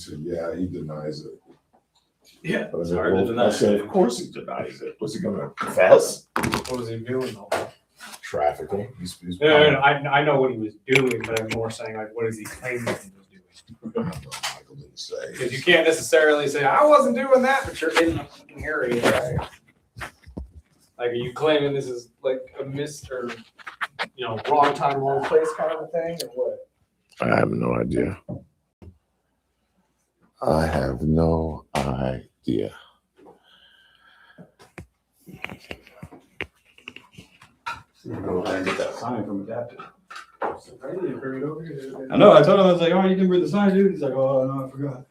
said, yeah, he denies it. Yeah, But it's hard to deny. I said, of course he denies it. Was he going to confess? What was he doing? Trafficking. I know what he was doing, but I'm more saying, like, what is he claiming he was doing? Michael didn't say. Because you can't necessarily say, I wasn't doing that, but you're in the fucking area. Right. Like, are you claiming this is like a wrong time, wrong place kind of a thing, or what? I have no idea. I have no idea. Go ahead and get that sign from Adapted. I know, I told him, I was like, oh, you can bring the sign, dude. He's like, oh, no, I forgot.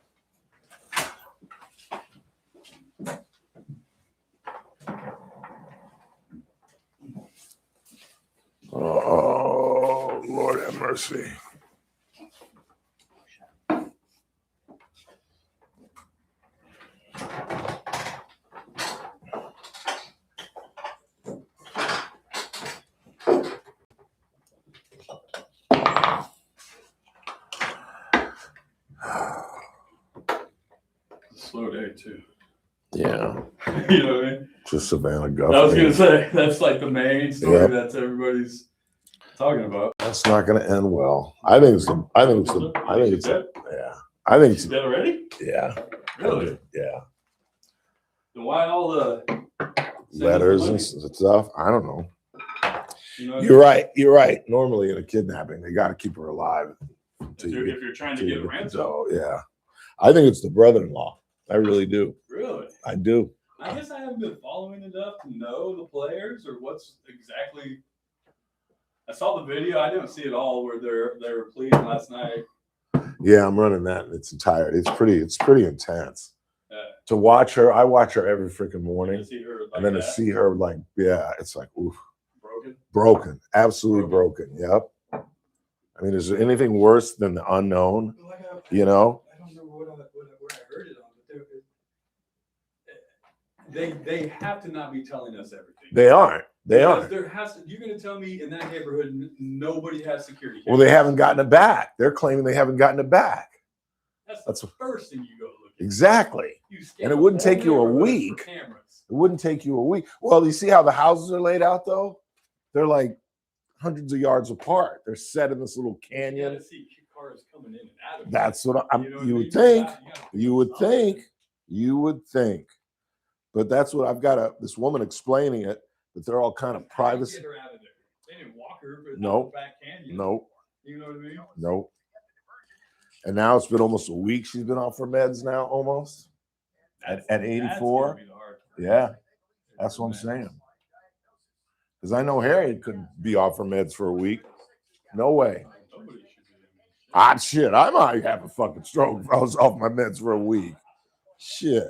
Oh, Lord have mercy. Slow day, too. Yeah. You know what I mean? Just Savannah Guthrie. I was going to say, that's like the main story that's everybody's talking about. That's not going to end well. I think it's She's dead already? Yeah. Really? Yeah. Then why all the letters and stuff? I don't know. You know, You're right. Normally in a kidnapping, they got to keep her alive. if you're trying to get a ransom. So, yeah. I think it's the brother-in-law. I really do. Really? I do. I guess I haven't been following enough to know the players or what's exactly. I saw the video. I didn't see it all where they were pleading last night. Yeah, I'm running that in its entirety. It's pretty intense. Yeah. To watch her, I watch her every freaking morning. To see her like and then that. to see her like, yeah, it's like, oof. Broken? Absolutely broken. Yep. I mean, is there anything worse than the unknown? You know? I don't know where I heard it on, but they have to not be telling us everything. They aren't. Because there has to. You're going to tell me in that neighborhood nobody has security cameras. Well, they haven't gotten it back. They're claiming they haven't gotten it back. That's the first thing you go look at. Exactly. And it wouldn't take you a week. It wouldn't take you a week. Well, you see how the houses are laid out, though? They're like hundreds of yards apart. They're set in this little canyon. You see cars coming in and out of it. That's what you would think. You would think. You would think. But that's what I've got this woman explaining it, that they're all kind of privacy. Get her out of there. They didn't walk her Nope. back canyon. Nope. You know what I mean? Nope. And now it's been almost a week she's been off her meds now, almost. At 84. Yeah. That's what I'm saying. Because I know Harriet couldn't be off her meds for a week. No way. Shit. I might have a fucking stroke if I was off my meds for a week. Shit.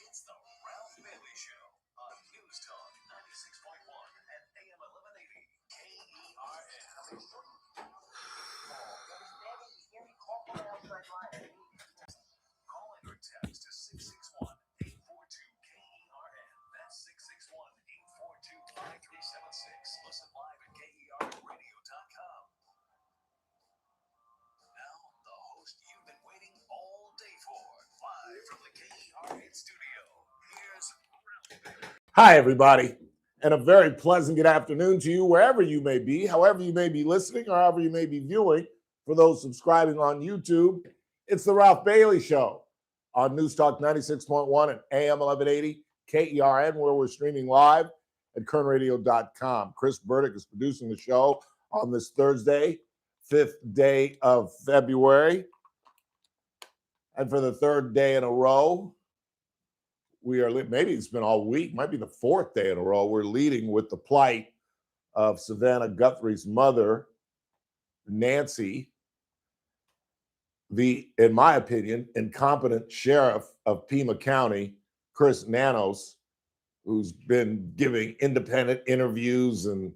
It's the Ralph Bailey Show on News Talk 96.1 and AM 1180 KERN. Call in or text to 661-842-KERN. That's 661-842-5376. Listen live at KERNradio.com. Now, the host you've been waiting all day for, live from the KERN studio. Here's Ralph Bailey. Hi, everybody, and a very pleasant good afternoon to you, wherever you may be, however you may be listening, or however you may be viewing. For those subscribing on YouTube, it's the Ralph Bailey Show on News Talk 96.1 and AM 1180 KERN, where we're streaming live at kernradio.com. Chris Burdick is producing the show on this Thursday, 5th day of February. And for the third day in a row, maybe it's been all week, might be the fourth day in a row, we're leading with the plight of Savannah Guthrie's mother, Nancy, the, in my opinion, incompetent sheriff of Pima County, Chris Nanos, who's been giving independent interviews, and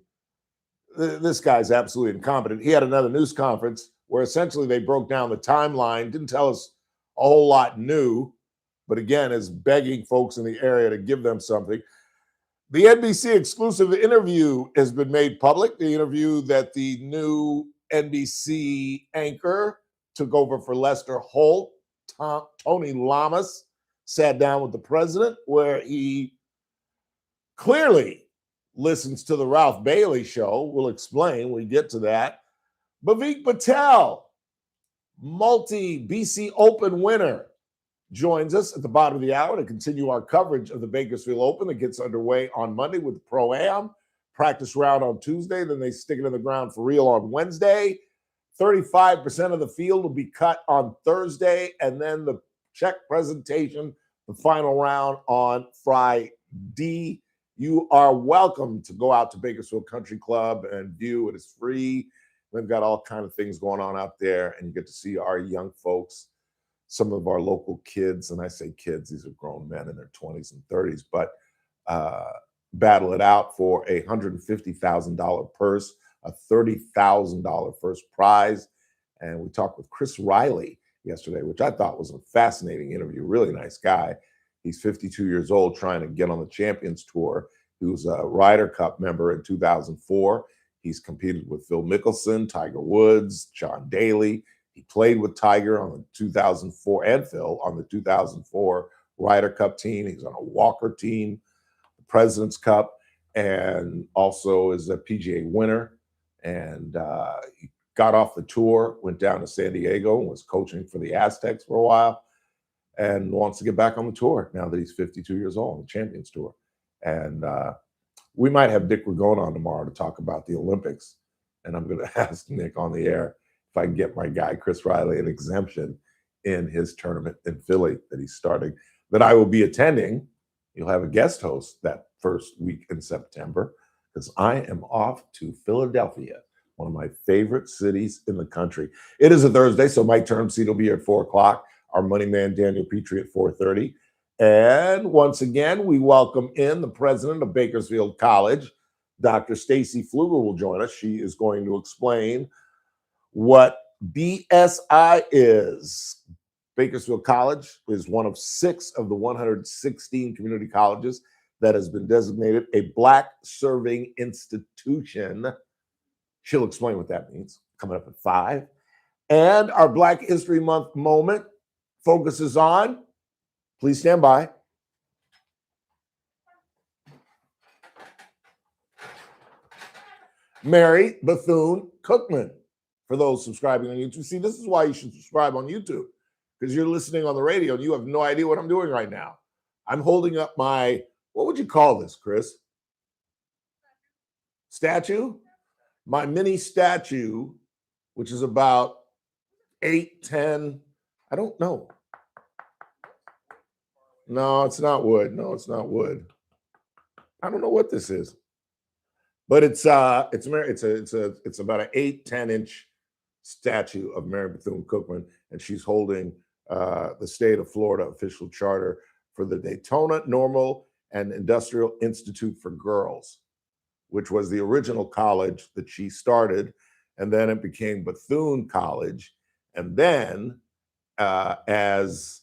this guy's absolutely incompetent. He had another news conference where essentially they broke down the timeline, didn't tell us a whole lot new, but again, is begging folks in the area to give them something. The NBC exclusive interview has been made public. The interview that the new NBC anchor took over for Lester Holt, Tony Lamas, sat down with the president, where he clearly listens to the Ralph Bailey show. We'll explain when we get to that. Bavik Patel, multi-BC Open winner, joins us at the bottom of the hour to continue our coverage of the Bakersfield Open that gets underway on Monday with the Pro-Am. Practice round on Tuesday, then they stick it in the ground for real on Wednesday. 35% of the field will be cut on Thursday, and then the check presentation, the final round on Friday. You are welcome to go out to Bakersfield Country Club and view. It is free. We've got all kinds of things going on out there, and you get to see our young folks, some of our local kids, and I say kids, these are grown men in their 20s and 30s, but battle it out for a $150,000 purse, a $30,000 first prize. And we talked with Chris Riley yesterday, which I thought was a fascinating interview. Really nice guy. He's 52 years old, trying to get on the Champions Tour. He was a Ryder Cup member in 2004. He's competed with Phil Mickelson, Tiger Woods, John Daly. He played with Tiger on the 2004 and Phil on the 2004 Ryder Cup team. He's on a Walker team, the President's Cup, and also is a PGA winner. And he got off the tour, went down to San Diego, and was coaching for the Aztecs for a while, and wants to get back on the tour now that he's 52 years old, the Champions Tour. And we might have Dick Ragone on tomorrow to talk about the Olympics. And I'm going to ask Nick on the air if I can get my guy, Chris Riley, an exemption in his tournament in Philly that he's starting, that I will be attending. You'll have a guest host that first week in September, because I am off to Philadelphia, one of my favorite cities in the country. It is a Thursday, so my term seat will be at 4 o'clock. Our money man, Daniel Petrie, at 4:30. And once again, we welcome in the president of Bakersfield College, Dr. Stacy Pfluger will join us. She is going to explain what BSI is. Bakersfield College is one of 6 of the 116 community colleges that has been designated a Black serving institution. She'll explain what that means coming up at 5. And our Black History Month moment focuses on, please stand by, Mary Bethune-Cookman. For those subscribing on YouTube, see, this is why you should subscribe on YouTube, because you're listening on the radio and you have no idea what I'm doing right now. I'm holding up my, what would you call this, Chris? Statue? My mini statue, which is about 8, 10, I don't know. No, it's not wood. No, it's not wood. I don't know what this is. But it's about an 8, 10-inch statue of Mary Bethune-Cookman, and she's holding the state of Florida official charter for the Daytona Normal and Industrial Institute for Girls, which was the original college that she started, and then it became Bethune College, and then as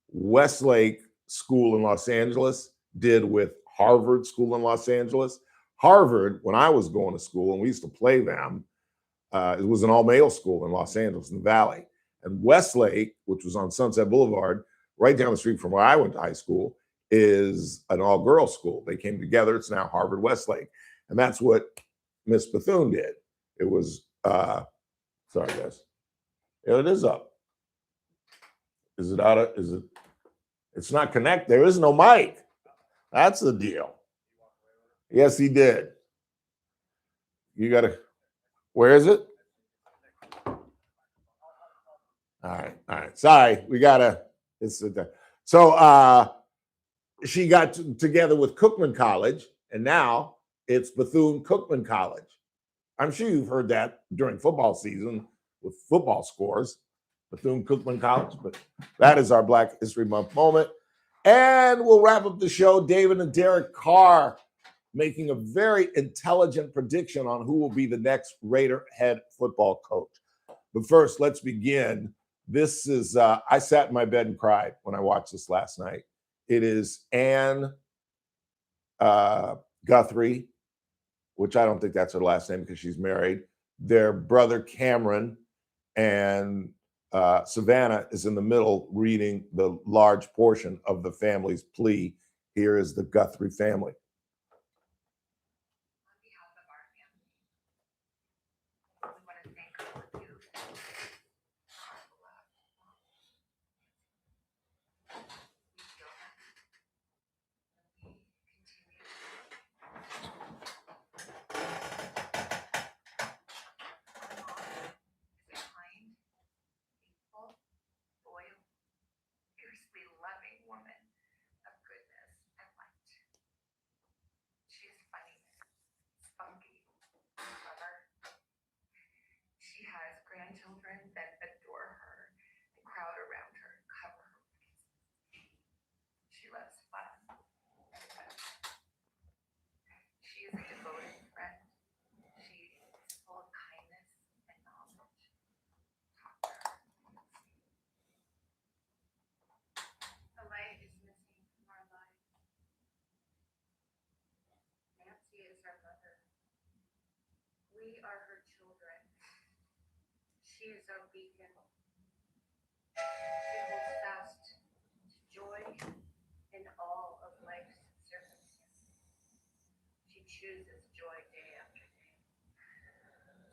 Westlake School in Los Angeles did with Harvard School in Los Angeles. Harvard, when I was going to school, and we used to play them, it was an all-male school in Los Angeles in the Valley. And Westlake, which was on Sunset Boulevard, right down the street from where I went to high school, is an all-girls school. They came together. It's now Harvard Westlake. And that's what Miss Bethune did. It was, sorry, guys. Yeah, it is up. Is it out of, is it? It's not connected. There is no mic. That's the deal. Yes, he did. You got to, where is it? All right. Sorry, we got to, so she got together with Cookman College, and now it's Bethune-Cookman College. I'm sure you've heard that during football season with football scores, Bethune-Cookman College, but that is our Black History Month moment. And we'll wrap up the show. David and Derek Carr making a very intelligent prediction on who will be the next Raider head football coach. But first, let's begin This is, I sat in my bed and cried when I watched this last night. It is Anne Guthrie, which I don't think that's her last name because she's married. Their brother Cameron and Savannah is in the middle reading the large portion of the family's plea. Here is the Guthrie family. On behalf of our family, we want to thank all of you for our beloved mom. We feel that we continue. Our mom is a kind, faithful, loyal, fiercely loving woman of goodness and light. She is funny, spunky, clever. She has grandchildren that adore her and crowd around her and cover her with kisses. She loves fun and fun. She is a devoted friend. She is full of kindness and knowledge. Talk to her. A light is missing from our lives. Nancy is our mother. We are her children. She is our beacon. She holds fast to joy in all of life's circumstances. She chooses joy day after day.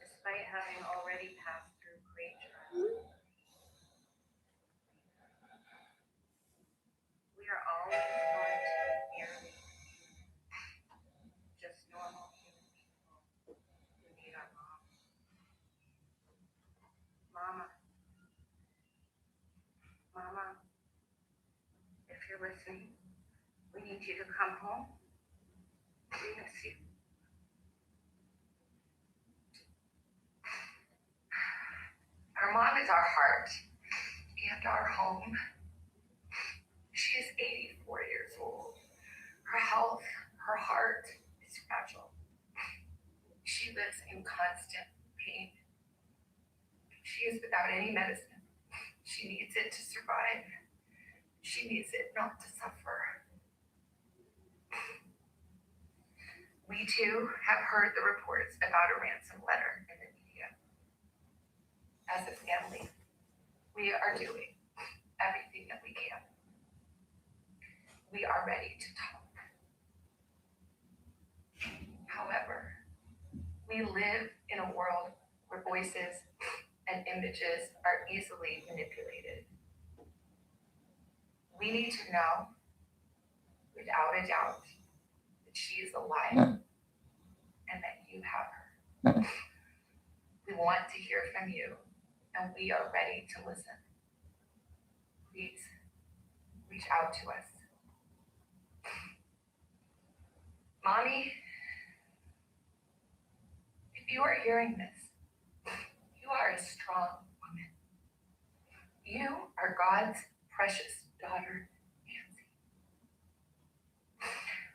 Despite having already passed through great trials, we are always going to be merely just normal human people who need our mom. Mama, Mama, if you're listening, we need you to come home. We miss you. Our mom is our heart and our home. She is 84 years old. Her health, her heart is fragile. She lives in constant pain. She is without any medicine. She needs it to survive. She needs it not to suffer. We too have heard the reports about a ransom letter in the media. As a family, we are doing everything that we can. We are ready to talk. However, we live in a world where voices and images are easily manipulated. We need to know, without a doubt, that she is alive and that you have her. We want to hear from you, and we are ready to listen. Please reach out to us. Mommy, if you are hearing this, you are a strong woman. You are God's precious daughter, Nancy.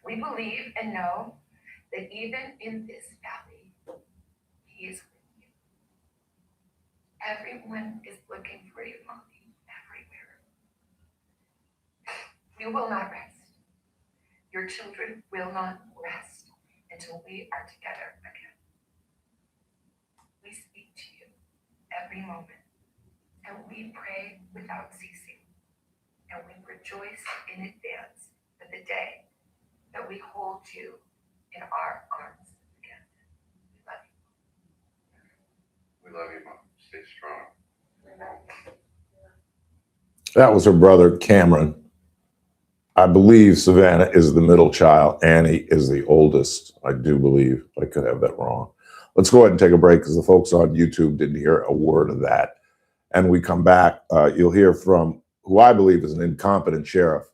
We believe and know that even in this valley, He is with you. Everyone is looking for you, Mommy, everywhere. We will not rest. Your children will not rest until we are together again. We speak to you every moment, and we pray without ceasing, and we rejoice in advance for the day that we hold you in our arms again. We love you. We love you, Mom. Stay strong. That was her brother Cameron. I believe Savannah is the middle child. Annie is the oldest, I do believe. I could have that wrong. Let's go ahead and take a break because the folks on YouTube didn't hear a word of that. And we come back, you'll hear from who I believe is an incompetent sheriff.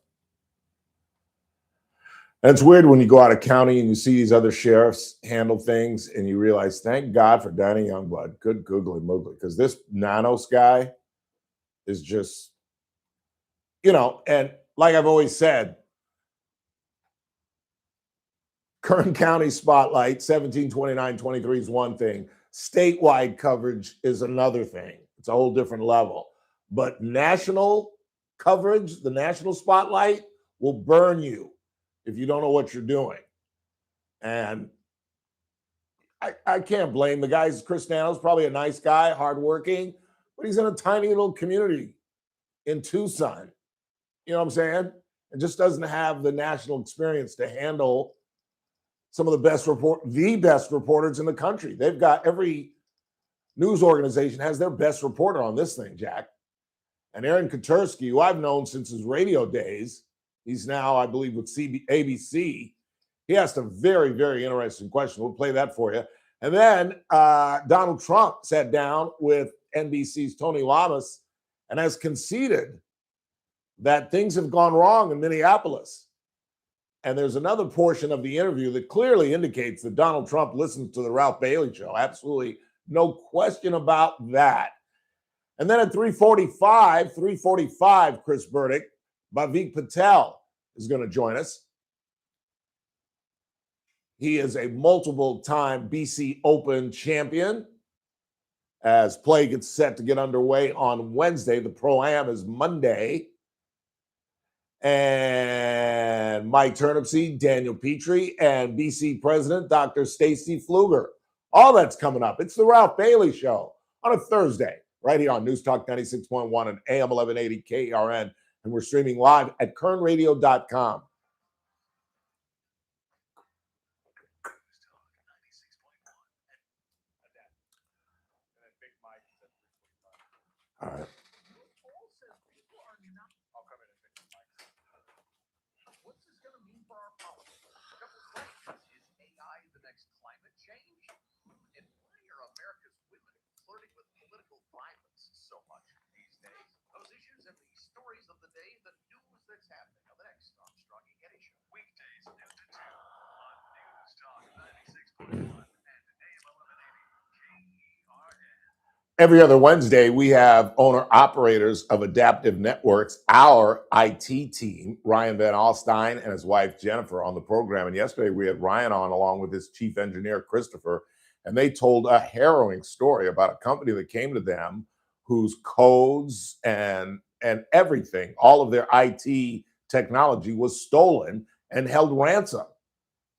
And it's weird when you go out of county and you see these other sheriffs handle things and you realize, thank God for Danny Youngblood. Good googly moogly. Because this Nanos guy is just, you know, and like I've always said, Kern County spotlight, 1729-23 is one thing. Statewide coverage is another thing. It's a whole different level. But national coverage, the national spotlight will burn you if you don't know what you're doing. And I can't blame the guys. Chris Nano's probably a nice guy, hardworking, but he's in a tiny little community in Tucson. You know what I'm saying? And just doesn't have the national experience to handle some of the best reporters in the country. They've got every news organization has their best reporter on this thing, Jack. And Aaron Katursky, who I've known since his radio days, he's now, I believe, with ABC. He asked a very, very interesting question. We'll play that for you. And then Donald Trump sat down with NBC's Tony Lamas and has conceded that things have gone wrong in Minneapolis. And there's another portion of the interview that clearly indicates that Donald Trump listens to the Ralph Bailey Show. Absolutely no question about that. And then at 3:45, Chris Burdick, Bavik Patel is going to join us. He is a multiple-time BC Open champion. As play gets set to get underway on Wednesday, the Pro-Am is Monday. And Mike Turnipseed, Daniel Petrie, and BC President Dr. Stacy Pfluger. All that's coming up. It's the Ralph Bailey Show on a Thursday, right here on News Talk 96.1 and AM 1180 KRN. And we're streaming live at kernradio.com. All right. What's this going to mean for our politics? A couple of questions. Is AI the next climate change? And why are America's women flirting with political violence so much these days? Those issues and the stories of the day, the news that's happening on the next Armstrong and Getty Show. Weekdays, noon to 2 on News Talk 96.1 and AM 1180 KERN. Every other Wednesday, we have owner-operators of Adaptive Networks, our IT team, Ryan Van Alstyne and his wife, Jennifer, on the program. And yesterday, we had Ryan on along with his chief engineer, Christopher, and they told a harrowing story about a company that came to them whose codes and everything, all of their IT technology was stolen and held ransom.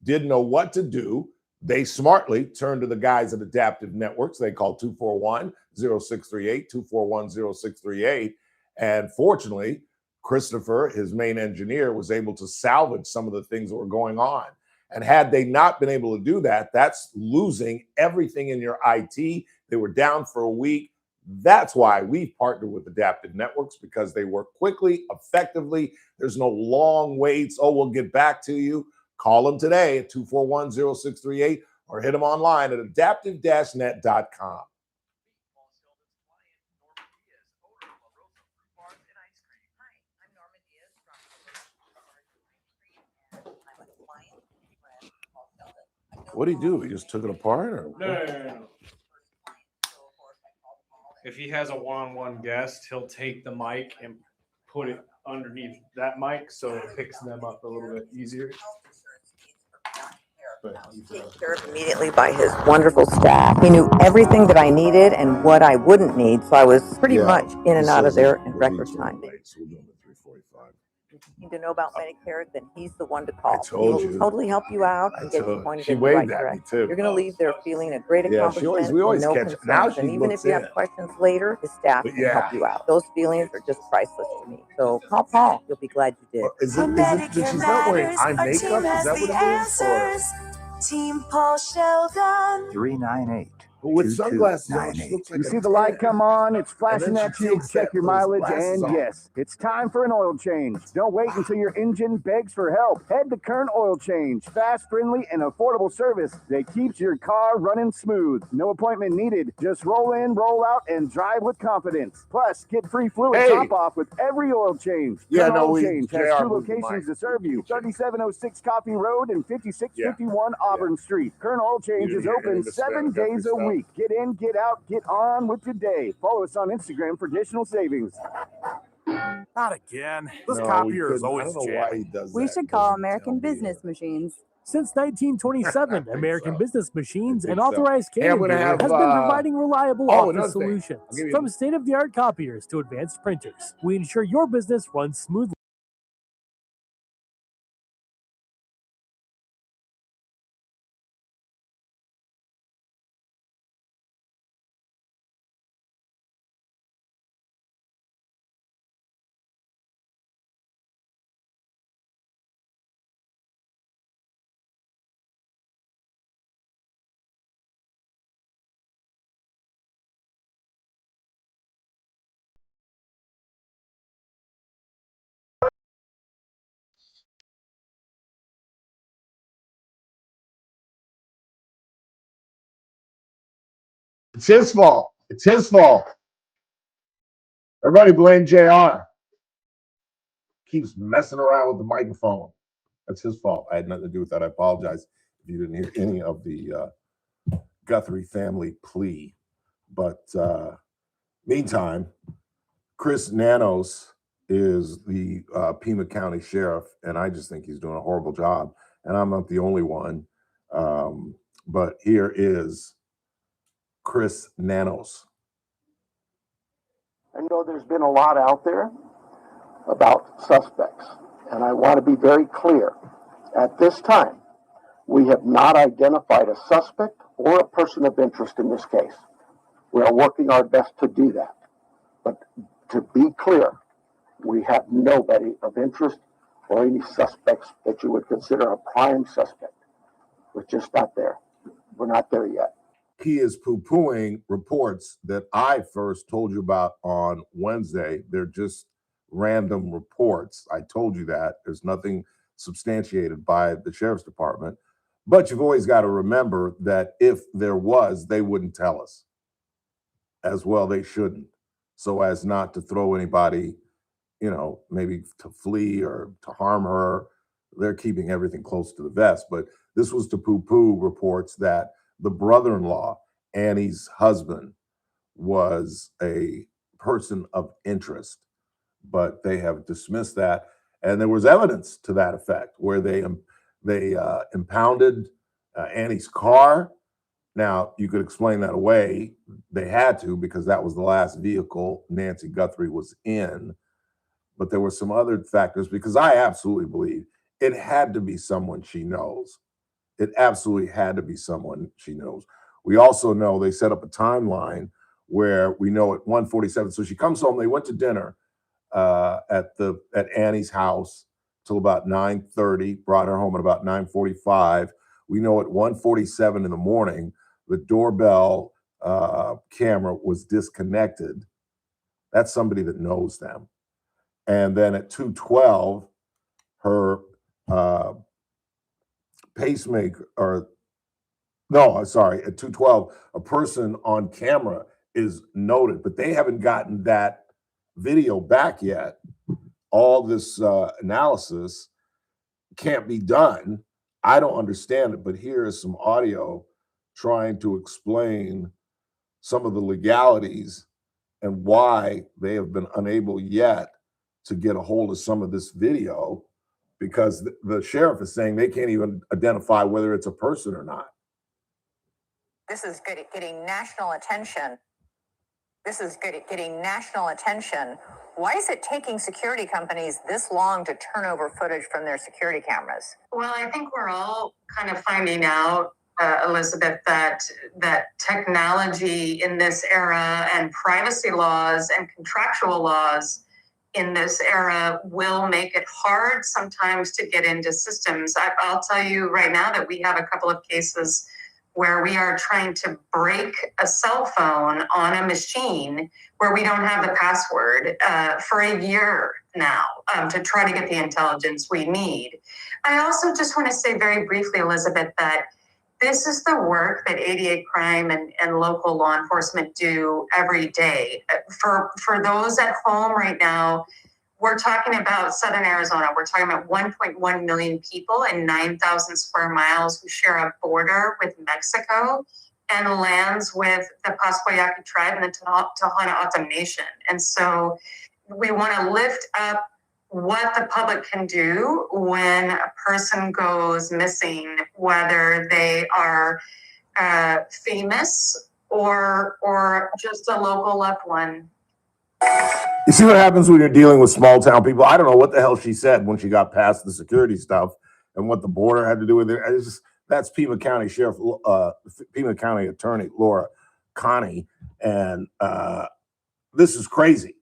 Didn't know what to do. They smartly turned to the guys at Adaptive Networks. They called 241-0638, 241-0638. And fortunately, Christopher, his main engineer, was able to salvage some of the things that were going on. And had they not been able to do that, that's losing everything in your IT. They were down for a week. That's why we've partnered with Adaptive Networks, because they work quickly, effectively. There's no long waits. Oh, we'll get back to you. Call them today at 241-0638 or hit them online at adaptive-net.com. What did he do? He just took it apart? Or No. If he has a one-on-one guest, he'll take the mic and put it underneath that mic so it picks them up a little bit easier. Taken care of immediately by his wonderful staff. He knew everything that I needed and what I wouldn't need, so I was pretty much in and out of there in record time. So we're doing it at 3:45. If you need to know about Medicare, then he's the one to call. I told He'll you. totally help you out and get you pointed She in the right waved at me direction. too. You're going to leave there feeling a great Yeah, accomplishment we always and no catch it. Now concerns. she And even looks if you in. have questions later, his staff But can yeah. help you out. Those feelings are just priceless to me. So call Paul. You'll be glad you did. Is it that she's not wearing eye makeup? Is that what it is? Or Team Paul Sheldon. 398. but with sunglasses on, she looks like You a see the light 10. come on, it's And flashing then at she you, takes check your those mileage, glasses and off. yes, it's time for an oil change. Don't wait until your engine begs for help. Head to Kern Oil Change. Fast, friendly, and affordable service that keeps your car running smooth. No appointment needed. Just roll in, roll out, and drive with confidence. Plus, get free fluid Hey. top-off with every oil change. Yeah, Kern no, Oil Change has JR two moved the locations mic. to serve you. 3706 Coffee Road and 5651 Auburn Street. Kern Oil Change You is didn't hear any open of the 7 Savannah Guthrie days a stuff? week. Get in, get out, get on with your day. Follow us on Instagram for additional savings. Not again. This No, we copier is couldn't. I always don't know why he jamming. does We that. should He call doesn't American tell me. Business Machines. Since 1927, American so. Business Machines, I an think so. authorized Hey, I'm Canadian gonna dealer, have, has been providing reliable another office thing. I'll solutions. give you- From state-of-the-art copiers to advanced printers, we ensure your business runs smoothly. It's his fault. It's his fault. Everybody blame JR. Keeps messing around with the microphone. That's his fault. I had nothing to do with that. I apologize if you didn't hear any of the Guthrie family plea. But meantime, Chris Nanos is the Pima County Sheriff, and I just think he's doing a horrible job. And I'm not the only one. But here is Chris Nanos. I know there's been a lot out there about suspects, and I want to be very clear. At this time, we have not identified a suspect or a person of interest in this case. We are working our best to do that. But to be clear, we have nobody of interest or any suspects that you would consider a prime suspect. We're just not there. We're not there yet. He is poo-pooing reports that I first told you about on Wednesday. They're just random reports. I told you that. There's nothing substantiated by the sheriff's department. But you've always got to remember that if there was, they wouldn't tell us. As well, they shouldn't. So as not to throw anybody, maybe to flee or to harm her. They're keeping everything close to the vest. But this was to poo-poo reports that the brother-in-law, Annie's husband, was a person of interest, but they have dismissed that. And there was evidence to that effect where they impounded Annie's car. Now, you could explain that away. They had to, because that was the last vehicle Nancy Guthrie was in. But there were some other factors, because I absolutely believe it had to be someone she knows. It absolutely had to be someone she knows. We also know they set up a timeline where we know at 1:47. So she comes home. They went to dinner at Annie's house till about 9:30. Brought her home at about 9:45. We know at 1:47 in the morning the doorbell camera was disconnected. That's somebody that knows them. And then at 2:12, her pacemaker, at 2:12, a person on camera is noted, but they haven't gotten that video back yet. All this analysis can't be done. I don't understand it, but here is some audio trying to explain some of the legalities and why they have been unable yet to get a hold of some of this video, because the sheriff is saying they can't even identify whether it's a person or not. This is good at getting national attention. This is good at getting national attention. Why is it taking security companies this long to turn over footage from their security cameras? Well, I think we're all kind of finding out, Elizabeth, that technology in this era and privacy laws and contractual laws in this era will make it hard sometimes to get into systems. I'll tell you right now that we have a couple of cases where we are trying to break a cell phone on a machine where we don't have the password for a year now to try to get the intelligence we need. I also just want to say very briefly, Elizabeth, that this is the work that 88 Crime and local law enforcement do every day. For those at home right now, we're talking about Southern Arizona. We're talking about 1.1 million people and 9,000 square miles who share a border with Mexico and lands with the Pasquayaki tribe and the Tohono O'odham Nation. And so we want to lift up what the public can do when a person goes missing, whether they are famous or just a local loved one. You see what happens when you're dealing with small town people? I don't know what the hell she said when she got past the security stuff and what the border had to do with it. That's Pima County Sheriff, Pima County Attorney Laura Connie, and this is crazy.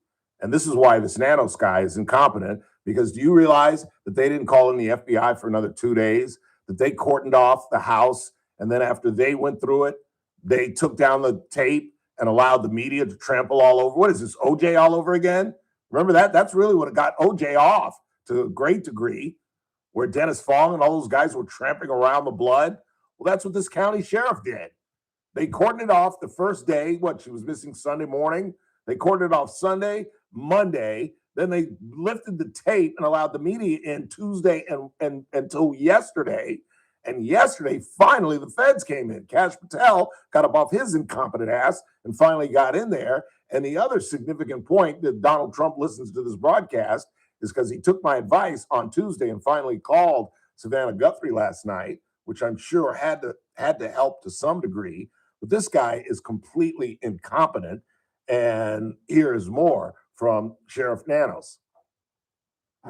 And this is why this Nanos guy is incompetent, because do you realize that they didn't call in the FBI for another 2 days, that they cordoned off the house, and then after they went through it, they took down the tape and allowed the media to trample all over. What is this, OJ all over again? Remember that? That's really what got OJ off to a great degree, where Dennis Fong and all those guys were tramping around the blood. Well, that's what this county sheriff did. They cordoned it off the first day. She was missing Sunday morning. They cordoned it off Sunday, Monday. Then they lifted the tape and allowed the media in Tuesday and until yesterday. And yesterday, finally, the feds came in. Kash Patel got up off his incompetent ass and finally got in there. And the other significant point that Donald Trump listens to this broadcast is because he took my advice on Tuesday and finally called Savannah Guthrie last night, which I'm sure had to help to some degree. But this guy is completely incompetent. And here is more from Sheriff Nanos.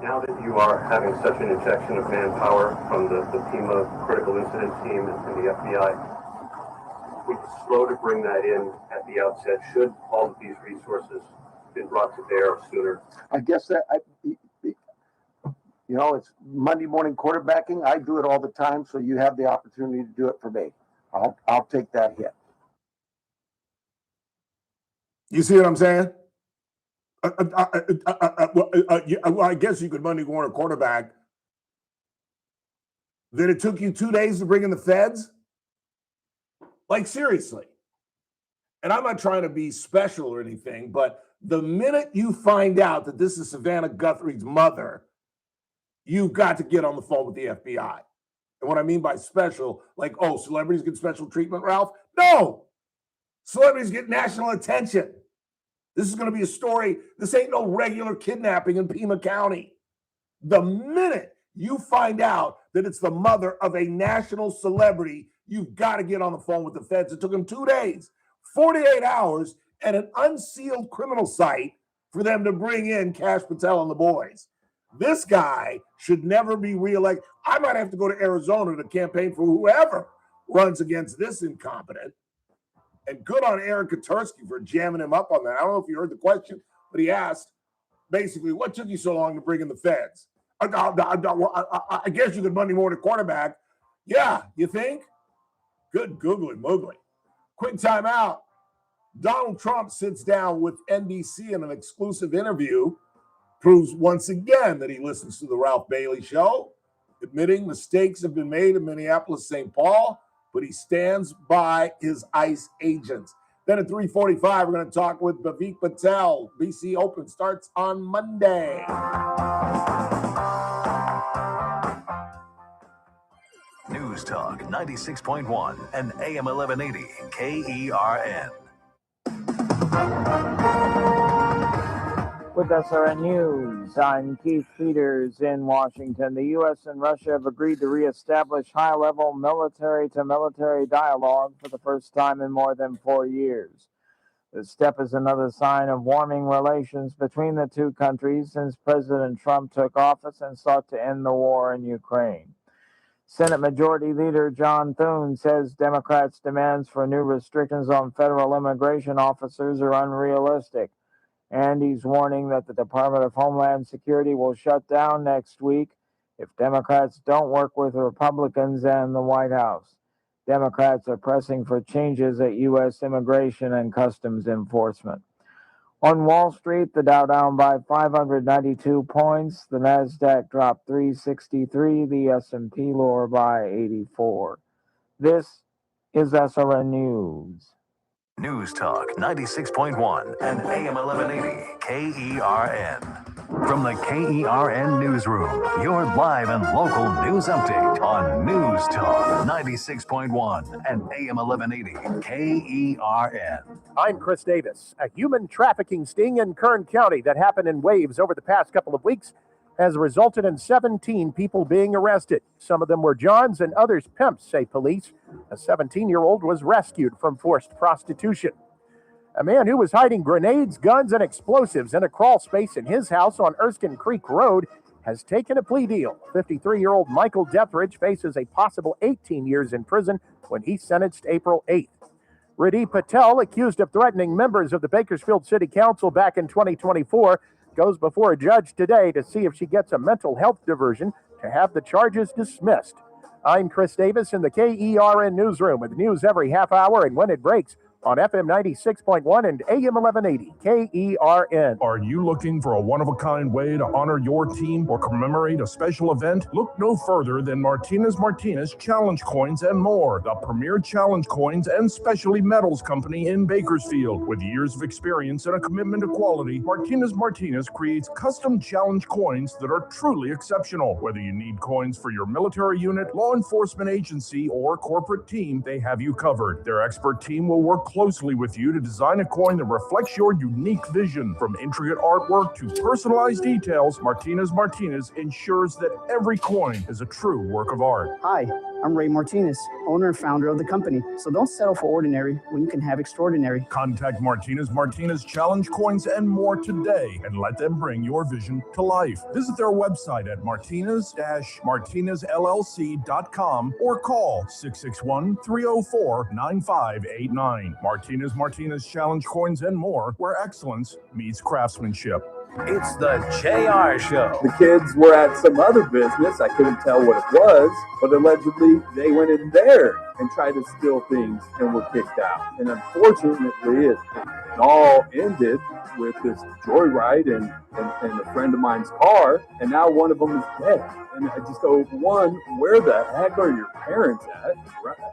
Now that you are having such an injection of manpower from the Pima Critical Incident Team and the FBI, we were slow to bring that in at the outset. Should all of these resources been brought to bear sooner? I guess that, it's Monday morning quarterbacking. I do it all the time, so you have the opportunity to do it for me. I'll take that hit. You see what I'm saying? I guess you could Monday morning quarterback. Then it took you 2 days to bring in the feds? Like, seriously. And I'm not trying to be special or anything, but the minute you find out that this is Savannah Guthrie's mother, you've got to get on the phone with the FBI. And what I mean by special, like, oh, celebrities get special treatment, Ralph? No! Celebrities get national attention. This is going to be a story. This ain't no regular kidnapping in Pima County. The minute you find out that it's the mother of a national celebrity, you've got to get on the phone with the feds. It took them 2 days, 48 hours, and an unsealed criminal site for them to bring in Kash Patel and the boys. This guy should never be reelected. I might have to go to Arizona to campaign for whoever runs against this incompetent. And good on Aaron Katursky for jamming him up on that. I don't know if you heard the question, but he asked, basically, what took you so long to bring in the feds? I guess you could Monday morning quarterback. Yeah, you think? Good googly moogly. Quick timeout. Donald Trump sits down with NBC in an exclusive interview, proves once again that he listens to the Ralph Bailey Show, admitting mistakes have been made in Minneapolis, St. Paul, but he stands by his ICE agents. Then at 3:45, we're going to talk with Bavik Patel. BC Open starts on Monday. News Talk 96.1 and AM 1180 KERN. With SRN News, I'm Keith Peters in Washington. The U.S. and Russia have agreed to reestablish high-level military-to-military dialogue for the first time in more than 4 years. This step is another sign of warming relations between the two countries since President Trump took office and sought to end the war in Ukraine. Senate Majority Leader John Thune says Democrats' demands for new restrictions on federal immigration officers are unrealistic. And he's warning that the Department of Homeland Security will shut down next week if Democrats don't work with Republicans and the White House. Democrats are pressing for changes at U.S. Immigration and Customs Enforcement. On Wall Street, the Dow down by 592 points, the Nasdaq dropped 363, the S&P lower by 84. This is SRN News. News Talk 96.1 and AM 1180 KERN. From the KERN Newsroom, your live and local news update on News Talk 96.1 and AM 1180 KERN. I'm Chris Davis. A human trafficking sting in Kern County that happened in waves over the past couple of weeks has resulted in 17 people being arrested. Some of them were Johns and others pimps, say police. A 17-year-old was rescued from forced prostitution. A man who was hiding grenades, guns, and explosives in a crawl space in his house on Erskine Creek Road has taken a plea deal. 53-year-old Michael Dethridge faces a possible 18 years in prison when he's sentenced April 8th. Patel, accused of threatening members of the Bakersfield City Council back in 2024, goes before a judge today to see if she gets a mental health diversion to have the charges dismissed. I'm Chris Davis in the KERN newsroom with news every half hour and when it breaks on FM 96.1 and AM 1180 KERN. Are you looking for a one-of-a-kind way to honor your team or commemorate a special event? Look no further than Martinez Challenge Coins and More, the premier challenge coins and specialty metals company in Bakersfield. With years of experience and a commitment to quality, Martinez creates custom challenge coins that are truly exceptional. Whether you need coins for your military unit, law enforcement agency, or corporate team, they have you covered. Their expert team will work closely with you to design a coin that reflects your unique vision. From intricate artwork to personalized details, Martinez ensures that every coin is a true work of art. Hi, I'm Ray Martinez, owner and founder of the company. So don't settle for ordinary when you can have extraordinary. Contact Martinez Challenge Coins and More today and let them bring your vision to life. Visit their website at martinez-martinezllc.com or call 661-304-9589. Martinez Challenge Coins and More, where excellence meets craftsmanship. It's the JR Show. The kids were at some other business. I couldn't tell what it was, but allegedly they went in there and tried to steal things and were kicked out. And unfortunately, it all ended with this joyride and a friend of mine's car, and now one of them is dead. And I just go, one, where the heck are your parents at?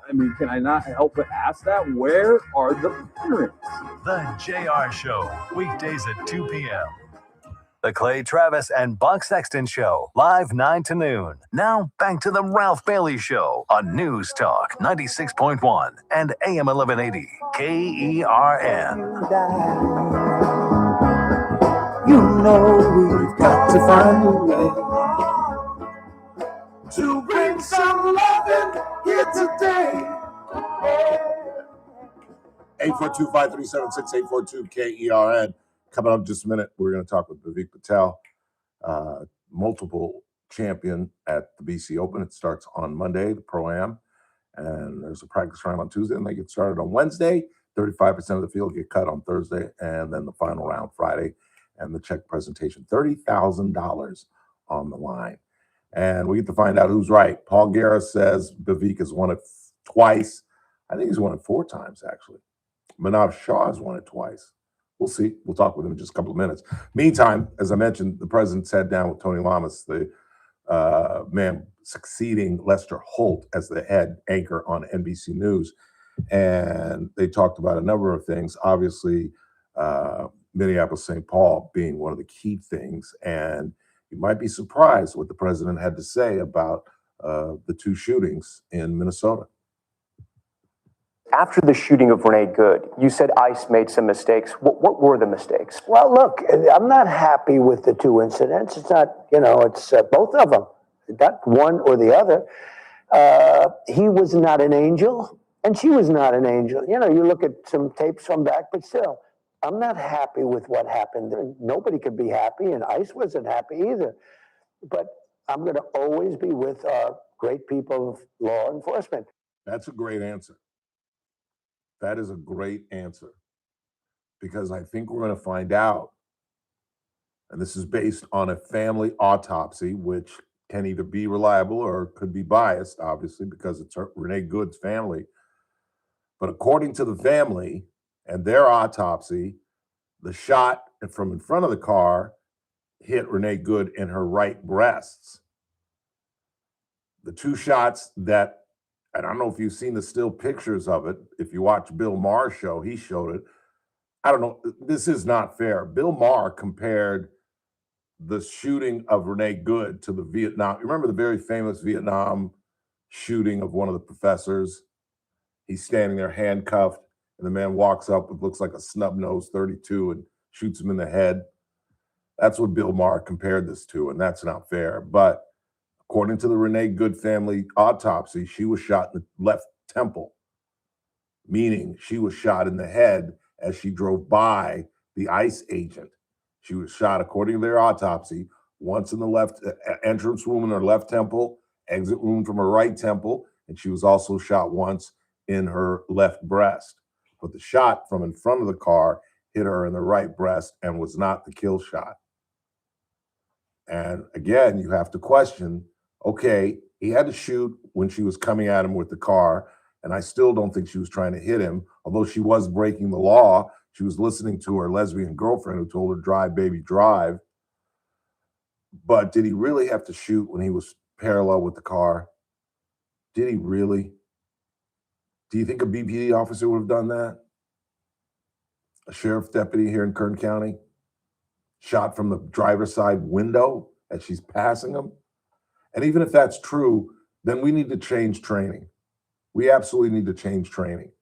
I mean, can I not help but ask that? Where are the parents? The JR Show, weekdays at 2 p.m. The Clay Travis and Buck Sexton Show, live 9 to noon. Now, back to the Ralph Bailey Show on News Talk 96.1 and AM 1180 KERN. You know we've got to find a way to bring some loving here today. 842-537-6842 KERN. Coming up in just a minute, we're going to talk with Bavik Patel, multiple champion at the BC Open. It starts on Monday, the Pro-Am, and there's a practice round on Tuesday, and they get started on Wednesday. 35% of the field get cut on Thursday, and then the final round Friday, and the check presentation. $30,000 on the line. And we get to find out who's right. Paul Guerra says Bavik has won it twice. I think he's won it 4 times, actually. Manav Shah has won it twice. We'll see. We'll talk with him in just a couple of minutes. Meantime, as I mentioned, the president sat down with Tony Lamas, the man succeeding Lester Holt as the head anchor on NBC News. And they talked about a number of things. Obviously, Minneapolis-St. Paul being one of the key things. And you might be surprised what the president had to say about the 2 shootings in Minnesota. After the shooting of Renee Good, you said ICE made some mistakes. What were the mistakes? Well, look, I'm not happy with the 2 incidents. It's not, it's both of them, not one or the other. He was not an angel, and she was not an angel. You look at some tapes from back, but still, I'm not happy with what happened. Nobody could be happy, and ICE wasn't happy either. But I'm going to always be with our great people of law enforcement. That's a great answer. That is a great answer, because I think we're going to find out, and this is based on a family autopsy, which can either be reliable or could be biased, obviously, because it's Renee Good's family. But according to the family and their autopsy, the shot from in front of the car hit Renee Good in her right breasts. The 2 shots that, and I don't know if you've seen the still pictures of it. If you watch Bill Maher's show, he showed it. I don't know. This is not fair. Bill Maher compared the shooting of Renee Good to the Vietnam. You remember the very famous Vietnam shooting of one of the professors? He's standing there handcuffed, and the man walks up with looks like a snub-nosed 32 and shoots him in the head. That's what Bill Maher compared this to, and that's not fair. But according to the Renee Good family autopsy, she was shot in the left temple, meaning she was shot in the head as she drove by the ICE agent. She was shot, according to their autopsy, once in the left entrance room in her left temple, exit room from her right temple, and she was also shot once in her left breast. But the shot from in front of the car hit her in the right breast and was not the kill shot. And again, you have to question, okay, he had to shoot when she was coming at him with the car, and I still don't think she was trying to hit him, although she was breaking the law. She was listening to her lesbian girlfriend who told her, drive, baby, drive. But did he really have to shoot when he was parallel with the car? Did he really? Do you think a BPD officer would have done that? A sheriff's deputy here in Kern County? Shot from the driver's side window as she's passing him? And even if that's true, then we need to change training. We absolutely need to change training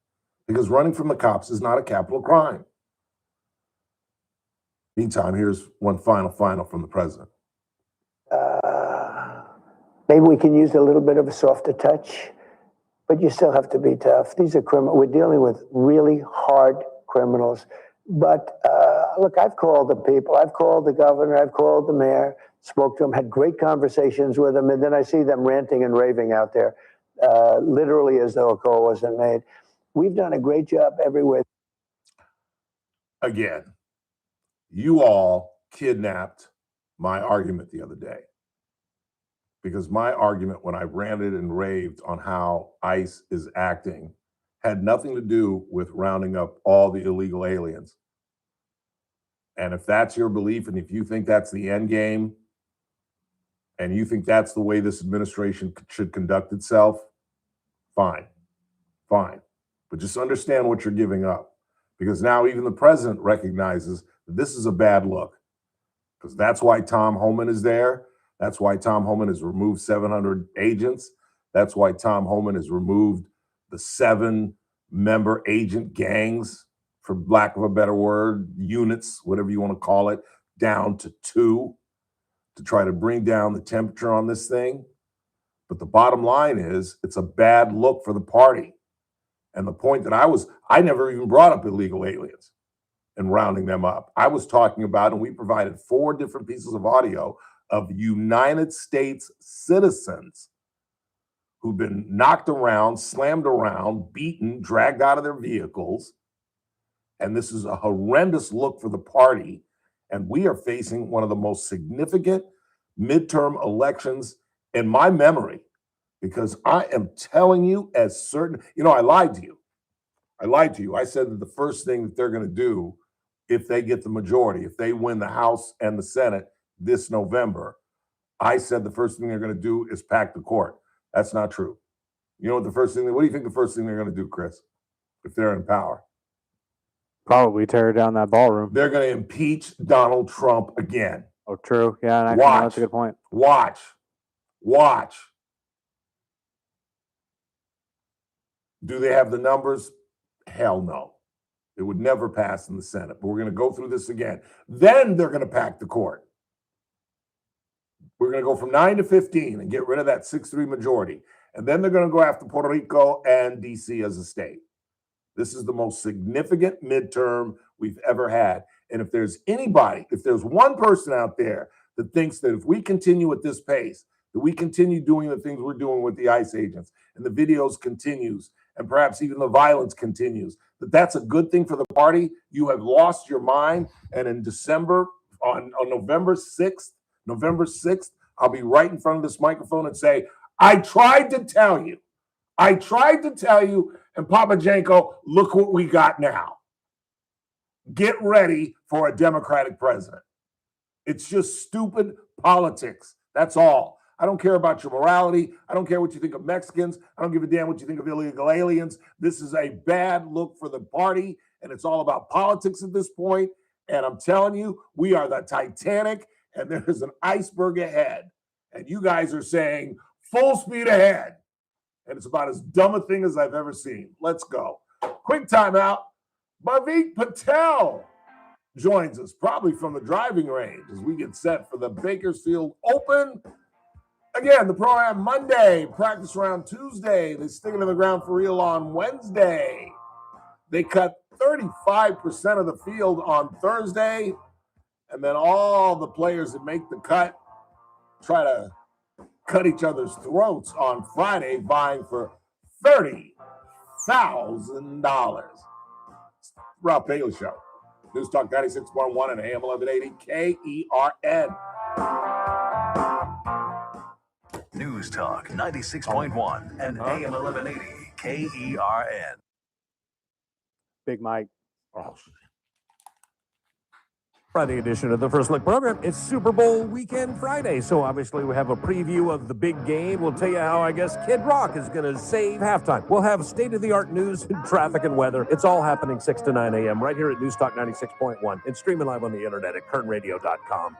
because running from the cops is not a capital crime. Meantime, here's one final from the president. Maybe we can use a little bit of a softer touch, but you still have to be tough. These are criminals. We're dealing with really hard criminals. But look, I've called the people. I've called the governor. I've called the mayor, spoke to them, had great conversations with them, and then I see them ranting and raving out there, literally as though a call wasn't made. We've done a great job everywhere. Again, you all kidnapped my argument the other day. Because my argument when I ranted and raved on how ICE is acting had nothing to do with rounding up all the illegal aliens. And if that's your belief, and if you think that's the end game, and you think that's the way this administration should conduct itself, fine. But just understand what you're giving up. Because now even the president recognizes that this is a bad look. Because that's why Tom Homan is there. That's why Tom Homan has removed 700 agents. That's why Tom Homan has removed the 7-member agent gangs, for lack of a better word, units, whatever you want to call it, down to 2 to try to bring down the temperature on this thing. But the bottom line is it's a bad look for the party. And the point that I never even brought up illegal aliens and rounding them up. I was talking about, and we provided 4 different pieces of audio of United States citizens who've been knocked around, slammed around, beaten, dragged out of their vehicles. And this is a horrendous look for the party. And we are facing one of the most significant midterm elections in my memory, because I am telling you as certain, I lied to you. I said that the first thing that they're going to do if they get the majority, if they win the House and the Senate this November, I said the first thing they're going to do is pack the court. That's not true. You know what do you think the first thing they're going to do, Chris, if they're in power? Probably tear down that ballroom. They're going to impeach Donald Trump again. Oh, true. Yeah, actually, that's a good point. Watch. Do they have the numbers? Hell no. It would never pass in the Senate. But we're going to go through this again. Then they're going to pack the court. We're going to go from 9 to 15 and get rid of that 6-3 majority. And then they're going to go after Puerto Rico and D.C. as a state. This is the most significant midterm we've ever had. And if there's one person out there that thinks that if we continue at this pace, that we continue doing the things we're doing with the ICE agents, and the videos continues, and perhaps even the violence continues, that's a good thing for the party, you have lost your mind. And in December, on November 6th, I'll be right in front of this microphone and say, I tried to tell you, and Papa Janko, look what we got now. Get ready for a Democratic president. It's just stupid politics. That's all. I don't care about your morality. I don't care what you think of Mexicans. I don't give a damn what you think of illegal aliens. This is a bad look for the party, and it's all about politics at this point. And I'm telling you, we are the Titanic, and there's an iceberg ahead. And you guys are saying full speed ahead. And it's about as dumb a thing as I've ever seen. Let's go. Quick timeout. Bavik Patel joins us, probably from the driving range, as we get set for the Bakersfield Open. Again, the Pro-Am Monday, practice round Tuesday. They stick it in the ground for real on Wednesday. They cut 35% of the field on Thursday, and then all the players that make the cut try to cut each other's throats on Friday, vying for $30,000. Ralph Bailey Show. News Talk 96.1 and AM 1180 KERN. News Talk 96.1 and AM 1180 KERN. Big Mike. Friday edition of the First Look program. It's Super Bowl weekend Friday, so obviously we have a preview of the big game. We'll tell you how I guess Kid Rock is going to save halftime. We'll have state-of-the-art news and traffic and weather. It's all happening 6 to 9 a.m. right here at News Talk 96.1 and streaming live on the internet at kernradio.com.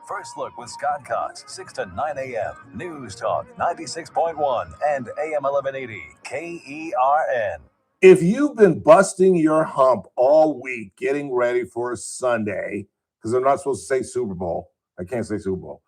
First Look with Scott Cox, 6 to 9 a.m. News Talk 96.1 and AM 1180 KERN. If you've been busting your hump all week getting ready for a Sunday, because I'm not supposed to say Super Bowl, I can't say Super Bowl,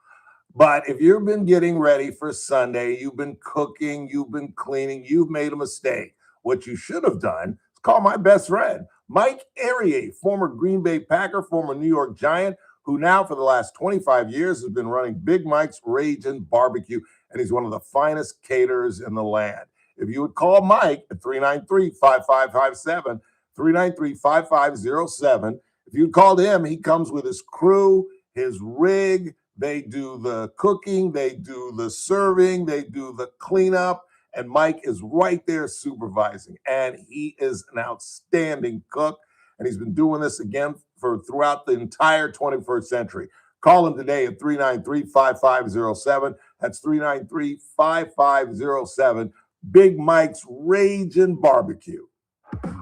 but if you've been getting ready for Sunday, you've been cooking, you've been cleaning, you've made a mistake, what you should have done is call my best friend, Mike Arieh, former Green Bay Packer, former New York Giant, who now for the last 25 years has been running Big Mike's Ragin' Barbecue, and he's one of the finest caterers in the land. If you would call Mike at 393-5557, 393-5507, if you called him, he comes with his crew, his rig. They do the cooking, they do the serving, they do the cleanup, and Mike is right there supervising. And he is an outstanding cook, and he's been doing this again for throughout the entire 21st century. Call him today at 393-5507. That's 393-5507. Big Mike's Ragin' Barbecue.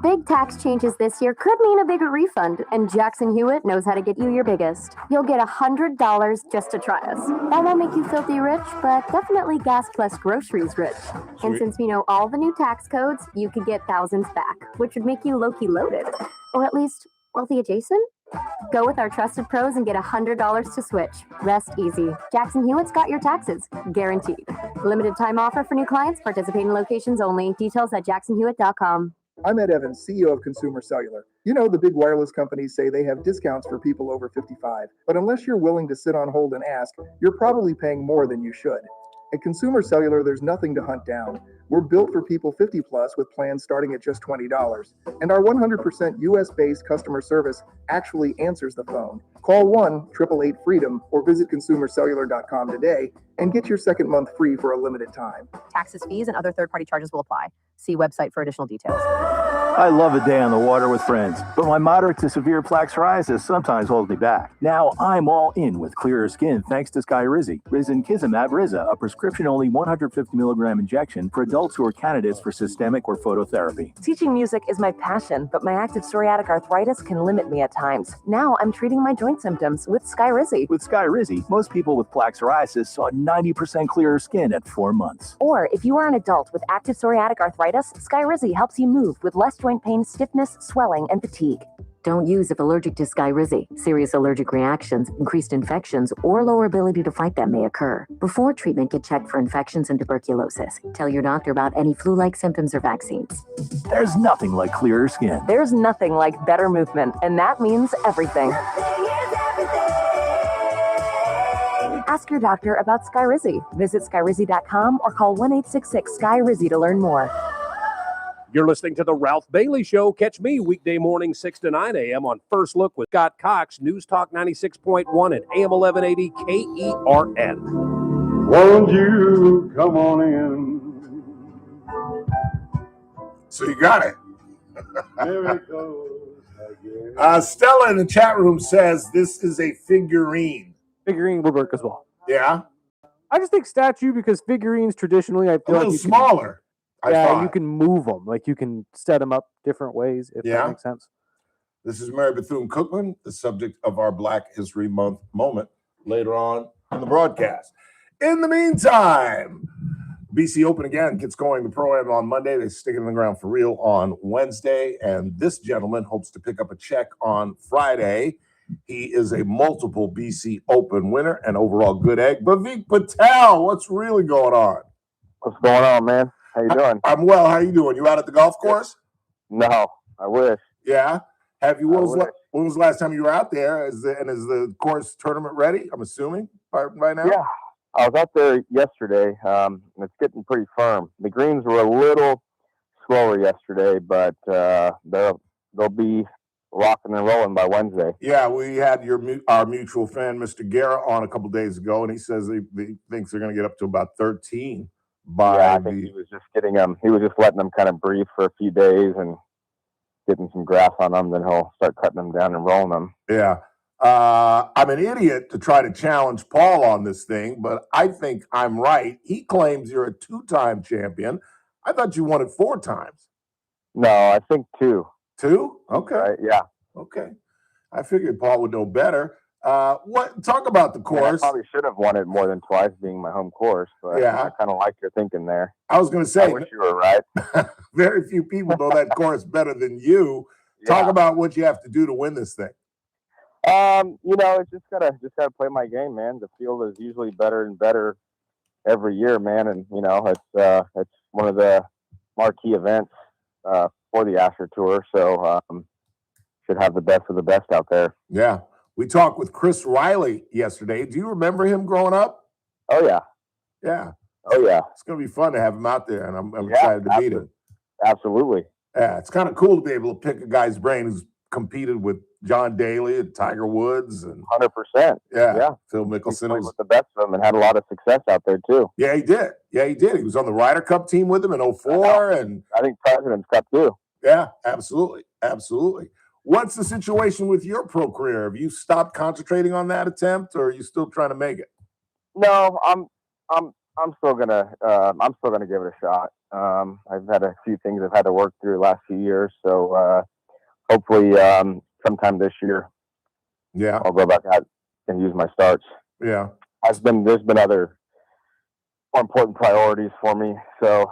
Big tax changes this year could mean a bigger refund, and Jackson Hewitt knows how to get you your biggest. You'll get $100 just to try us. That won't make you filthy rich, but definitely gas plus groceries rich. And since we know all the new tax codes, you could get thousands back, which would make you low-key loaded. Or at least wealthy adjacent? Go with our trusted pros and get $100 to switch. Rest easy. Jackson Hewitt's got your taxes, guaranteed. Limited time offer for new clients, participating locations only. Details at jacksonhewitt.com. I'm Ed Evans, CEO of Consumer Cellular. You know, the big wireless companies say they have discounts for people over 55, but unless you're willing to sit on hold and ask, you're probably paying more than you should. At Consumer Cellular, there's nothing to hunt down. We're built for people 50 plus with plans starting at just $20. And our 100% US-based customer service actually answers the phone. Call 1-888-FREEDOM or visit consumercellular.com today and get your second month free for a limited time. Taxes, fees, and other third-party charges will apply. See website for additional details. I love a day on the water with friends, but my moderate to severe plaque psoriasis sometimes holds me back. Now I'm all in with clearer skin thanks to Skyrizi. Risankizumab Riza, a prescription-only 150 milligram injection for adults who are candidates for systemic or phototherapy. Teaching music is my passion, but my active psoriatic arthritis can limit me at times. Now I'm treating my joint symptoms with Skyrizi. With Skyrizi, most people with plaque psoriasis saw 90% clearer skin at 4 months. Or if you are an adult with active psoriatic arthritis, Skyrizi helps you move with less joint pain, stiffness, swelling, and fatigue. Don't use if allergic to Skyrizi. Serious allergic reactions, increased infections, or lower ability to fight them may occur. Before treatment, get checked for infections and tuberculosis. Tell your doctor about any flu-like symptoms or vaccines. There's nothing like clearer skin. There's nothing like better movement, and that means everything. Ask your doctor about Skyrizi. Visit Skyrizi.com or call 1-866-SKY-RIZZI to learn more. You're listening to The Ralph Bailey Show. Catch me weekday morning 6 to 9 a.m. on First Look with Scott Cox, News Talk 96.1 and AM 1180 KERN. Won't you come on in? So you got it. Miracles Stella in the chat room says this is a figurine. Figurine would work as well. Yeah? I just think statue because figurines traditionally, I feel A little like smaller. Yeah, you can move them. Like you can set them up different ways, if that makes sense. This is Mary Bethune-Cookman, the subject of our Black History Month moment later on in the broadcast. In the meantime, BC Open again gets going the Pro-Am on Monday. They stick it in the ground for real on Wednesday. And this gentleman hopes to pick up a check on Friday. He is a multiple BC Open winner and overall good egg. Bavik Patel, what's really going on? What's going on, man? How you doing? I'm well. How you doing? You out at the golf course? No, I wish. Yeah. Have you? When was the last time you were out there? Is the course tournament ready? I'm assuming by now. Yeah, I was out there yesterday. It's getting pretty firm. The greens were a little slower yesterday, but they'll be rocking and rolling by Wednesday. Yeah, we had our mutual fan, Mr. Guerra, on a couple days ago, and he says he thinks they're going to get up to about 13 by. Yeah, I think he was just getting them. He was just letting them kind of breathe for a few days and getting some grass on them. Then he'll start cutting them down and rolling them. Yeah. I'm an idiot to try to challenge Paul on this thing, but I think I'm right. He claims you're a 2-time champion. I thought you won it 4 times. No, I think 2. 2? Okay. Right, yeah. Okay. I figured Paul would know better. Talk about the course. I probably should have won it more than twice, being my home course, but yeah. I kind of like your thinking there. I was going to say, I wish you were right. Very few people know that course better than you. Yeah. Talk about what you have to do to win this thing. It's just gotta play my game, man. The field is usually better and better every year, man, and it's one of the marquee events for the Asher Tour, so should have the best of the best out there. Yeah. We talked with Chris Riley yesterday. Do you remember him growing up? Oh, yeah. Yeah. Oh, yeah. It's going to be fun to have him out there, and I'm excited to meet him. Absolutely. Yeah, it's kind of cool to be able to pick a guy's brain who's competed with John Daly and Tiger Woods. And 100%. Yeah. Phil Mickelson. Was the best of them and had a lot of success out there, too. Yeah, he did. He was on the Ryder Cup team with him in 2004. And I think President's Cup, too. Yeah, absolutely. Absolutely. What's the situation with your pro career? Have you stopped concentrating on that attempt, or are you still trying to make it? No, I'm still gonna give it a shot. I've had a few things I've had to work through the last few years, so hopefully sometime this year, I'll go back out and use my starts. Yeah, there's been other more important priorities for me. So,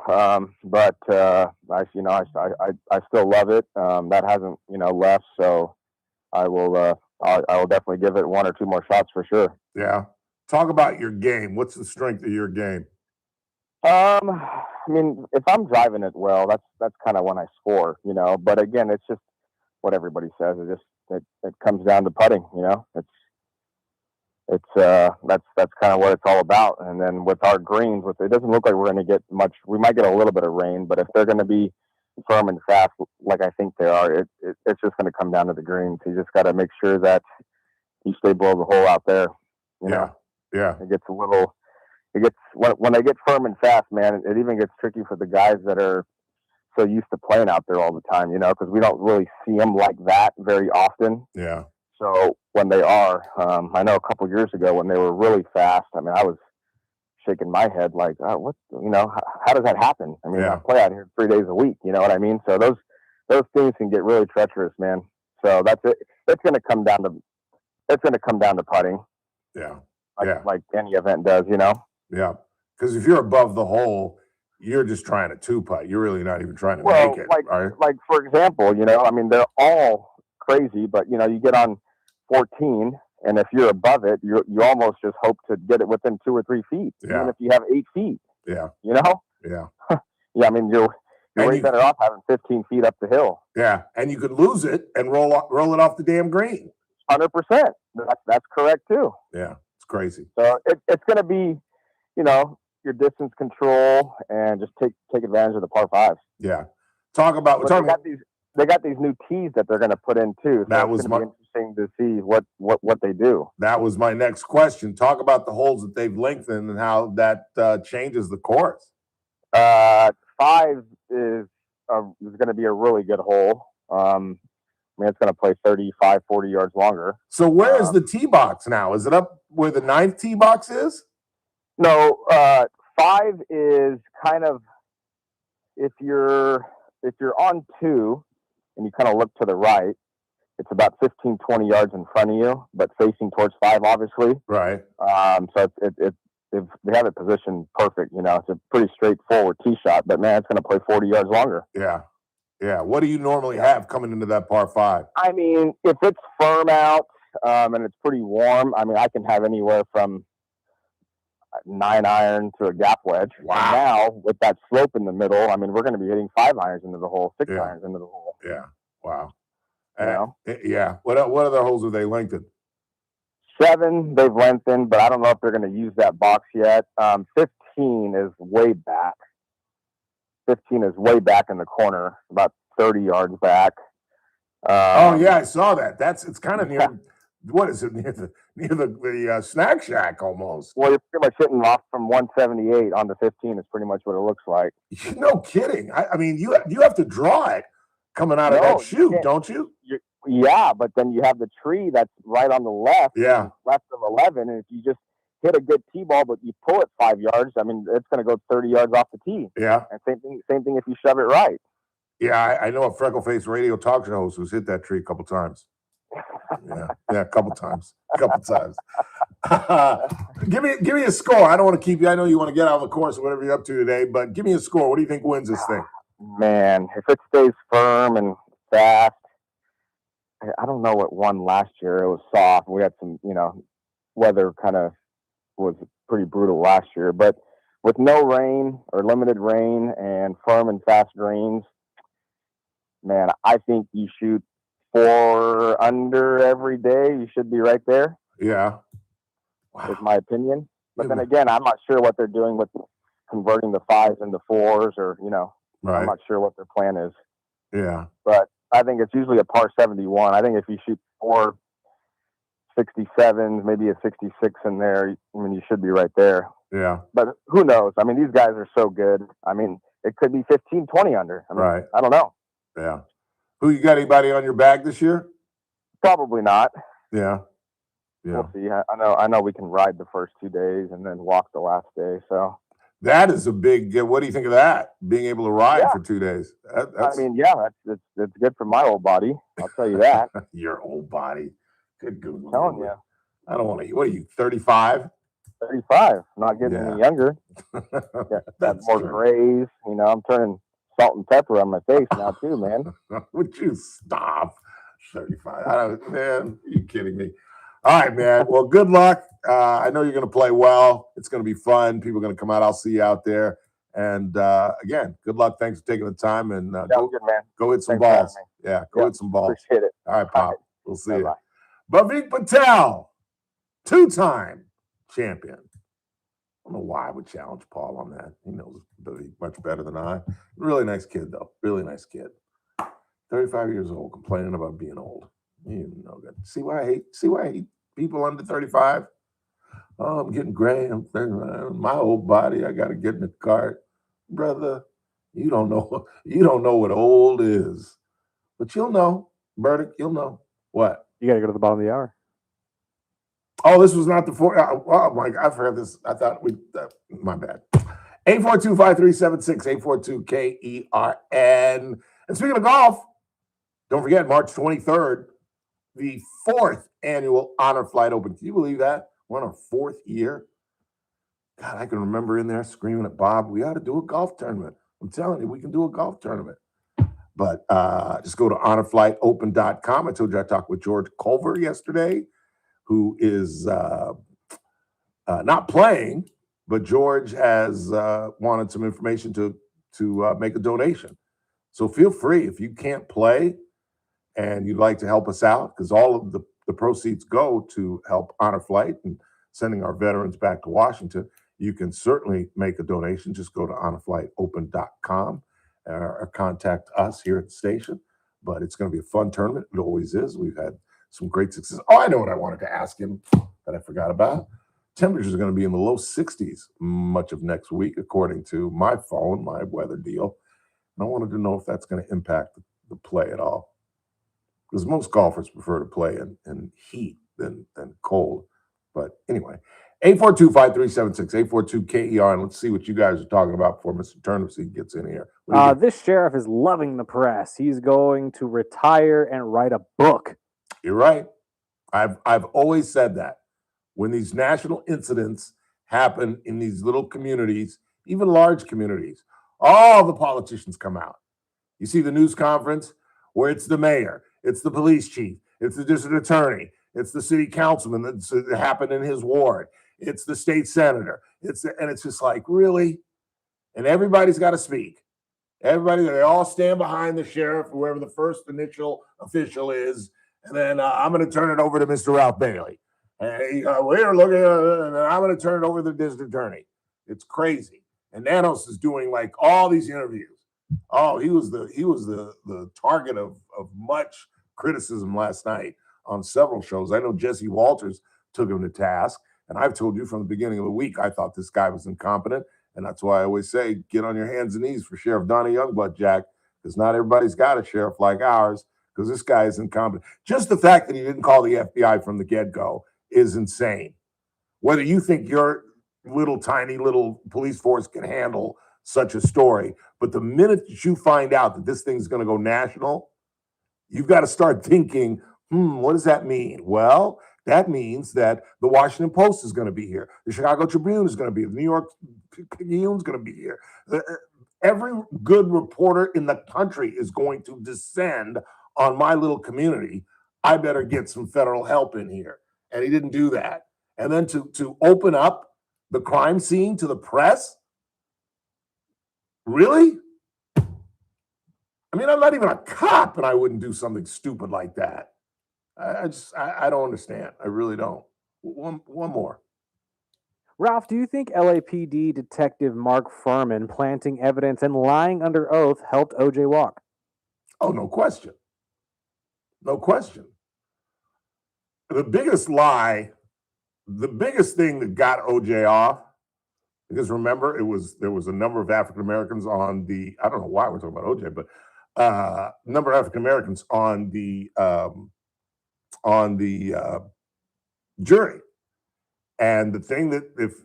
but I still love it. That hasn't left. So I will definitely give it 1 or 2 more shots for sure. Yeah. Talk about your game. What's the strength of your game? I mean, if I'm driving it well, that's kind of when I score, But again, it's just what everybody says. It comes down to putting, That's kind of what it's all about. And then with our greens, it doesn't look like we're going to get much. We might get a little bit of rain, but if they're going to be firm and fast, like I think they are, it's just going to come down to the greens. You just got to make sure that you stay below the hole out there. Yeah. It gets when they get firm and fast, man. It even gets tricky for the guys that are so used to playing out there all the time, because we don't really see them like that very often. Yeah. So when they are, I know a couple years ago when they were really fast, I mean, I was shaking my head like, how does that happen? I mean, I play out here 3 days a week, you know what I mean? So those things can get really treacherous, man. So that's it. It's going to come down to putting. Yeah. Like any event does, Yeah. Because if you're above the hole, you're just trying to 2-putt. You're really not even trying to make it. Like for example, I mean, they're all crazy, but you get on 14, and if you're above it, you almost just hope to get it within 2 or 3 feet, even if you have 8 feet. Yeah. Yeah. Yeah. I mean, you're way better off having 15 feet up the hill. Yeah, and you could lose it and roll it off the damn green. 100%. That's correct too. Yeah, it's crazy. So it's going to be, your distance control and just take advantage of the par 5s. Yeah. They got these new tees that they're going to put in too. So that was interesting to see what they do. That was my next question. Talk about the holes that they've lengthened and how that changes the course. 5 is going to be a really good hole. I mean, it's going to play 35, 40 yards longer. So where is the tee box now? Is it up where the 9th tee box is? No, 5 is kind of if you're on 2 and you kind of look to the right, it's about 15, 20 yards in front of you, but facing towards 5, obviously. Right. So they have it positioned perfect. You know, it's a pretty straightforward tee shot, but man, it's going to play 40 yards longer. Yeah. Yeah. What do you normally have coming into that par 5? I mean, if it's firm out and it's pretty warm, I mean, I can have anywhere from 9 iron to a gap wedge. Wow. And now with that slope in the middle, I mean, we're going to be hitting 5 irons into the hole, 6 Yeah. irons into the hole. Yeah. Wow. You know? Yeah. What other holes have they lengthened? 7 they've lengthened, but I don't know if they're going to use that box yet. 15 is way back. 15 is way back in the corner, about 30 yards back. Oh yeah, I saw that. It's kind of near. What is it, near the snack shack almost? Well, you're pretty much hitting off from 178 onto 15 is pretty much what it looks like. No kidding. I mean, you have to draw it coming out of that chute, don't you? Yeah, but then you have the tree that's right on the left. Yeah. Left of 11, and if you just hit a good tee ball, but you pull it 5 yards, I mean, it's going to go 30 yards off the tee. Yeah. And same thing if you shove it right. Yeah, I know a freckle-faced radio talk show host who's hit that tree a couple times. Yeah, a couple times. Give me a score. I don't want to keep you. I know you want to get out of the course or whatever you're up to today, but give me a score. What do you think wins this thing? Man, if it stays firm and fast, I don't know what won last year. It was soft. We had some, weather kind of was pretty brutal last year, but with no rain or limited rain and firm and fast greens, man, I think you shoot 4 under every day. You should be right there. Yeah. Wow. Is my opinion. But then again, I'm not sure what they're doing with converting the 5s into 4s or, right. I'm not sure what their plan is. Yeah. But I think it's usually a par 71. I think if you shoot 4 67s, maybe a 66 in there, I mean, you should be right there. Yeah. But who knows? I mean, these guys are so good. I mean, it could be 15, 20 under. I mean, right. I don't know. Yeah. Who you got anybody on your bag this year? Probably not. Yeah. Yeah. We'll see. I know we can ride the first 2 days and then walk the last day. So that is a big. What do you think of that? Being able to ride for 2 days. I mean, yeah, it's good for my old body. I'll tell you that. Your old body. Good Google. I'm telling you. I don't want to. What are you? 35. 35. Not getting any younger. Got more grays. I'm turning salt and pepper on my face now too, man. Would you stop? 35. Man, are you kidding me? All right, man. Well, good luck. I know you're going to play well. It's going to be fun. People are going to come out. I'll see you out there. And again, good luck. Thanks for taking the time. And go hit some balls. Yeah, go hit some balls. Appreciate it. All right, Pop. We'll see you. Bavik Patel, 2-time champion. I don't know why I would challenge Paul on that. He knows Bavik much better than I. Really nice kid, though. Really nice kid. 35 years old, complaining about being old. You know that. See why I hate people under 35? Oh, I'm getting gray. I'm 39. My old body, I got to get in the cart. Brother, you don't know what old is. But you'll know. Burdick, you'll know. What? You got to go to the bottom of the hour. Oh, this was not the 4. Oh, my God. I forgot this. I thought my bad. 842-5376, 842-KERN. And speaking of golf, don't forget, March 23rd, the 4th annual Honor Flight Open. Can you believe that? We're on our 4th year. God, I can remember in there screaming at Bob, we ought to do a golf tournament. I'm telling you, we can do a golf tournament. But just go to honorflightopen.com. I told you I talked with George Culver yesterday, who is not playing, but George has wanted some information to make a donation. So feel free if you can't play and you'd like to help us out, because all of the proceeds go to help Honor Flight and sending our veterans back to Washington. You can certainly make a donation. Just go to honorflightopen.com or contact us here at the station. But it's going to be a fun tournament. It always is. We've had some great success. Oh, I know what I wanted to ask him that I forgot about. Temperatures are going to be in the low 60s much of next week, according to my phone, my weather deal. And I wanted to know if that's going to impact the play at all. Because most golfers prefer to play in heat than cold. But anyway, 842-5376, 842-KER, let's see what you guys are talking about before Mr. Turnipseed gets in here. This sheriff is loving the press. He's going to retire and write a book. You're right. I've always said that. When these national incidents happen in these little communities, even large communities. All the politicians come out. You see the news conference where it's the mayor, it's the police chief, it's the district attorney, it's the city councilman that happened in his ward, it's the state senator. And it's just like, really? And everybody's got to speak. Everybody, they all stand behind the sheriff, whoever the first initial official is, and then I'm going to turn it over to Mr. Ralph Bailey. We're looking, and I'm going to turn it over to the district attorney. It's crazy. And Nanos is doing like all these interviews. Oh, he was the target of much criticism last night on several shows. I know Jesse Walters took him to task, and I've told you from the beginning of the week I thought this guy was incompetent. And that's why I always say, get on your hands and knees for Sheriff Donnie Youngblood, Jack, because not everybody's got a sheriff like ours, because this guy is incompetent. Just the fact that he didn't call the FBI from the get-go is insane. Whether you think your tiny little police force can handle such a story, but the minute that you find out that this thing's going to go national, you've got to start thinking, what does that mean? Well, that means that the Washington Post is going to be here. The Chicago Tribune is going to be here. The New York Picayune is going to be here. Every good reporter in the country is going to descend on my little community. I better get some federal help in here. And he didn't do that. And then to open up the crime scene to the press? Really? I mean, I'm not even a cop, and I wouldn't do something stupid like that. I don't understand. I really don't. One more. Ralph, do you think LAPD Detective Mark Furman planting evidence and lying under oath helped OJ walk? Oh, no question. No question. The biggest lie, the biggest thing that got OJ off, because remember, there was a number of African Americans on the, I don't know why we're talking about OJ, but a number of African Americans on the jury. And the thing that,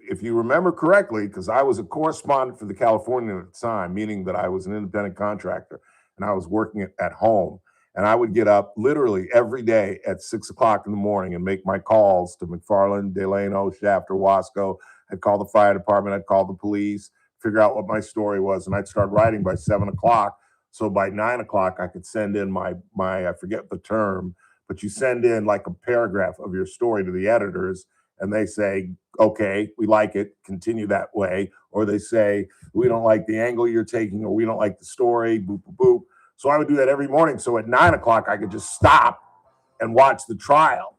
if you remember correctly, because I was a correspondent for the Californian at the time, meaning that I was an independent contractor and I was working at home, and I would get up literally every day at 6 o'clock in the morning and make my calls to McFarland, Delano, Shafter, Wasco. I'd call the fire department, I'd call the police, figure out what my story was, and I'd start writing by 7 o'clock. So by 9 o'clock, I could send in my I forget the term, but you send in like a paragraph of your story to the editors, and they say, okay, we like it, continue that way. Or they say, we don't like the angle you're taking, or we don't like the story, boop, boop, boop. So I would do that every morning. So at 9 o'clock, I could just stop and watch the trial.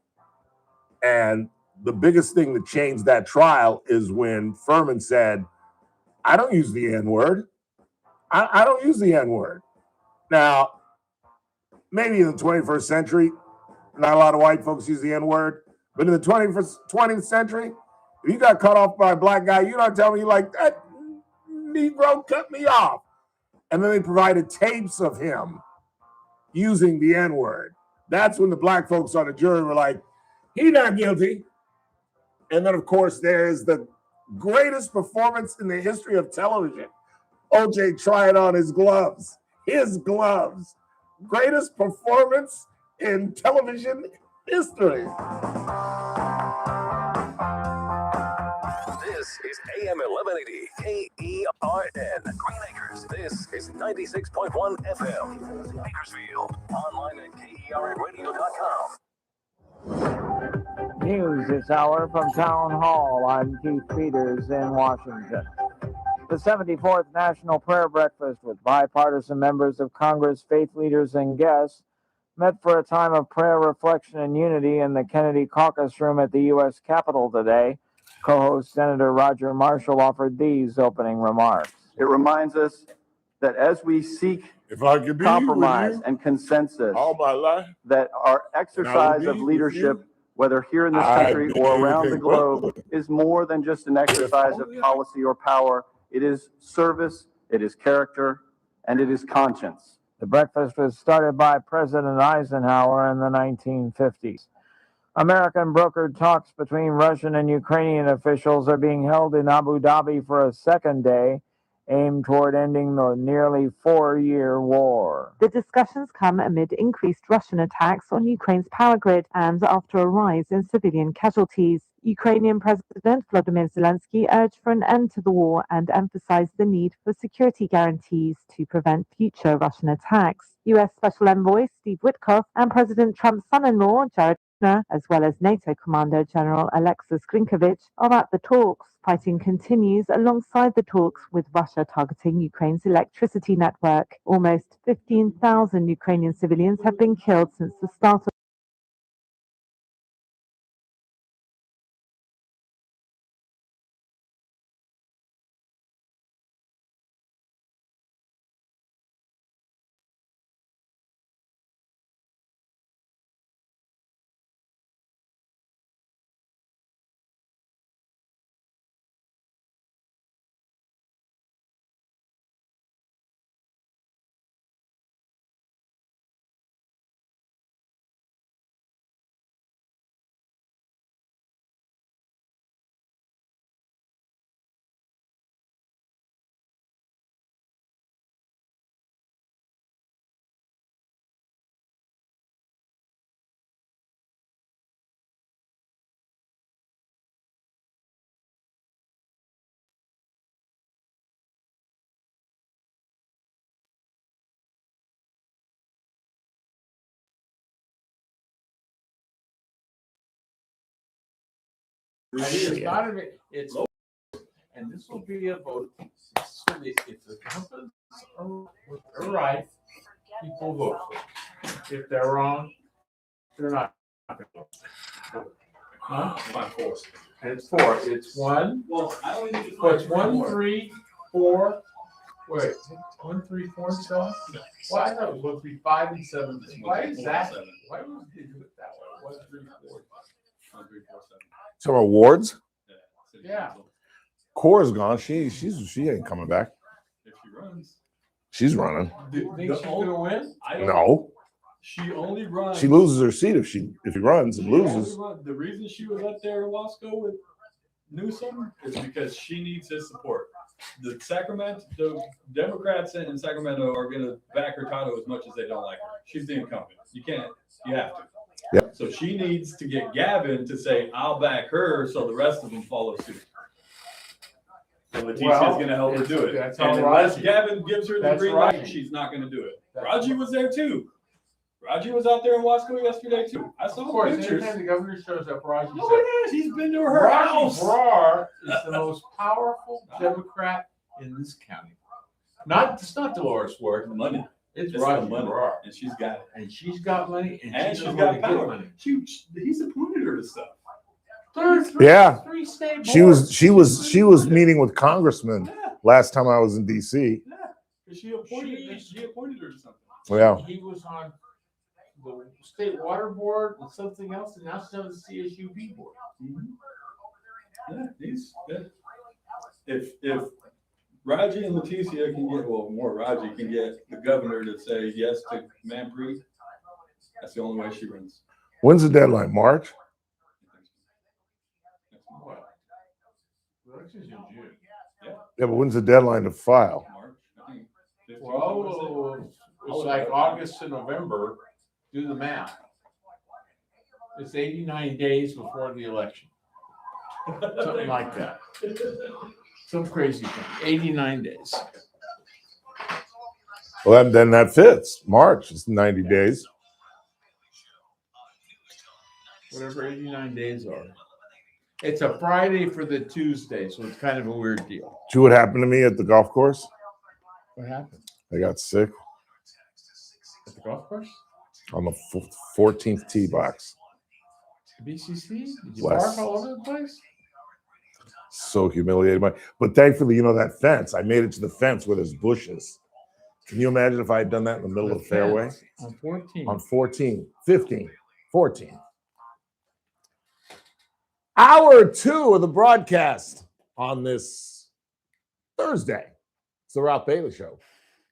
And the biggest thing that changed that trial is when Furman said, I don't use the N-word. I don't use the N-word. Now, maybe in the 21st century, not a lot of white folks use the N-word. But in the 20th century, if you got cut off by a black guy, you don't tell me like, that Negro cut me off. And then they provided tapes of him using the N-word. That's when the black folks on the jury were like, he not guilty. And then, of course, there's the greatest performance in the history of television. OJ trying on his gloves. His gloves. Greatest performance in television history. This is AM 1180 KERN. Green Acres. This is 96.1 FM. Bakersfield. Online at KERNradio.com. News this hour from Town Hall. I'm Keith Peters in Washington. The 74th National Prayer Breakfast with bipartisan members of Congress, faith leaders, and guests met for a time of prayer, reflection, and unity in the Kennedy Caucus Room at the U.S. Capitol today. Co-host Senator Roger Marshall offered these opening remarks. It reminds us that as we seek compromise and consensus, all my life, that our exercise of leadership, whether here in this country or around the globe, is more than just an exercise of policy or power. It is service, it is character, and it is conscience. The breakfast was started by President Eisenhower in the 1950s. American brokered talks between Russian and Ukrainian officials are being held in Abu Dhabi for a second day. aimed toward ending the nearly 4-year war. The discussions come amid increased Russian attacks on Ukraine's power grid and after a rise in civilian casualties. Ukrainian President Volodymyr Zelensky urged for an end to the war and emphasized the need for security guarantees to prevent future Russian attacks. U.S. Special Envoy Steve Witkoff and President Trump's son-in-law Jared Kushner, as well as NATO Commander General Alexis Grinkovich, are at the talks. Fighting continues alongside the talks with Russia targeting Ukraine's electricity network. Almost 15,000 Ukrainian civilians have been killed since the start of It's not a, it's, and this will be a vote. So if the companies are right, people vote for it. If they're wrong, they're not. Huh? It's four. It's one. Well, I don't need to. It's 1, 3, 4. Wait, 1, 3, 4, and 7. Well, I thought it was 1, 3, 5, and 7. Why is that? Why would they do it that way? 1, 3, 4. 1, 3, 4, 7. Some awards. Yeah. Cora's gone. She ain't coming back. If she runs, She's running. Do you think she's gonna win? No. She only runs. She loses her seat if he runs and loses. The reason she was up there in Wasco with Newsom is because she needs his support. The Democrats in Sacramento are going to back her title as much as they don't like her. She's the incumbent. You have to. Yep. So she needs to get Gavin to say, I'll back her, so the rest of them follow suit. And Leticia is going to help her do it. That's And all unless Raji. Gavin gives her the That's green light, Raji. she's not going to do it. That's Raji was there too. Raji was out there in Wasco yesterday too. I saw Of course, pictures. anytime the governor shows up, Raji No, says, it is. He's been to her Raji house. Brar is the most powerful Democrat in this county. It's not Dolores Ward. Money. It's the Raji money. Brar. And she's got it. And she's got money, And she's she's going got to get power. money. He's appointed her to stuff. Yeah. Three state She was meeting with congressmen last time I was in DC. She appointed her to something. Yeah. He was on the state water board and something else, and now she's on the CSUB board. Yeah, if Raji and Leticia can get, well, more Raji can get the governor to say yes to Manpreet, that's the only way she wins. When's the deadline? March? Election's in June. Yeah, but when's the deadline to file? Well, it's like August to November. Do the math. It's 89 days before the election. Something like that. Some crazy thing. 89 days. Well, then that fits. March is 90 days. Whatever 89 days are. It's a Friday for the Tuesday, so it's kind of a weird deal. See what happened to me at the golf course? What happened? I got sick At the golf course? on the 14th tee box. BCC? Did you Bless. bark all over the place? So humiliated. But thankfully, that fence. I made it to the fence where there's bushes. Can you imagine if I had done that in the middle of the fairway? On 14. On 14, 15, 14. Hour 2 of the broadcast on this Thursday. It's the Ralph Bailey Show.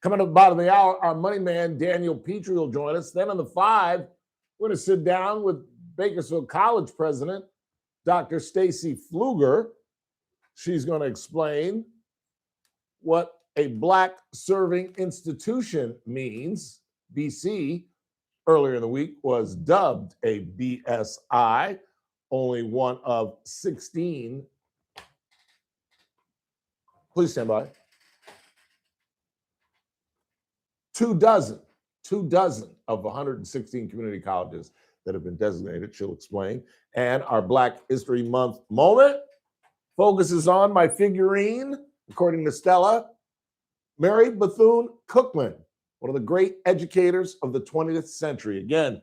Coming up at the bottom of the hour, our money man, Daniel Petrie, will join us. Then on the 5, we're going to sit down with Bakersfield College president, Dr. Stacy Pfluger. She's going to explain what a black serving institution means. BC earlier in the week was dubbed a BSI, only one of 16. Please stand by. 24 of 116 community colleges that have been designated, she'll explain. And our Black History Month moment focuses on my figurine, according to Stella, Mary Bethune-Cookman, one of the great educators of the 20th century. Again,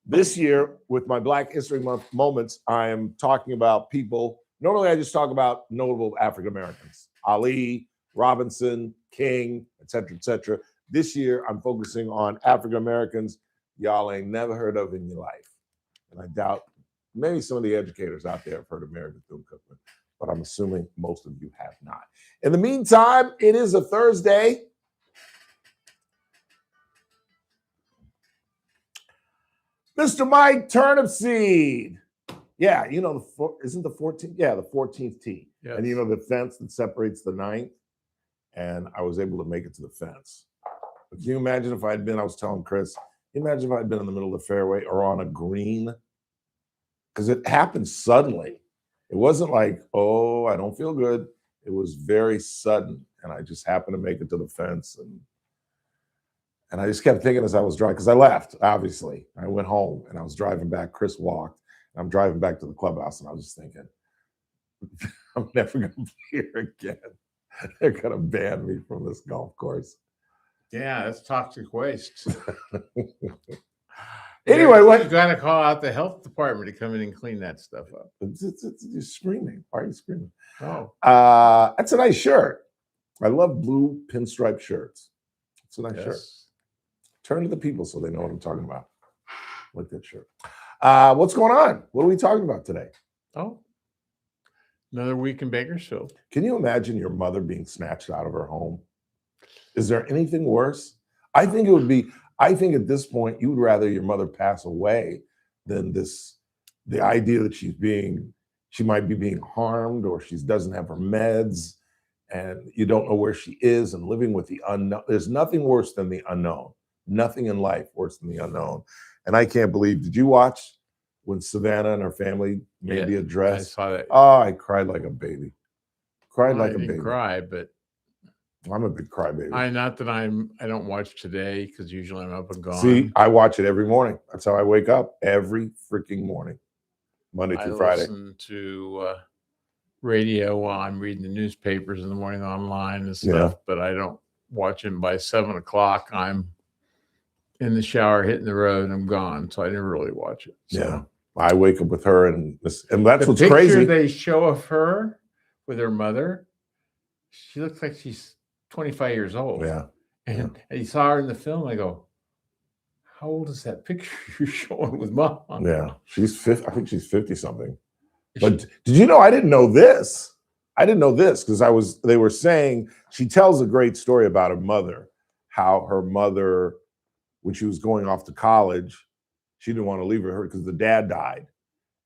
this year with my Black History Month moments, I am talking about people. Normally, I just talk about notable African Americans, Ali, Robinson, King, et cetera, et cetera. This year, I'm focusing on African Americans y'all ain't never heard of in your life. And I doubt maybe some of the educators out there have heard of Mary Bethune-Cookman, but I'm assuming most of you have not. In the meantime, it is a Thursday. Mr. Mike Turnipseed. Yeah, you know, isn't the 14th? Yeah, the 14th tee. Yes. And you know the fence that separates the 9th? And I was able to make it to the fence. But can you imagine if I was telling Chris, can you imagine if I'd been in the middle of the fairway or on a green? Because it happened suddenly. It wasn't like, oh, I don't feel good. It was very sudden. And I just happened to make it to the fence. And I just kept thinking as I was driving, because I left, obviously. I went home and I was driving back. Chris walked. I'm driving back to the clubhouse and I was just thinking, I'm never going to be here again. They're going to ban me from this golf course. Yeah, that's toxic waste. Anyway, you got to call out the health department to come in and clean that stuff up. You're screaming. Why are you screaming? Oh, that's a nice shirt. I love blue pinstripe shirts. It's a nice shirt. Turn to the people so they know what I'm talking about. I like that shirt. What's going on? What are we talking about today? Oh, another week in Bakersfield. Can you imagine your mother being snatched out of her home? Is there anything worse? I think it would be, I think at this point, you would rather your mother pass away than the idea that she might be being harmed or she doesn't have her meds and you don't know where she is and living with the unknown. There's nothing worse than the unknown. Nothing in life worse than the unknown. And I can't believe, did you watch when Savannah and her family made the address? I saw that. Oh, I cried like a baby. Cried like a baby. Cry, but I'm a big crybaby. I don't watch Today because usually I'm up and gone. See, I watch it every morning. That's how I wake up every freaking morning, Monday through Friday. I listen to radio while I'm reading the newspapers in the morning online and stuff, but I don't watch them. By 7 o'clock. I'm in the shower, hitting the road, and I'm gone. So I never really watch it. So. Yeah, I wake up with her, and that's what's crazy. The crazy. picture they show of her with her mother, she looks like she's 25 years old. Yeah. And you saw her in the film. I go, how old is that picture you're showing with mom? Yeah, she's 50. I think she's 50 something. But did you know? I didn't know this. I didn't know this because they were saying she tells a great story about her mother, how her mother, when she was going off to college, she didn't want to leave her because the dad died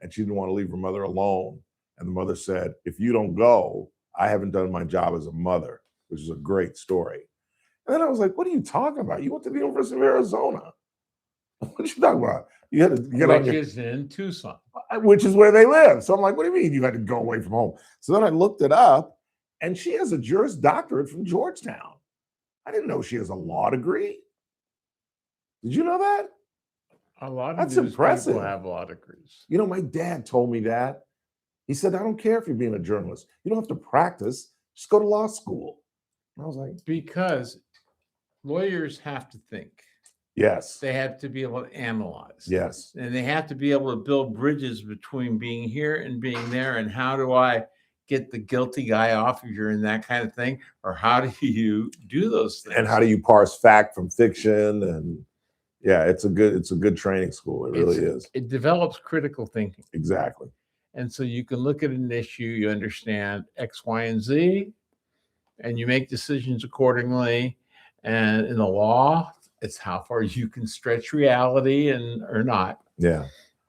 and she didn't want to leave her mother alone. And the mother said, if you don't go, I haven't done my job as a mother, which is a great story. And then I was like, what are you talking about? You went to the University of Arizona. What are you talking about? You had to get on your... Which is in Tucson. Which is where they live. So I'm like, what do you mean you had to go away from home? So then I looked it up and she has a Juris Doctorate from Georgetown. I didn't know she has a law degree. Did you know that? A lot of That's news impressive. people have law degrees. You know, my dad told me that. He said, I don't care if you're being a journalist. You don't have to practice. Just go to law school. And I was like, because lawyers have to think. Yes. They have to be able to analyze. Yes. And they have to be able to build bridges between being here and being there. And how do I get the guilty guy off if you're in that kind of thing? Or how do you do those things? And how do you parse fact from fiction? And yeah, it's a good training school. It really is. It develops critical thinking. Exactly. And so you can look at an issue, you understand X, Y, and Z, and you make decisions accordingly. And in the law, it's how far you can stretch reality or not. Yeah.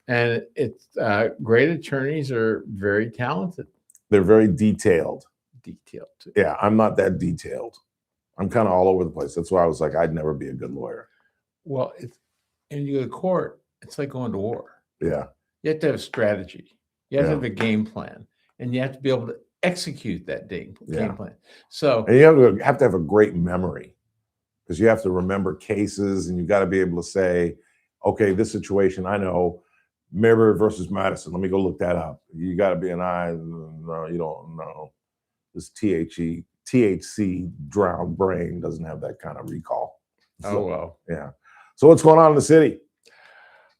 And it's great attorneys are very talented. They're very detailed. Detailed too. Yeah, I'm not that detailed. I'm kind of all over the place. That's why I was like, I'd never be a good lawyer. Well, and you go to court, it's like going to war. Yeah. You have to have strategy. You have to Yeah. have a game plan, and you have to be able to execute that game plan. So And you have to have a great memory, because you have to remember cases, and you got to be able to say, okay, this situation, I know, Mayberry versus Madison. Let me go look that up. You got to be no, you don't know. This THC drowned brain doesn't have that kind of recall. So, oh well. Yeah. So what's going on in the city?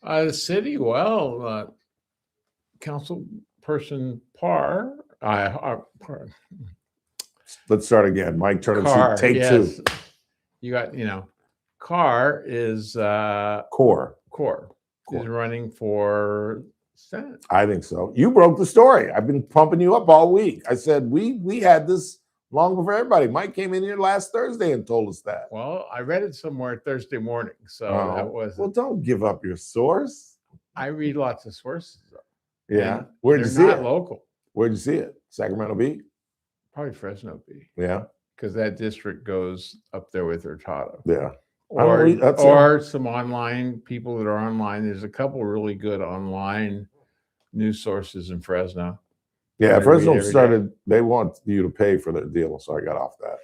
The city, well, Councilperson Parr. Let's start again. Mike, turn and Carr, see. Take yes. two. You got, Carr is Core is running for Senate. I think so. You broke the story. I've been pumping you up all week. I said we had this long before everybody. Mike came in here last Thursday and told us that. Well, I read it somewhere Thursday morning, so that was. Well, don't give up your source. I read lots of sources. Yeah. Where'd you see not it? Local. Where'd you see it? Sacramento Bee? Probably Fresno Bee. Yeah. Because that district goes up there with Hurtado. Yeah. Or some online people that are online. There's a couple really good online news sources in Fresno. Yeah, Fresno started, they want you to pay for their deal, so I got off that.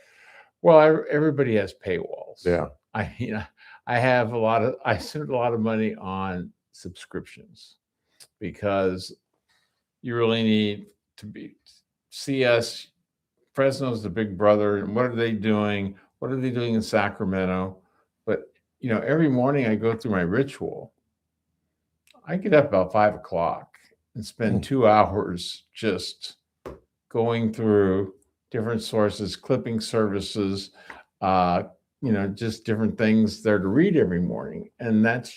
Well, everybody has paywalls. Yeah. I spend a lot of money on subscriptions because you really need to see us. Fresno's the big brother, and what are they doing? What are they doing in Sacramento? But every morning I go through my ritual. I get up about 5 o'clock and spend 2 hours just going through different sources, clipping services, just different things there to read every morning. And that's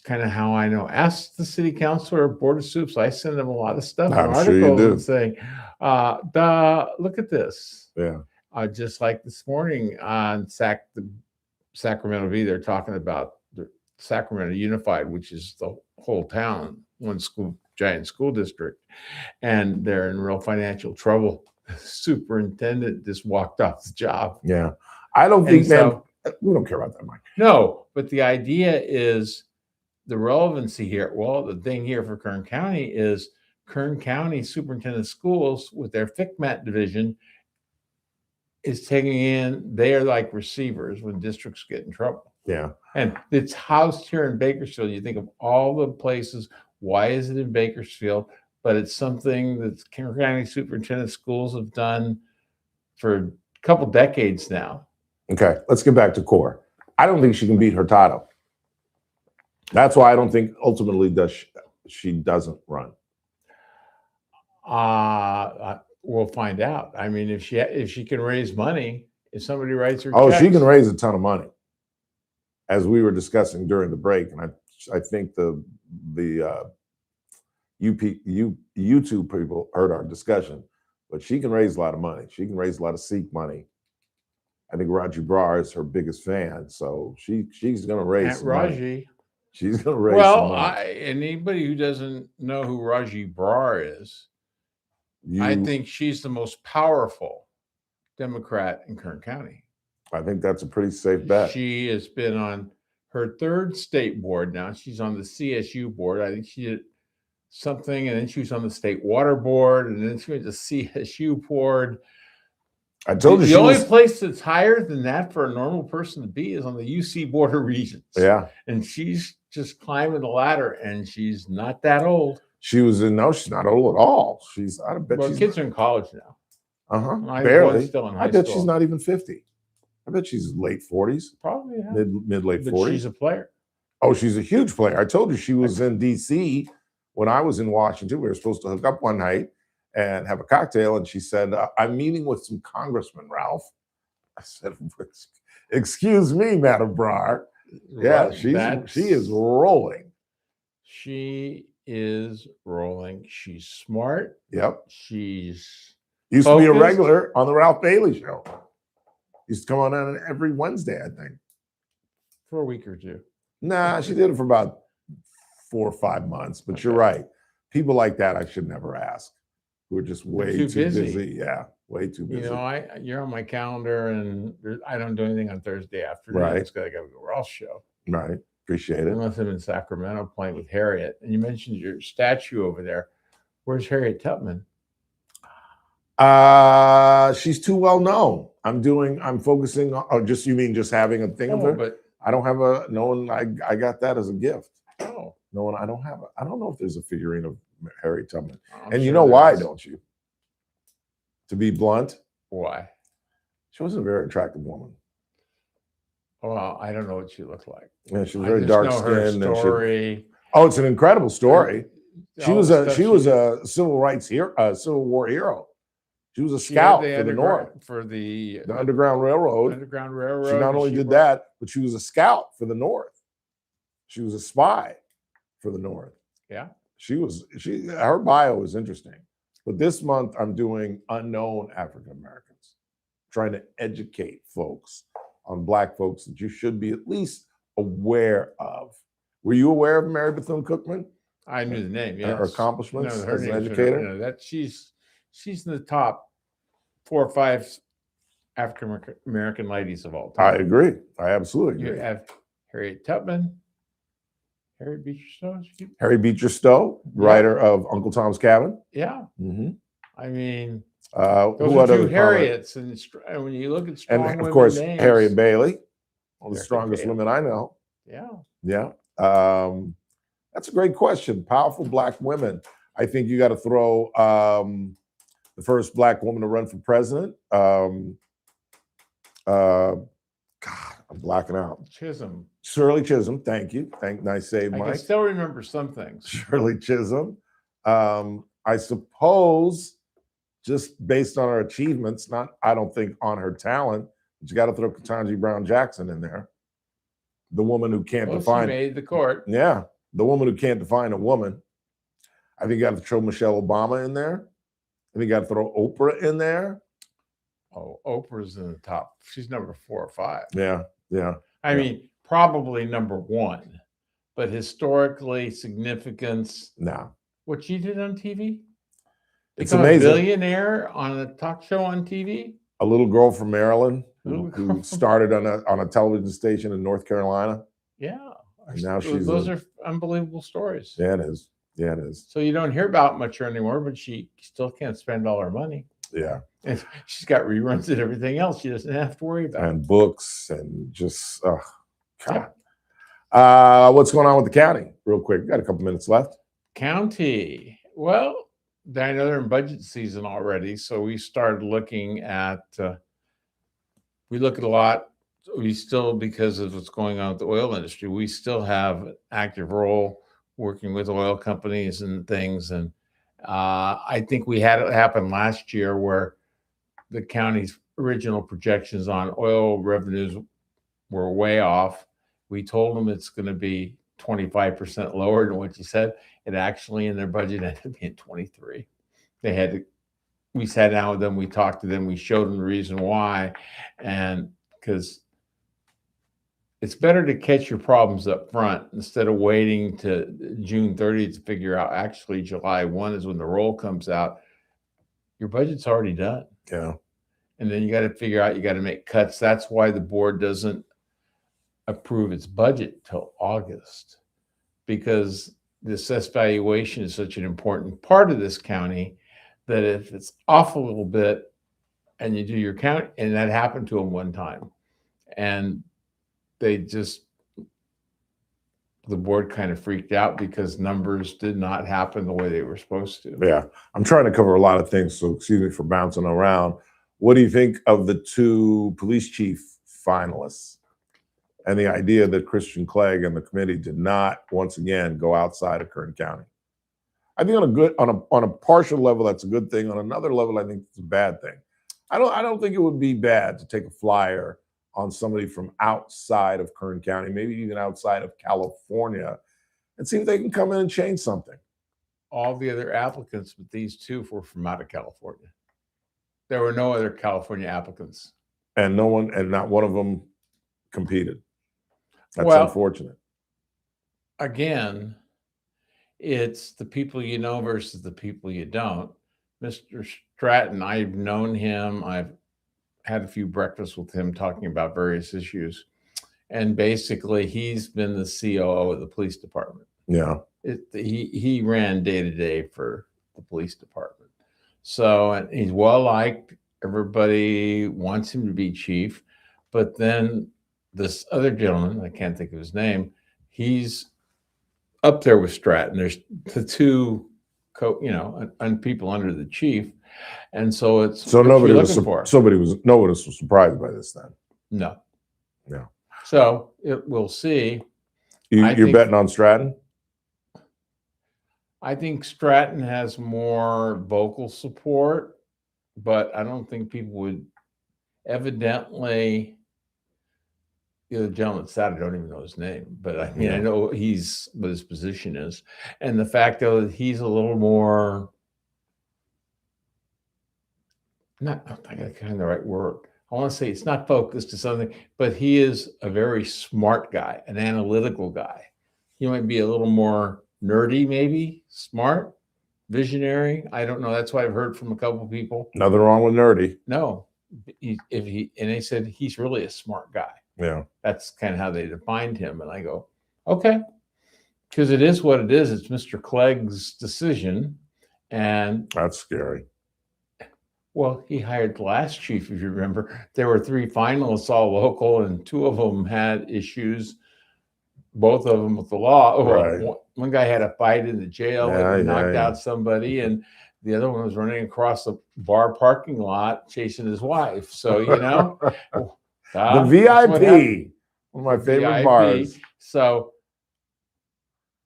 kind of how I know. Ask the city councilor or board of soups. I send them a lot of stuff, I'm sure you do. and saying, look at this. Yeah. Just like this morning on the Sacramento Bee, they're talking about the Sacramento Unified, which is the whole town, one giant school district, and they're in real financial trouble. The superintendent just walked off the job. Yeah. I don't think we don't care about that, Mike. No, but the idea is the relevancy here. Well, the thing here for Kern County is Kern County Superintendent of Schools with their FICMAT division is taking in, they are like receivers when districts get in trouble. Yeah. And it's housed here in Bakersfield. You think of all the places, why is it in Bakersfield? But it's something that Kern County Superintendent of Schools have done for a couple decades now. Okay, let's get back to Core. I don't think she can beat Hurtado. That's why I don't think ultimately she doesn't run. We'll find out. I mean, if she can raise money, if somebody writes her checks. She can raise a ton of money, as we were discussing during the break. And I think the YouTube people heard our discussion, but she can raise a lot of money. She can raise a lot of Sikh money. I think Raji Brar is her biggest fan, so she's going to raise some Raji. Money. She's going to raise some money. Well, anybody who doesn't know who Raji Brar is, I think she's the most powerful Democrat in Kern County. I think that's a pretty safe bet. She has been on her third state board now. She's on the CSU board. I think she did something, and then she was on the state water board, and then she went to CSU board. I told you the only place that's higher than that for a normal person to be is on the UC Board of Regents. Yeah. And she's just climbing the ladder, and she's not that old. She's not old at all. I bet kids are in college now. Barely. Still in high I bet school. she's not even 50. I bet she's late 40s. Probably, yeah. Mid-late 40s. She's a player. Oh, she's a huge player. I told you she was in D.C. when I was in Washington. We were supposed to hook up one night and have a cocktail, and she said, I'm meeting with some congressmen, Ralph. I said, excuse me, Madam Brar. Yeah, she is rolling. She is rolling. She's smart. Yep. She's used to be a regular on the Ralph Bailey show. Used to come on every Wednesday, I think. For a week or two. Nah, she did it for about 4 or 5 months. But you're right. People like that I should never ask. Who are just way too busy. Yeah. Way too busy. You know, you're on my calendar, and I don't do anything on Thursday afternoon. Right. It's got to go to the Ross show. Right. Appreciate it. Unless I'm in Sacramento playing with Harriet. And you mentioned your statue over there. Where's Harriet Tubman? She's too well known. I'm focusing on, oh, just, you mean just having a thing of her? But I don't have no one, I got that as a gift. No one, I don't know if there's a figurine of Harriet Tubman. And you know why, don't you? To be blunt. Why? She was a very attractive woman. Well, I don't know what she looked like. Yeah, she was very dark skinned. Story. Oh, it's an incredible story. She was a civil war hero. She was a scout for the North. For the Underground Railroad. Underground Railroad. She not only did that, but she was a scout for the North. She was a spy for the North. Yeah. Her bio is interesting. But this month I'm doing unknown African Americans, trying to educate folks on Black folks that you should be at least aware of. Were you aware of Mary Bethune-Cookman? I knew the name, yes. Her accomplishments her as an name's educator? You know, that she's in the top 4 or 5 African American ladies of all time. I agree. I absolutely agree. You have Harriet Tubman, Harriet Beecher Stowe. Harriet Beecher Stowe, writer of Uncle Tom's Cabin. Yeah. Mm-hmm. I mean, who those are other two Harriets, and when you look at strong and of women course names, Harriet Bailey, one of the Harriet strongest Bailey. women I know. Yeah. Yeah. That's a great question. Powerful Black women. I think you got to throw the first Black woman to run for president. God, I'm blacking out. Chisholm. Shirley Chisholm. Thank you. Nice save, I Mike. can still remember some things. Shirley Chisholm. I suppose just based on her achievements, I don't think on her talent, but you got to throw Ketanji Brown Jackson in there. The woman who can't define. She made the court. Yeah. The woman who can't define a woman. I think you got to throw Michelle Obama in there. I think you got to throw Oprah in there. Oh, Oprah's in the top. She's number 4 or 5. Yeah. Yeah. I mean, probably number 1, but historically significance. No. What she did on TV? It's Become amazing. A billionaire on a talk show on TV. A little girl from Maryland who started on a television station in North Carolina. Yeah. And now those are unbelievable stories. Yeah, it is. Yeah, it is. So you don't hear about much her anymore, but she still can't spend all her money. Yeah. And she's got reruns and everything else. She doesn't have to worry about. And books and just God. What's going on with the county? Real quick. Got a couple minutes left. County. Well, I know they're in budget season already, so we started looking at. We look at a lot. We still, because of what's going on with the oil industry, we still have an active role working with oil companies and things. And I think we had it happen last year where the county's original projections on oil revenues were way off. We told them it's going to be 25% lower than what you said. It actually in their budget ended up being 23. We sat down with them, we talked to them, we showed them the reason why. And because it's better to catch your problems up front instead of waiting to June 30th to figure out actually July 1 is when the roll comes out. Your budget's already done. Yeah. And then you got to figure out, you got to make cuts. That's why the board doesn't approve its budget till August, because the assessed valuation is such an important part of this county that if it's off a little bit and you do your count, and that happened to them one time, and the board kind of freaked out because numbers did not happen the way they were supposed to. Yeah. I'm trying to cover a lot of things, so excuse me for bouncing around. What do you think of the 2 police chief finalists and the idea that Christian Clegg and the committee did not once again go outside of Kern County? I think on a partial level, that's a good thing. On another level, I think it's a bad thing. I don't think it would be bad to take a flyer on somebody from outside of Kern County, maybe even outside of California, and see if they can come in and change something. All the other applicants, but these 2 were from out of California. There were no other California applicants. And not one of them competed. That's unfortunate. Again, it's the people you know versus the people you don't. Mr. Stratton, I've known him. I've had a few breakfasts with him talking about various issues. And basically, he's been the COO of the police department. Yeah. He ran day to day for the police department. So and he's well liked. Everybody wants him to be chief. But then this other gentleman, I can't think of his name, he's up there with Stratton. There's the two and people under the chief. And so it's So what nobody you're was looking for. nobody was surprised by this then. No. Yeah. So we'll see. You're betting on Stratton? I think Stratton has more vocal support, but I don't think people would evidently. The gentleman sat, I don't even know his name, but I mean, I know what his position is. And the fact though that he's a little more, I gotta find the right word. I want to say it's not focused to something, but he is a very smart guy, an analytical guy. He might be a little more nerdy, maybe smart, visionary. I don't know. That's what I've heard from a couple of people. Nothing wrong with nerdy. No, and they said he's really a smart guy. Yeah. That's kind of how they defined him. And I go, okay, because it is what it is. It's Mr. Clegg's decision. And that's scary. Well, he hired the last chief, if you remember. There were 3 finalists, all local, and 2 of them had issues, both of them with the law. Right. One guy had a fight in the jail and knocked yeah. out somebody, and the other one was running across the bar parking lot chasing his wife. So, the VIP, one of my favorite VIP. bars. So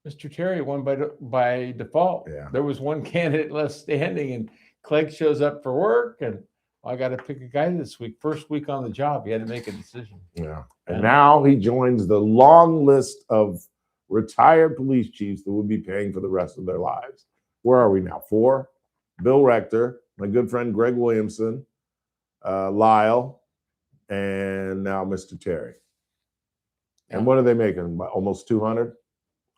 Mr. Terry won by default. Yeah. There was one candidate left standing, and Clegg shows up for work, and I got to pick a guy this week. First week on the job, he had to make a decision. Yeah. And now he joins the long list of retired police chiefs that will be paying for the rest of their lives. Where are we now? 4. Bill Rector, my good friend Greg Williamson, Lyle, and now Mr. Terry. And what are they making? Almost 200,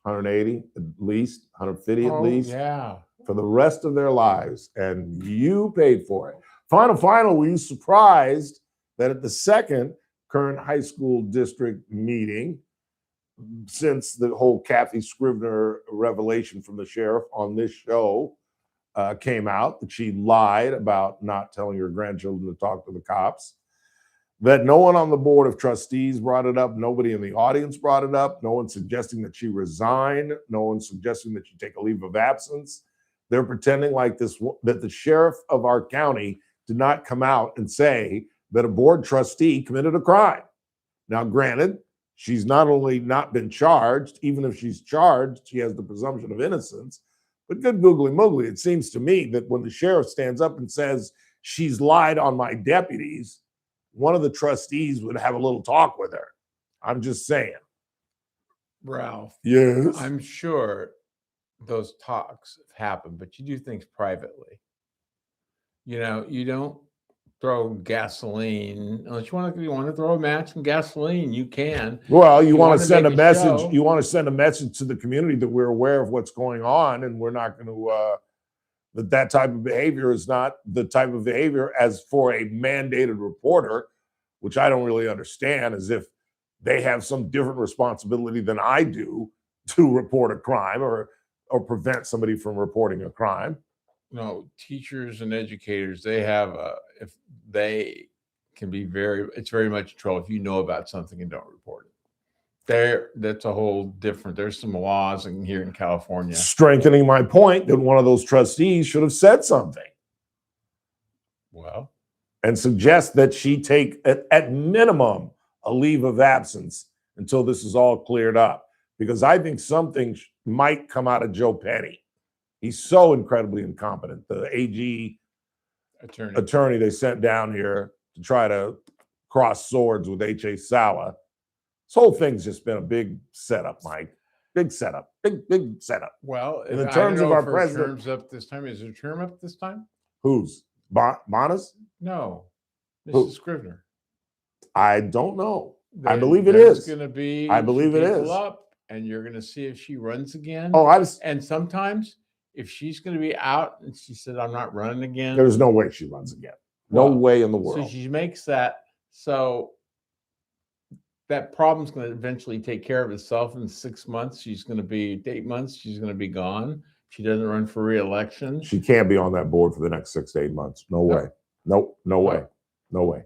180 at least, 150 at least. Yeah. For the rest of their lives. And you paid for it. Final, were you surprised that at the second current high school district meeting, since the whole Kathy Scrivener revelation from the sheriff on this show came out, that she lied about not telling her grandchildren to talk to the cops, that no one on the board of trustees brought it up, nobody in the audience brought it up, no one suggesting that she resign, no one suggesting that she take a leave of absence. They're pretending like that the sheriff of our county did not come out and say that a board trustee committed a crime. Now, granted, she's not only not been charged, even if she's charged, she has the presumption of innocence. But good googly moogly, it seems to me that when the sheriff stands up and says she's lied on my deputies, one of the trustees would have a little talk with her. I'm just saying. Ralph. Yes. I'm sure those talks have happened, but you do things privately. You don't throw gasoline unless you want to throw a match and gasoline. You can. Well, you want to send a message. Show. You want to send a message to the community that we're aware of what's going on, and we're not going to. That type of behavior is not the type of behavior as for a mandated reporter, which I don't really understand, as if they have some different responsibility than I do to report a crime or prevent somebody from reporting a crime. No, teachers and educators, they have if they can be it's very much trouble if you know about something and don't report it. That's a whole different. There's some laws here in California strengthening my point that one of those trustees should have said something. Well, and suggest that she take at minimum a leave of absence until this is all cleared up, because I think something might come out of Joe Penny. He's so incredibly incompetent. The AG attorney they sent down here to try to cross swords with H.A. Sala. This whole thing's just been a big setup, Mike. Big setup. Big setup. Well, in the terms of our president. Term's up this time. Is her term up this time? Whose? Bona's? No. Mrs. Scrivener. I don't know. I believe it is. Going to be. I believe it is. Up, and you're going to see if she runs again. Oh, and sometimes if she's going to be out and she said, I'm not running again. There's no way she runs again. No way in the world. So she makes that. So that problem's going to eventually take care of itself in 6 months. She's going to be 8 months. She's going to be gone. She doesn't run for re-election. She can't be on that board for the next 6 to 8 months. No way. Nope. No way. No way.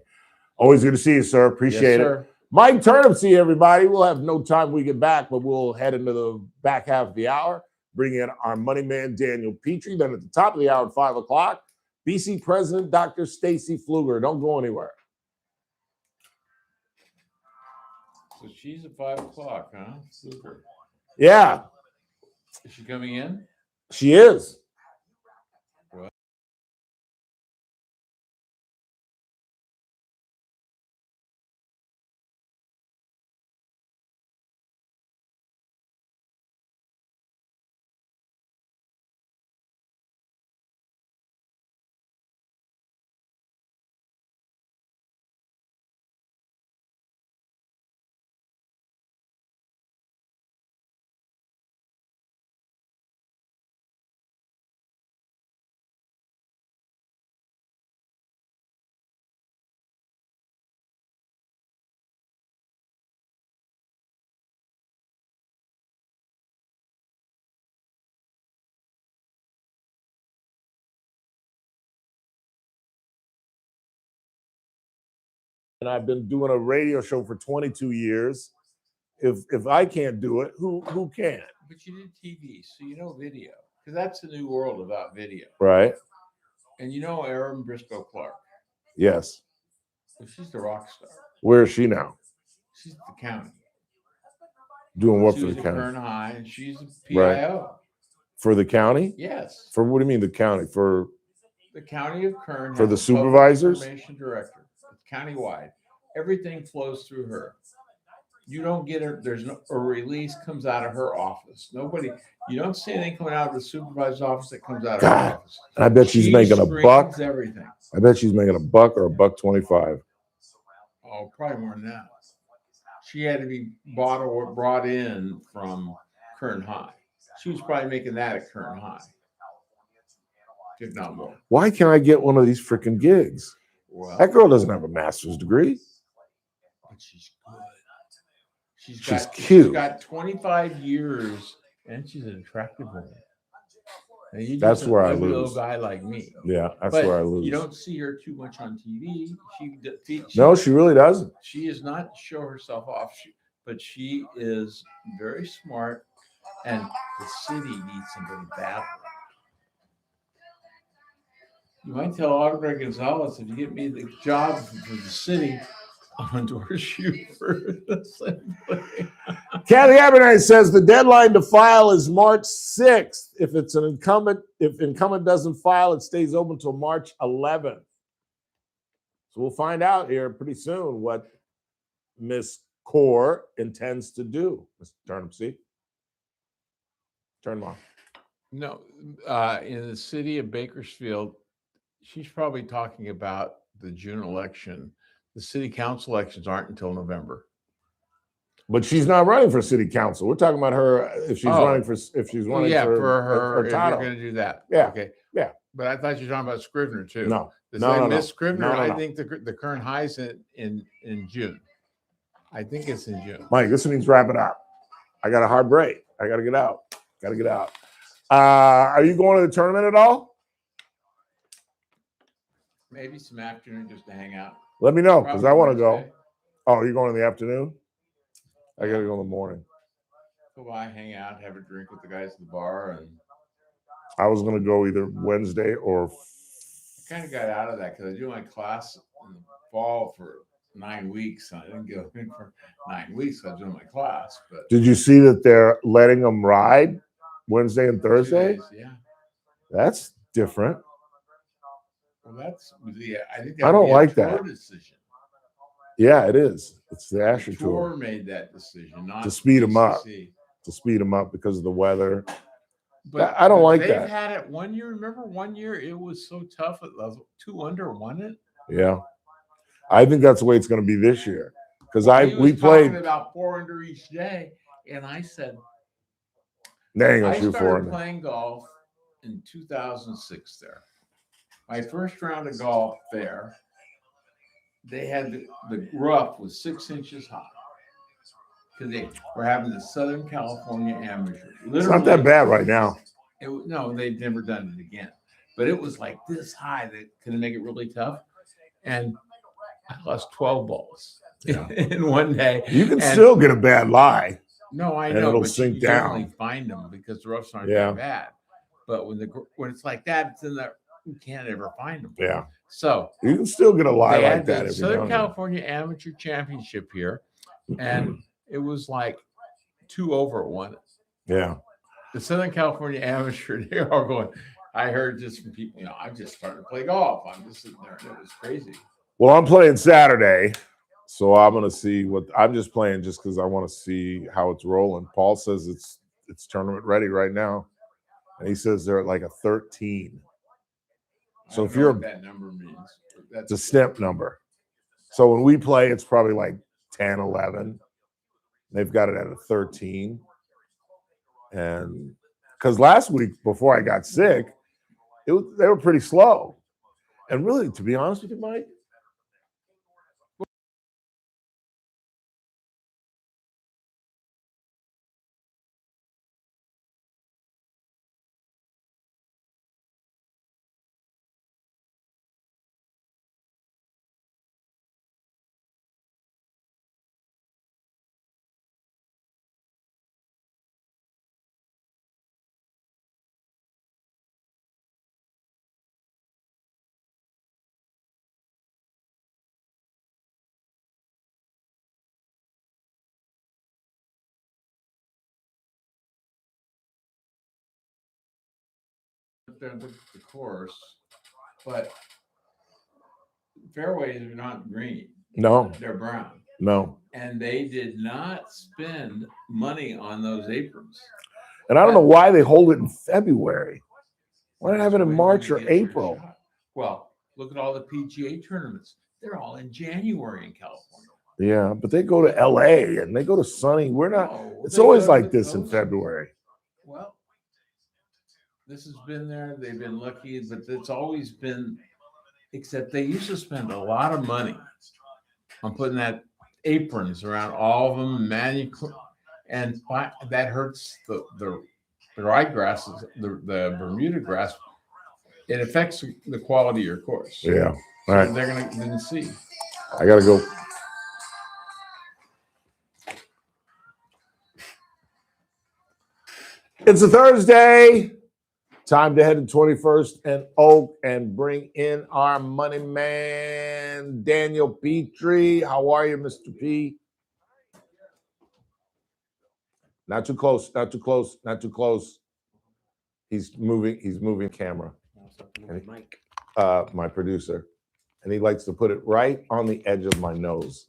Always good to see you, sir. Appreciate it. Mike Turnip, see everybody. We'll have no time when we get back, but we'll head into the back half of the hour. Bring in our money man, Daniel Petrie. Then at the top of the hour at 5 o'clock, BC President Dr. Stacy Pfluger. Don't go anywhere. So she's at 5 o'clock, huh? Super. Yeah. Is she coming in? She is. And I've been doing a radio show for 22 years. If I can't do it, who can? But you did TV, so you know video. Because that's the new world about video. Right. And you know Erin Briscoe Clark. Yes. Well, she's the rock star. Where is she now? She's at the county. Doing what She for was the at county? Kern High, and she's a PIO. Right. For the county? Yes. For what do you mean the county? For The county of Kern For has the a public supervisors? information director. It's countywide. Everything flows through her. You don't get her. There's no a release comes out of her office. Nobody. You don't see anything coming out of the supervisor's office that comes out of her God, office. and I bet she's She making a screens buck. Everything. I bet she's making $1 or $1.25. Oh, probably more than that. She had to be bought or brought in from Kern High. She was probably making that at Kern High, if not more. Why can't I get one of these freaking gigs? Well, That girl doesn't have a master's degree. but she's good. She's She's cute. got 25 years, and she's an attractive woman. And you That's just where I ugly little lose. guy like me. Yeah, that's But where I lose. You don't see her too much on TV. No, she really doesn't. She is not show herself off, but she is very smart, and the city needs somebody badly. You might tell Audrey Gonzalez, if you get me the job for the city, I'll endorse you for assembly. Kathy Abernathy says the deadline to file is March 6th. If incumbent doesn't file, it stays open until March 11th. So we'll find out here pretty soon what Miss Kaur intends to do. Mr. Turnipseed. Turn them off. No, in the city of Bakersfield, she's probably talking about the June election. The city council elections aren't until November. But she's not running for city council. We're talking about her if she's running for for her if title. you're going to do that. Yeah. Okay. Yeah. But I thought you were talking about Scrivener too. No. No. No. Miss Scrivener, No. I think the current high's in June. I think it's in June. Mike, this means wrap it up. I got a hard break. I got to get out. Are you going to the tournament at all? Maybe some afternoon just to hang out. Let me know because I want to go. Wednesday. Oh, you're going in the afternoon? I got to go in the morning. Go by, hang out, have a drink with the guys at the bar, and I was going to go either Wednesday or. I kind of got out of that because I do my class in the fall for 9 weeks. And I didn't go in for 9 weeks. I was doing my class, but Did you see that they're letting them ride Wednesday and 2 Thursday? days, yeah. That's different. Well, that's I think I don't like tour that. decision. Yeah, it is. It's the Asher The Tour tour made that decision, not to speed them up. BCC. To speed them up because of the weather. But I don't like they've that. had it 1 year. Remember 1 year it was so tough. It was 2 under won it. Yeah, I think that's the way it's going to be this year because He we was played. talking about 4 under each day, and I said They ain't gonna I shoot started 400. playing golf in 2006 there. My first round of golf there, they had the rough was 6 inches high because they were having the Southern California Amateur. It's not that bad right now. No, they've never done it again. But it was like this high that could make it really tough. And I lost 12 balls in one day. You can still get a bad lie. No, I and know, it'll but sink you down. generally find them because the roughs aren't Yeah. that bad. But when it's like that, it's in the you can't ever find them. Yeah. So you can still get a lie they like had that. the Every Southern now and then. California Amateur Championship here, and it was like 2 over 1. Yeah. The Southern California Amateur, they're all going. I heard just from people, I just started to play golf. I'm just sitting there, and it was crazy. Well, I'm playing Saturday, so I'm going to see what I'm just playing just because I want to see how it's rolling. Paul says it's tournament ready right now, and he says they're at like a 13. So if you're that number means it's a snip number. So when we play, it's probably like 10, 11. They've got it at a 13. And because last week before I got sick, they were pretty slow. And really, to be honest with you, Mike, the course, but fairways are not green. No. They're brown. No. And they did not spend money on those aprons. And I don't know why they hold it in February. Why not have it in March or April? Well, look at all the PGA tournaments. They're all in January in California. Yeah, but they go to LA and they go to sunny. We're not. No, It's they always go to like this in those- February. Well, this has been there. They've been lucky, but it's always been, except they used to spend a lot of money on putting that aprons around all of them, and that hurts the ryegrasses, the Bermuda grass. It affects the quality of your course. Yeah. So All right. they're gonna see. I gotta go. It's a Thursday. Time to head to 21st and Oak and bring in our money man, Daniel Petrie. How are you, Mr. P? Not too close, not too close, not too close. He's moving camera. My producer. And he likes to put it right on the edge of my nose.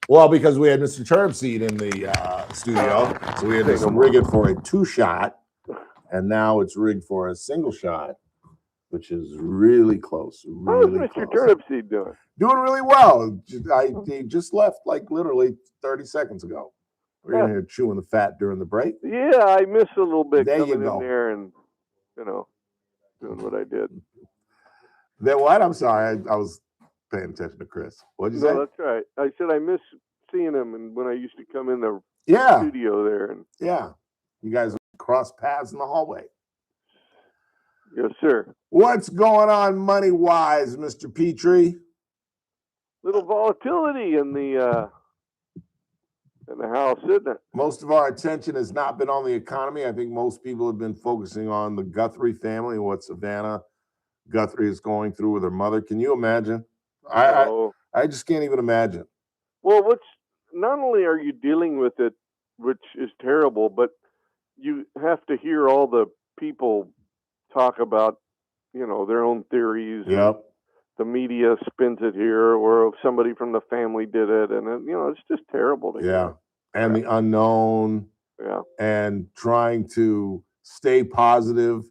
Well, because we had Mr. Turnipseed in the studio, so we had to rig it for a 2-shot, and now it's rigged for a single shot, which is really close. Really How's Mr. close. Turnipseed doing? Doing really well. He just left like literally 30 seconds ago. We're in here chewing the fat during the break. Yeah, I miss a little bit There you coming go. in there and, doing what I did. Then what? I'm sorry. I was paying attention to Chris. What'd you say? No, that's right. I said I miss seeing him and when I used to come in the Yeah. studio there. And Yeah. You guys cross paths in the hallway. yes, sir. What's going on money-wise, Mr. Petrie? Little volatility in the house, isn't it? Most of our attention has not been on the economy. I think most people have been focusing on the Guthrie family and what Savannah Guthrie is going through with her mother. Can you imagine? I just can't even imagine. Well, not only are you dealing with it, which is terrible, but you have to hear all the people talk about, their own theories. Yep. The media spins it here, or if somebody from the family did it, and it's just terrible to hear. And the unknown. Yeah. And trying to stay positive,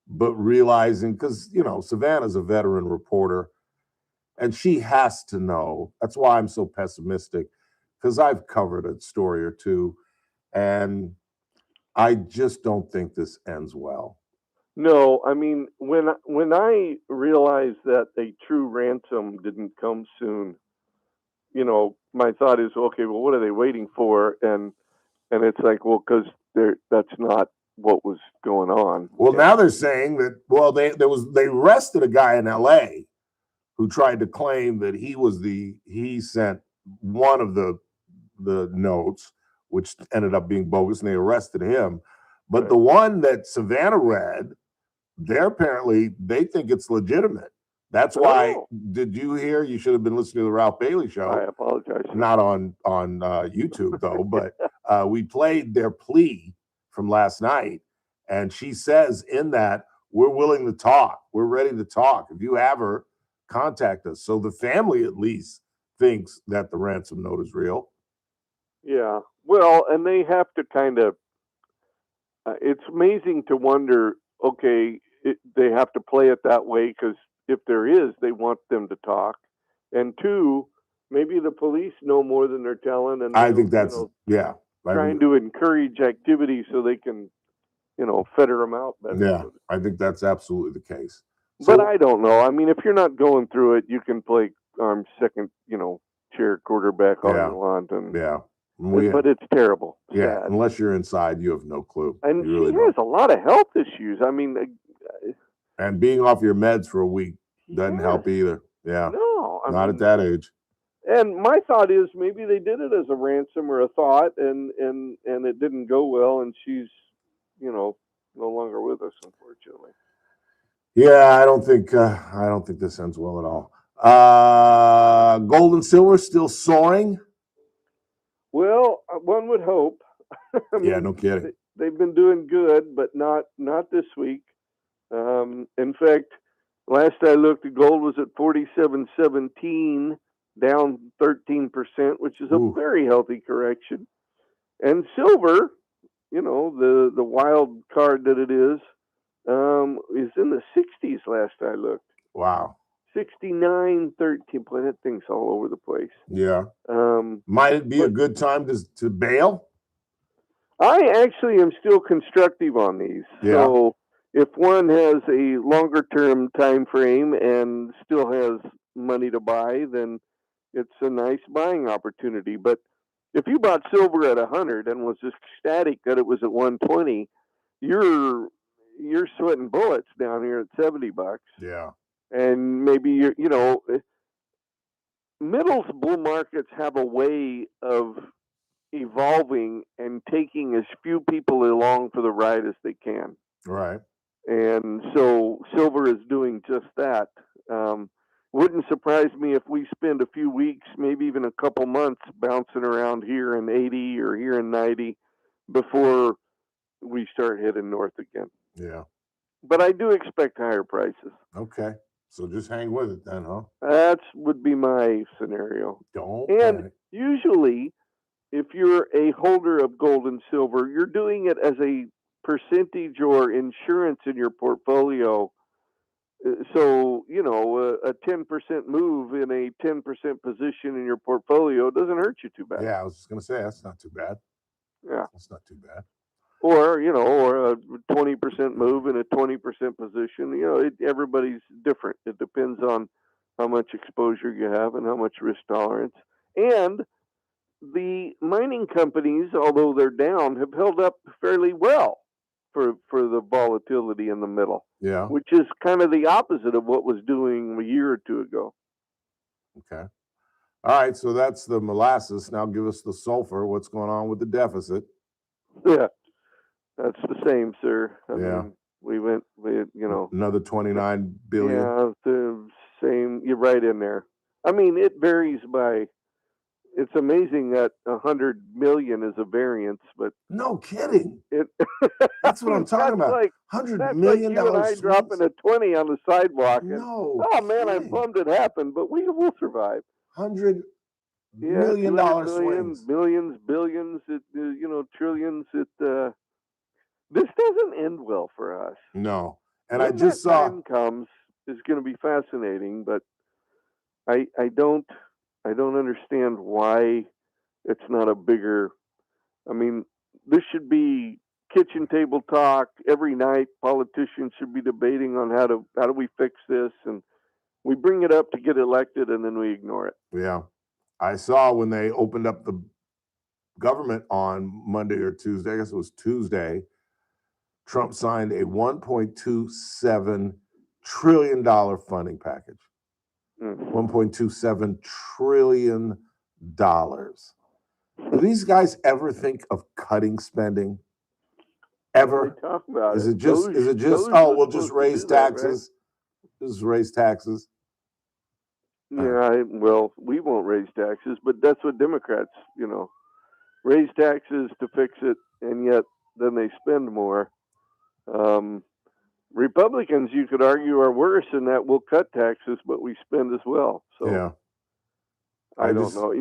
but realizing, because, Savannah's a veteran reporter, and she has to know. That's why I'm so pessimistic, because I've covered a story or two, and I just don't think this ends well. No, I mean when I realized that a true ransom didn't come soon, my thought is, okay, well, what are they waiting for? And it's like, well, because that's not what was going on. Well, now they're saying that they arrested a guy in L.A. who tried to claim that he sent one of the notes, which ended up being bogus, and they arrested him. But Right. the one that Savannah read, they think it's legitimate. That's why. Oh. Did you hear? You should have been listening to the Ralph Bailey show. I apologize. Not on YouTube though, but we played their plea from last night, and she says in that, we're willing to talk. We're ready to talk. If you have her, contact us. So the family at least thinks that the ransom note is real. Yeah. Well, and they have to kind of. It's amazing to wonder. Okay, they have to play it that way because if there is, they want them to talk, and two, maybe the police know more than they're telling, and I think that's trying to encourage activity so they can, fetter them out better. Yeah, I think that's absolutely the case. But I don't know. I mean, if you're not going through it, you can play second, chair quarterback all you want, and but it's terrible. Yeah, Sad. unless you're inside, you have no clue. And you really she has a lot of health issues. I mean, and being off your meds for a week doesn't help either. Yeah, no, not at that age. And my thought is maybe they did it as a ransom or a thought, and it didn't go well, and she's, no longer with us, unfortunately. Yeah, I don't think this ends well at all. Gold and silver still soaring. Well, one would hope. Yeah, no kidding. They've been doing good, but not this week. In fact, last I looked, the gold was at 47.17, down 13%, which is a very healthy correction. And silver, the wild card that it is in the 60s last I looked. Wow. 69.13. Boy, that thing's all over the place. Yeah. Might it be a good time to bail? I actually am still constructive on these. Yeah. So if one has a longer term time frame and still has money to buy, then it's a nice buying opportunity. But if you bought silver at 100 and was just ecstatic that it was at 120, you're sweating bullets down here at $70. Yeah. And maybe middles bull markets have a way of evolving and taking as few people along for the ride as they can. Right. And so silver is doing just that. Wouldn't surprise me if we spend a few weeks, maybe even a couple months, bouncing around here in 80 or here in 90 before we start heading north again. Yeah. But I do expect higher prices. Okay. So just hang with it then, huh? That would be my scenario. Don't And panic. usually, if you're a holder of gold and silver, you're doing it as a percentage or insurance in your portfolio. So, a 10% move in a 10% position in your portfolio doesn't hurt you too bad. Yeah, I was just going to say, that's not too bad. Yeah. That's not too bad. Or, or a 20% move in a 20% position. Everybody's different. It depends on how much exposure you have and how much risk tolerance. And the mining companies, although they're down, have held up fairly well for the volatility in the middle. Yeah. Which is kind of the opposite of what was doing a year or two ago. Okay. All right. So that's the molasses. Now give us the sulfur. What's going on with the deficit? Yeah. That's the same, sir. I Yeah. mean, we went, another 29 billion. Yeah, the same. You're right in there. I mean, it varies by. It's amazing that 100 million is a variance, but no kidding. That's what I'm talking about. Like, $100 million. Like you and I dropping a 20 on the sidewalk. No. Oh man, I'm bummed it happened, but we will survive. $100 million swings. Millions, billions, trillions. This doesn't end well for us. No. And when I just saw time comes, it's going to be fascinating, but I don't understand why it's not a bigger. I mean, this should be kitchen table talk every night. Politicians should be debating on how do we fix this, and we bring it up to get elected, and then we ignore it. Yeah. I saw when they opened up the government on Monday or Tuesday, I guess it was Tuesday, Trump signed a $1.27 trillion funding package. $1.27 trillion. Do these guys ever think of cutting spending? Ever? They talk about Is it. it just oh, we'll just raise taxes? Just raise taxes. Yeah, well, we won't raise taxes, but that's what Democrats, raise taxes to fix it, and yet then they spend more. Republicans, you could argue, are worse in that we'll cut taxes, but we spend as well. So yeah, I don't know.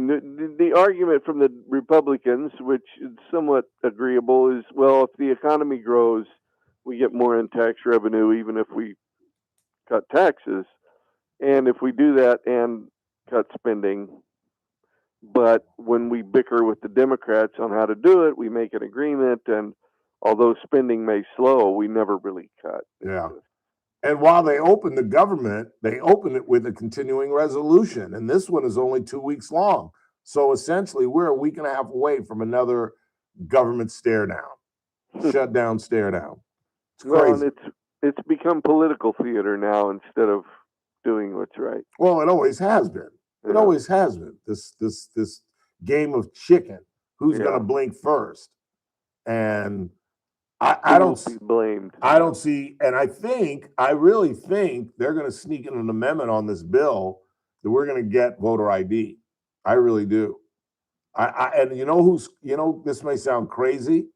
The argument from the Republicans, which is somewhat agreeable, is, well, if the economy grows, we get more in tax revenue, even if we cut taxes. And if we do that and cut spending, but when we bicker with the Democrats on how to do it, we make an agreement, and although spending may slow, we never really cut. Yeah. And while they opened the government, they opened it with a continuing resolution. And this one is only 2 weeks long. So essentially, we're a week and a half away from another government stare down, shutdown, stare down. It's crazy. Well, and it's become political theater now instead of doing what's right. Well, it always has been. It always has been. This game of chicken. Who's going to blink first? And I don't be blamed. I don't see, and I really think they're going to sneak in an amendment on this bill that we're going to get voter ID. I really do. And this may sound crazy,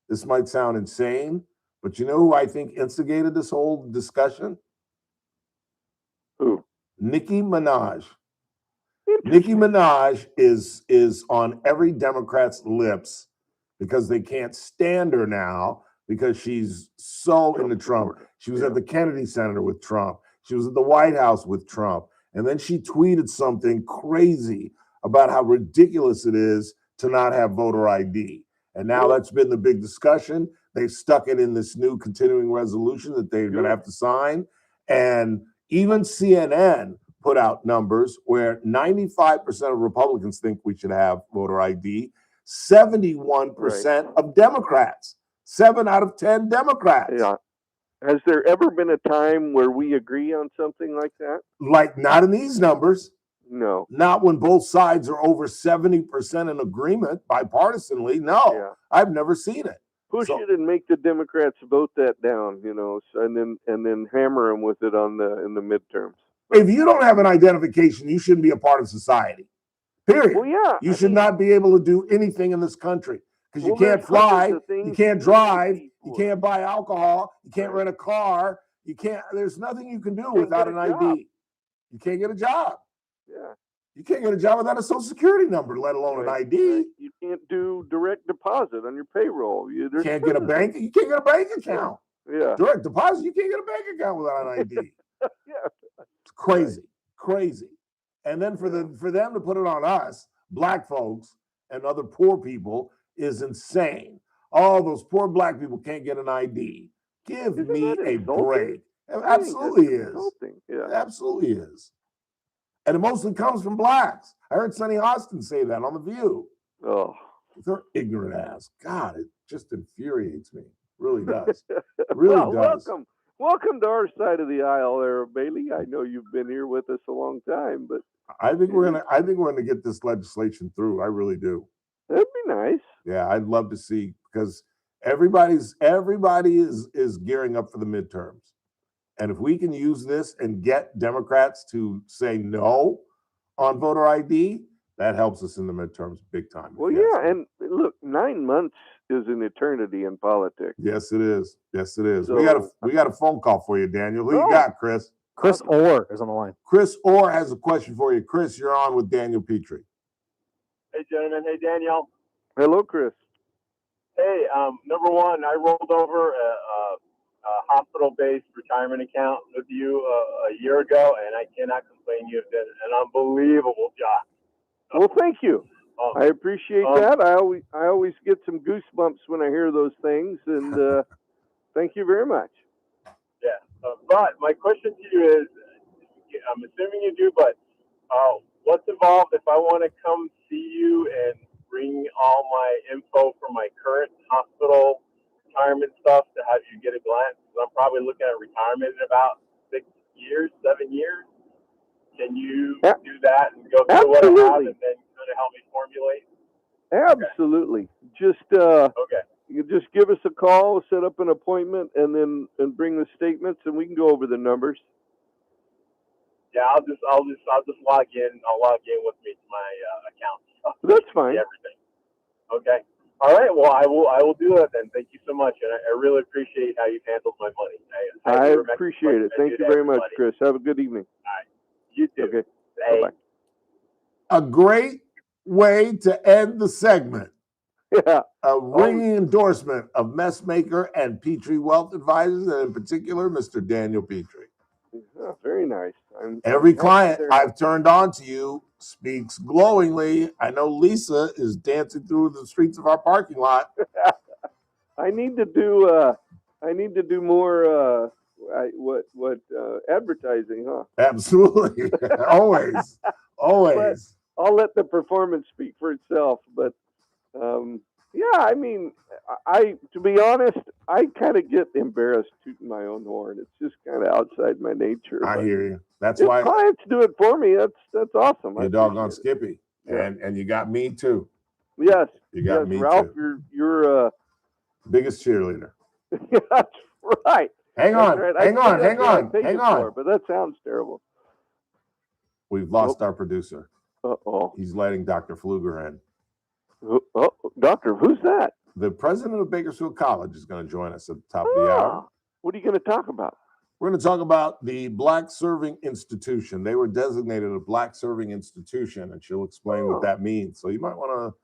this might sound insane, but you know who I think instigated this whole discussion? Who? Nicki Minaj. Nicki Minaj is on every Democrat's lips because they can't stand her now because she's so into Trump. She was at the Kennedy Center with Trump. She was at the White House with Trump. And then she tweeted something crazy about how ridiculous it is to not have voter ID. And now that's been the big discussion. They've stuck it in this new continuing resolution that they're going to have to sign. And even CNN put out numbers where 95% of Republicans think we should have voter ID, 71% of Democrats, 7 out of 10 Democrats. Yeah. Has there ever been a time where we agree on something like that? Like, not in these numbers. No. Not when both sides are over 70% in agreement bipartisanly. No, I've never seen it. Push it and make the Democrats vote that down, and then hammer them with it in the midterms. If you don't have an identification, you shouldn't be a part of society. Period. Well, yeah. You should not be able to do anything in this country because you can't fly, you can't drive, you can't buy alcohol, you can't rent a car, you can't. There's nothing you can do without an ID. You can't get a job. Yeah. You can't get a job without a social security number, let alone an ID. You can't do direct deposit on your payroll. You can't get a bank. You can't get a bank account. Yeah. Direct deposit. You can't get a bank account without an ID. Yeah. It's crazy, crazy. And then for them to put it on us, black folks and other poor people, is insane. All those poor black people can't get an ID. Give me a break. It absolutely is. Yeah. It absolutely is. And it mostly comes from blacks. I heard Sonny Austin say that on The View. Oh. Their ignorant ass. God, it just infuriates me. Really does. Really does. Welcome to our side of the aisle there, Bailey. I know you've been here with us a long time, but I think we're gonna get this legislation through. I really do. That'd be nice. Yeah, I'd love to see, because everybody is gearing up for the midterms. And if we can use this and get Democrats to say no on voter ID, that helps us in the midterms big time. Well, yeah, and look, 9 months is an eternity in politics. Yes, it is. Yes, it is. So, we got a phone call for you, Daniel. Who you got, Chris? Chris Orr is on the line. Chris Orr has a question for you. Chris, you're on with Daniel Petrie. Hey, gentlemen. Hey, Daniel. Hello, Chris. Hey, number one, I rolled over a hospital-based retirement account with you a year ago, and I cannot complain. You've done an unbelievable job. Well, thank you. I appreciate that. I always get some goosebumps when I hear those things, and thank you very much. Yeah, but my question to you is, I'm assuming you do, but what's involved if I want to come see you and bring all my info from my current hospital retirement stuff to have you get a glance? I'm probably looking at retirement in about 6 years, 7 years. Can you do that and go through what I have and then kind of help me formulate? Absolutely. Just you just give us a call, set up an appointment, and bring the statements, and we can go over the numbers. Yeah, I'll just log in. I'll log in with me to my account. That's fine. Everything. Okay. All right. Well, I will do that then. Thank you so much, and I really appreciate how you've handled my money. I appreciate it. Thank you very much, Chris. Have a good evening. All right. You too. Okay. Hey. Bye-bye. A great way to end the segment. Yeah. A ringing endorsement of Messmaker and Petrie Wealth Advisors, and in particular, Mr. Daniel Petrie. Oh, very nice. Every client I've turned on to you speaks glowingly. I know Lisa is dancing through the streets of our parking lot. I need to do more advertising, huh? Absolutely. Always. Always. But I'll let the performance speak for itself. But yeah, I mean, to be honest, I kind of get embarrassed tooting my own horn. It's just kind of outside my nature. I hear you. That's if why clients do it for me, that's awesome. you're doggone Skippy. Yeah. And you got me too. Yes. You got me Ralph, too. You're biggest cheerleader. That's right. Hang on. Hang on. But that sounds terrible. We've lost our producer. Uh-oh. He's letting Dr. Pfluger in. Oh, doctor, who's that? The president of Bakersfield College is going to join us at the top of the hour. What are you going to talk about? We're going to talk about the Black Serving Institution. They were designated a Black Serving Institution, and she'll explain what that means. So you might want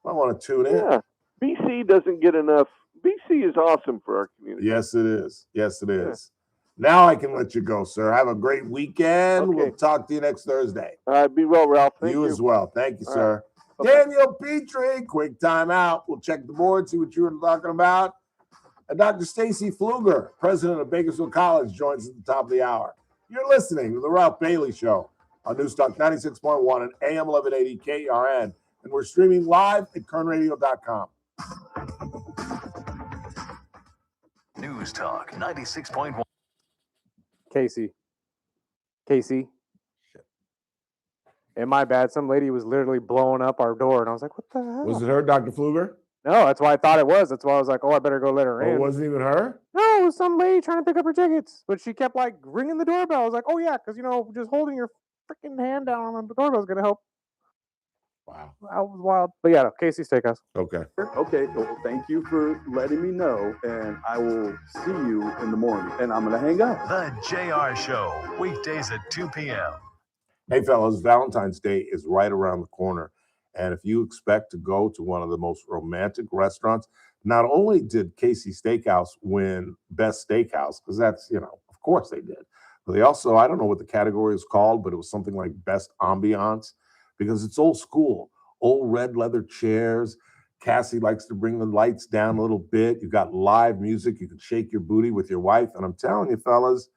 to tune in. Yeah, BC doesn't get enough. BC is awesome for our community. Yes, it is. Yes, it is. Now I can let you go, sir. Have a great weekend. Okay. We'll talk to you next Thursday. All right, be well, Ralph. Thank you. You as well. Thank you, All sir. right. Daniel Petrie, quick time out. We'll check the board, see what you were talking about. And Dr. Stacy Pfluger, president of Bakersfield College, joins at the top of the hour. You're listening to The Ralph Bailey Show on Newstalk 96.1 and AM 1180 KRN. And we're streaming live at kernradio.com. News Talk 96.1. Casey. And my bad, some lady was literally blowing up our door, and I was like, what the hell? Was it her, Dr. Pfluger? No, that's why I thought it was. That's why I was like, oh, I better go let her in. It wasn't even her? No, it was some lady trying to pick up her tickets. But she kept like ringing the doorbell. I was like, oh, yeah, because, just holding your freaking hand down on the doorbell is going to help. Wow. That was wild. But yeah, no, Casey's Steakhouse. Okay. Okay, well, thank you for letting me know, and I will see you in the morning. And I'm going to hang up. The JR Show, weekdays at 2 p.m. Hey, fellas, Valentine's Day is right around the corner. And if you expect to go to one of the most romantic restaurants, not only did Casey Steakhouse win Best Steakhouse, because that's, of course they did, but they also, I don't know what the category is called, but it was something like Best Ambiance, because it's old school, old red leather chairs. Cassie likes to bring the lights down a little bit. You've got live music. You can shake your booty with your wife. And I'm telling you, fellas,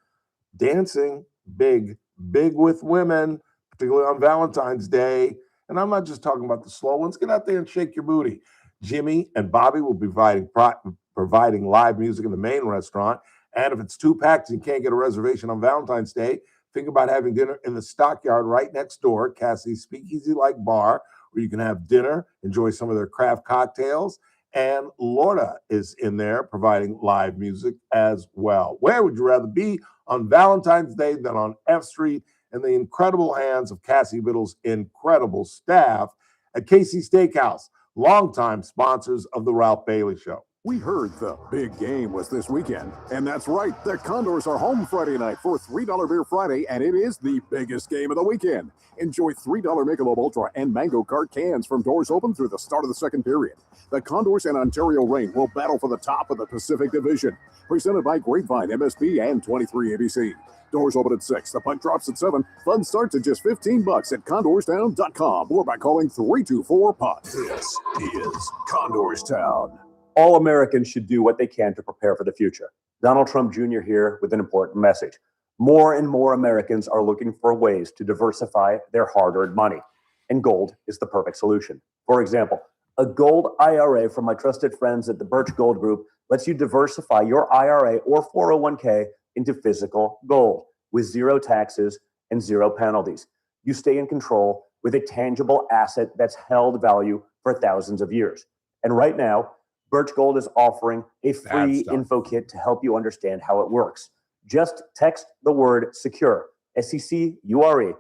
dancing big with women, particularly on Valentine's Day. And I'm not just talking about the slow ones. Get out there and shake your booty. Jimmy and Bobby will be providing live music in the main restaurant. And if it's too packed and you can't get a reservation on Valentine's Day, think about having dinner in the Stockyard right next door, Cassie's Speakeasy-like bar, where you can have dinner, enjoy some of their craft cocktails. And Lorna is in there providing live music as well. Where would you rather be on Valentine's Day than on F Street in the incredible hands of Cassie Biddle's incredible staff at Casey Steakhouse, longtime sponsors of The Ralph Bailey Show. We heard the big game was this weekend, and that's right. The Condors are home Friday night for $3 Beer Friday, and it is the biggest game of the weekend. Enjoy $3 Michelob Ultra and Mango Cart cans from doors open through the start of the second period. The Condors and Ontario Reign will battle for the top of the Pacific Division. Presented by Grapevine, MSP, and 23 ABC. Doors open at 6. The puck drops at 7. Fun starts at just $15 at CondorsTown.com or by calling 324-PUCK. This is Condors Town. All Americans should do what they can to prepare for the future. Donald Trump Jr. here with an important message. More and more Americans are looking for ways to diversify their hard-earned money, and gold is the perfect solution. For example, a gold IRA from my trusted friends at the Birch Gold Group lets you diversify your IRA or 401k into physical gold with zero taxes and zero penalties. You stay in control with a tangible asset that's held value for thousands of years. And right now, Birch Gold is offering a free info kit to help you understand how it works. Just text the word SECURE, SECURE,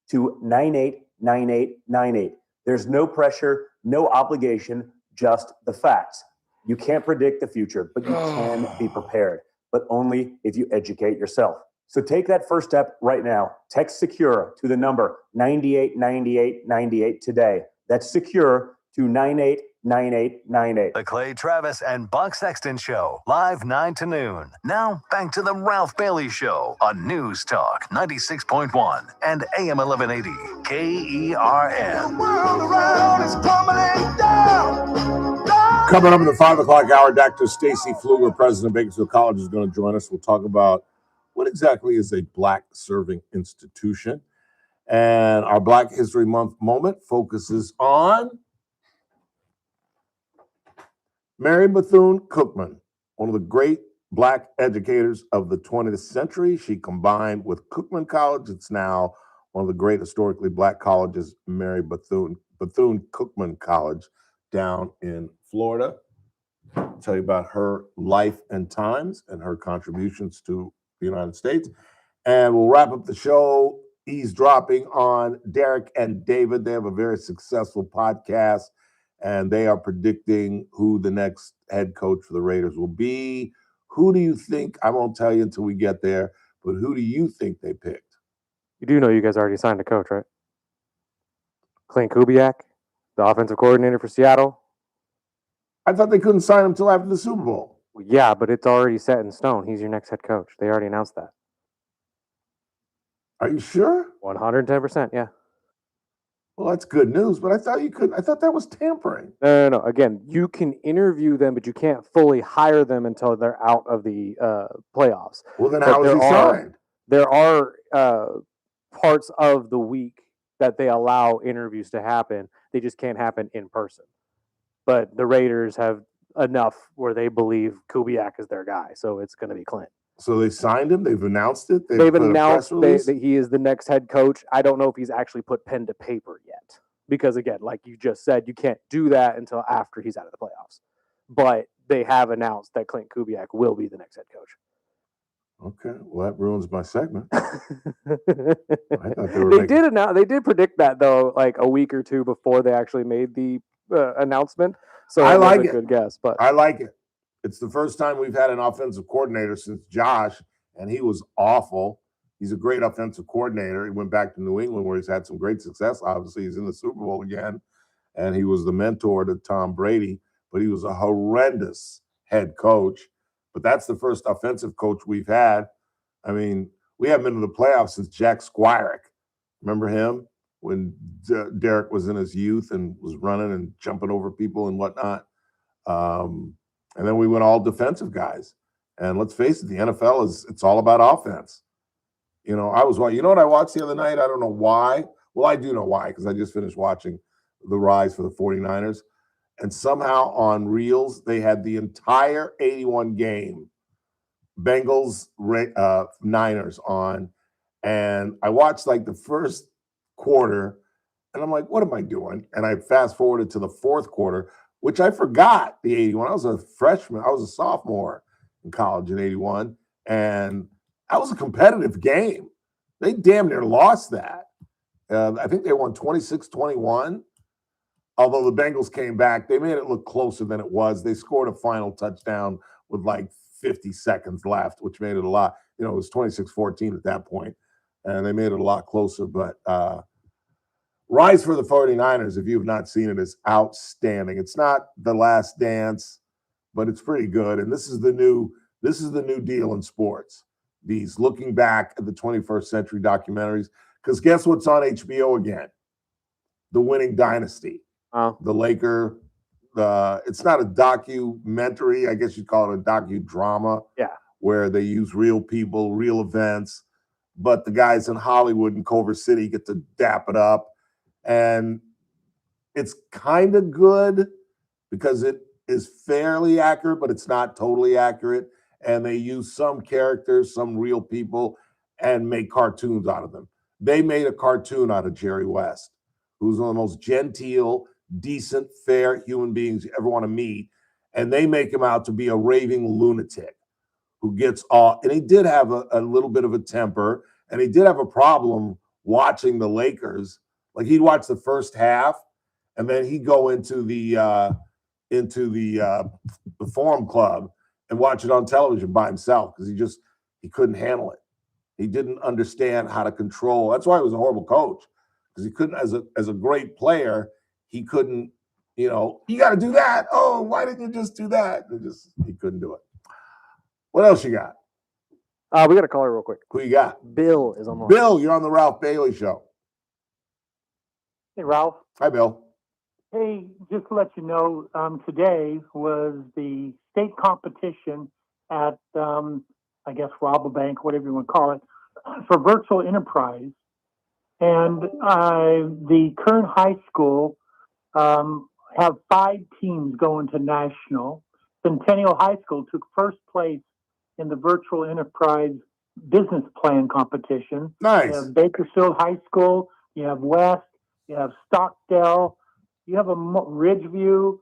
to 989898. There's no pressure, no obligation, just the facts. You can't predict the future, but you can be prepared, but only if you educate yourself. So take that first step right now. Text SECURE to the number 989898 today. That's SECURE to 989898. The Clay Travis and Buck Sexton Show, live 9 to noon. Now, back to the Ralph Bailey Show on News Talk 96.1 and AM 1180 KERN. Coming up in the 5 o'clock hour, Dr. Stacy Pfluger, president of Bakersfield College, is going to join us. We'll talk about what exactly is a Black serving institution. And our Black History Month moment focuses on Mary Bethune-Cookman, one of the great Black educators of the 20th century. She combined with Cookman College. It's now one of the great historically Black colleges, Mary Bethune-Cookman College down in Florida. I'll tell you about her life and times and her contributions to the United States. And we'll wrap up the show eavesdropping on Derek and David. They have a very successful podcast, and they are predicting who the next head coach for the Raiders will be. Who do you think? I won't tell you until we get there, but who do you think they picked? You do know you guys already signed a coach, right? Clint Kubiak, the offensive coordinator for Seattle. I thought they couldn't sign him until after the Super Bowl. Yeah, but it's already set in stone. He's your next head coach. They already announced that. Are you sure? 110%, yeah. Well, that's good news, but I thought you couldn't. I thought that was tampering. No. Again, you can interview them, but you can't fully hire them until they're out of the playoffs. Well, then how is he signed? There are parts of the week that they allow interviews to happen. They just can't happen in person. But the Raiders have enough where they believe Kubiak is their guy, so it's going to be Clint. So they signed him. They've announced it. They've announced that he is the next head coach. I don't know if he's actually put pen to paper yet, because again, like you just said, you can't do that until after he's out of the playoffs. But they have announced that Clint Kubiak will be the next head coach. Okay, well that ruins my segment. They did predict that though, like a week or two before they actually made the announcement. So I like it. Good guess, but I like it. It's the first time we've had an offensive coordinator since Josh, and he was awful. He's a great offensive coordinator. He went back to New England where he's had some great success. Obviously, he's in the Super Bowl again, and he was the mentor to Tom Brady, but he was a horrendous head coach. But that's the first offensive coach we've had. I mean, we haven't been to the playoffs since Jack Squirek. Remember him when Derek was in his youth and was running and jumping over people and whatnot? And then we went all defensive guys. And let's face it, the NFL it's all about offense. You know, you know what I watched the other night? I don't know why. Well, I do know why, because I just finished watching the rise for the 49ers. And somehow on Reels, they had the entire 81 game Bengals Niners on. And I watched like the first quarter, and I'm like, what am I doing? And I fast forwarded to the fourth quarter, which I forgot the 81. I was a freshman. I was a sophomore in college in 81. And that was a competitive game. They damn near lost that. I think they won 26-21. although the Bengals came back, they made it look closer than it was. They scored a final touchdown with like 50 seconds left, which made it a lot. It was 26-14 at that point, and they made it a lot closer. But Rise for the 49ers, if you have not seen it, is outstanding. It's not The Last Dance, but it's pretty good. And this is the new deal in sports. These looking back at the 21st century documentaries. Because guess what's on HBO again? The Winning Dynasty. Oh. The Laker. It's not a documentary. I guess you'd call it a docudrama. Yeah. Where they use real people, real events. But the guys in Hollywood and Culver City get to dap it up. And it's kind of good because it is fairly accurate, but it's not totally accurate. And they use some characters, some real people, and make cartoons out of them. They made a cartoon out of Jerry West, who's one of the most genteel, decent, fair human beings you ever want to meet. And they make him out to be a raving lunatic who gets off. And he did have a little bit of a temper, and he did have a problem watching the Lakers. Like he'd watch the first half, and then he'd go into the Forum Club and watch it on television by himself because he couldn't handle it. He didn't understand how to control. That's why he was a horrible coach, because he couldn't, as a great player, he couldn't. You got to do that. Oh, why didn't you just do that? He couldn't do it. What else you got? We got a caller real quick. Who you got? Bill is on the line. Bill, you're on the Ralph Bailey Show. Hey, Ralph. Hi, Bill. Hey, just to let you know, today was the state competition at, I guess, Rabobank, whatever you want to call it, for virtual enterprise. And the current high school have 5 teams going to national. Centennial High School took first place in the virtual enterprise business plan competition. Nice. You have Bakersfield High School, you have West, you have Stockdale, you have a Ridgeview.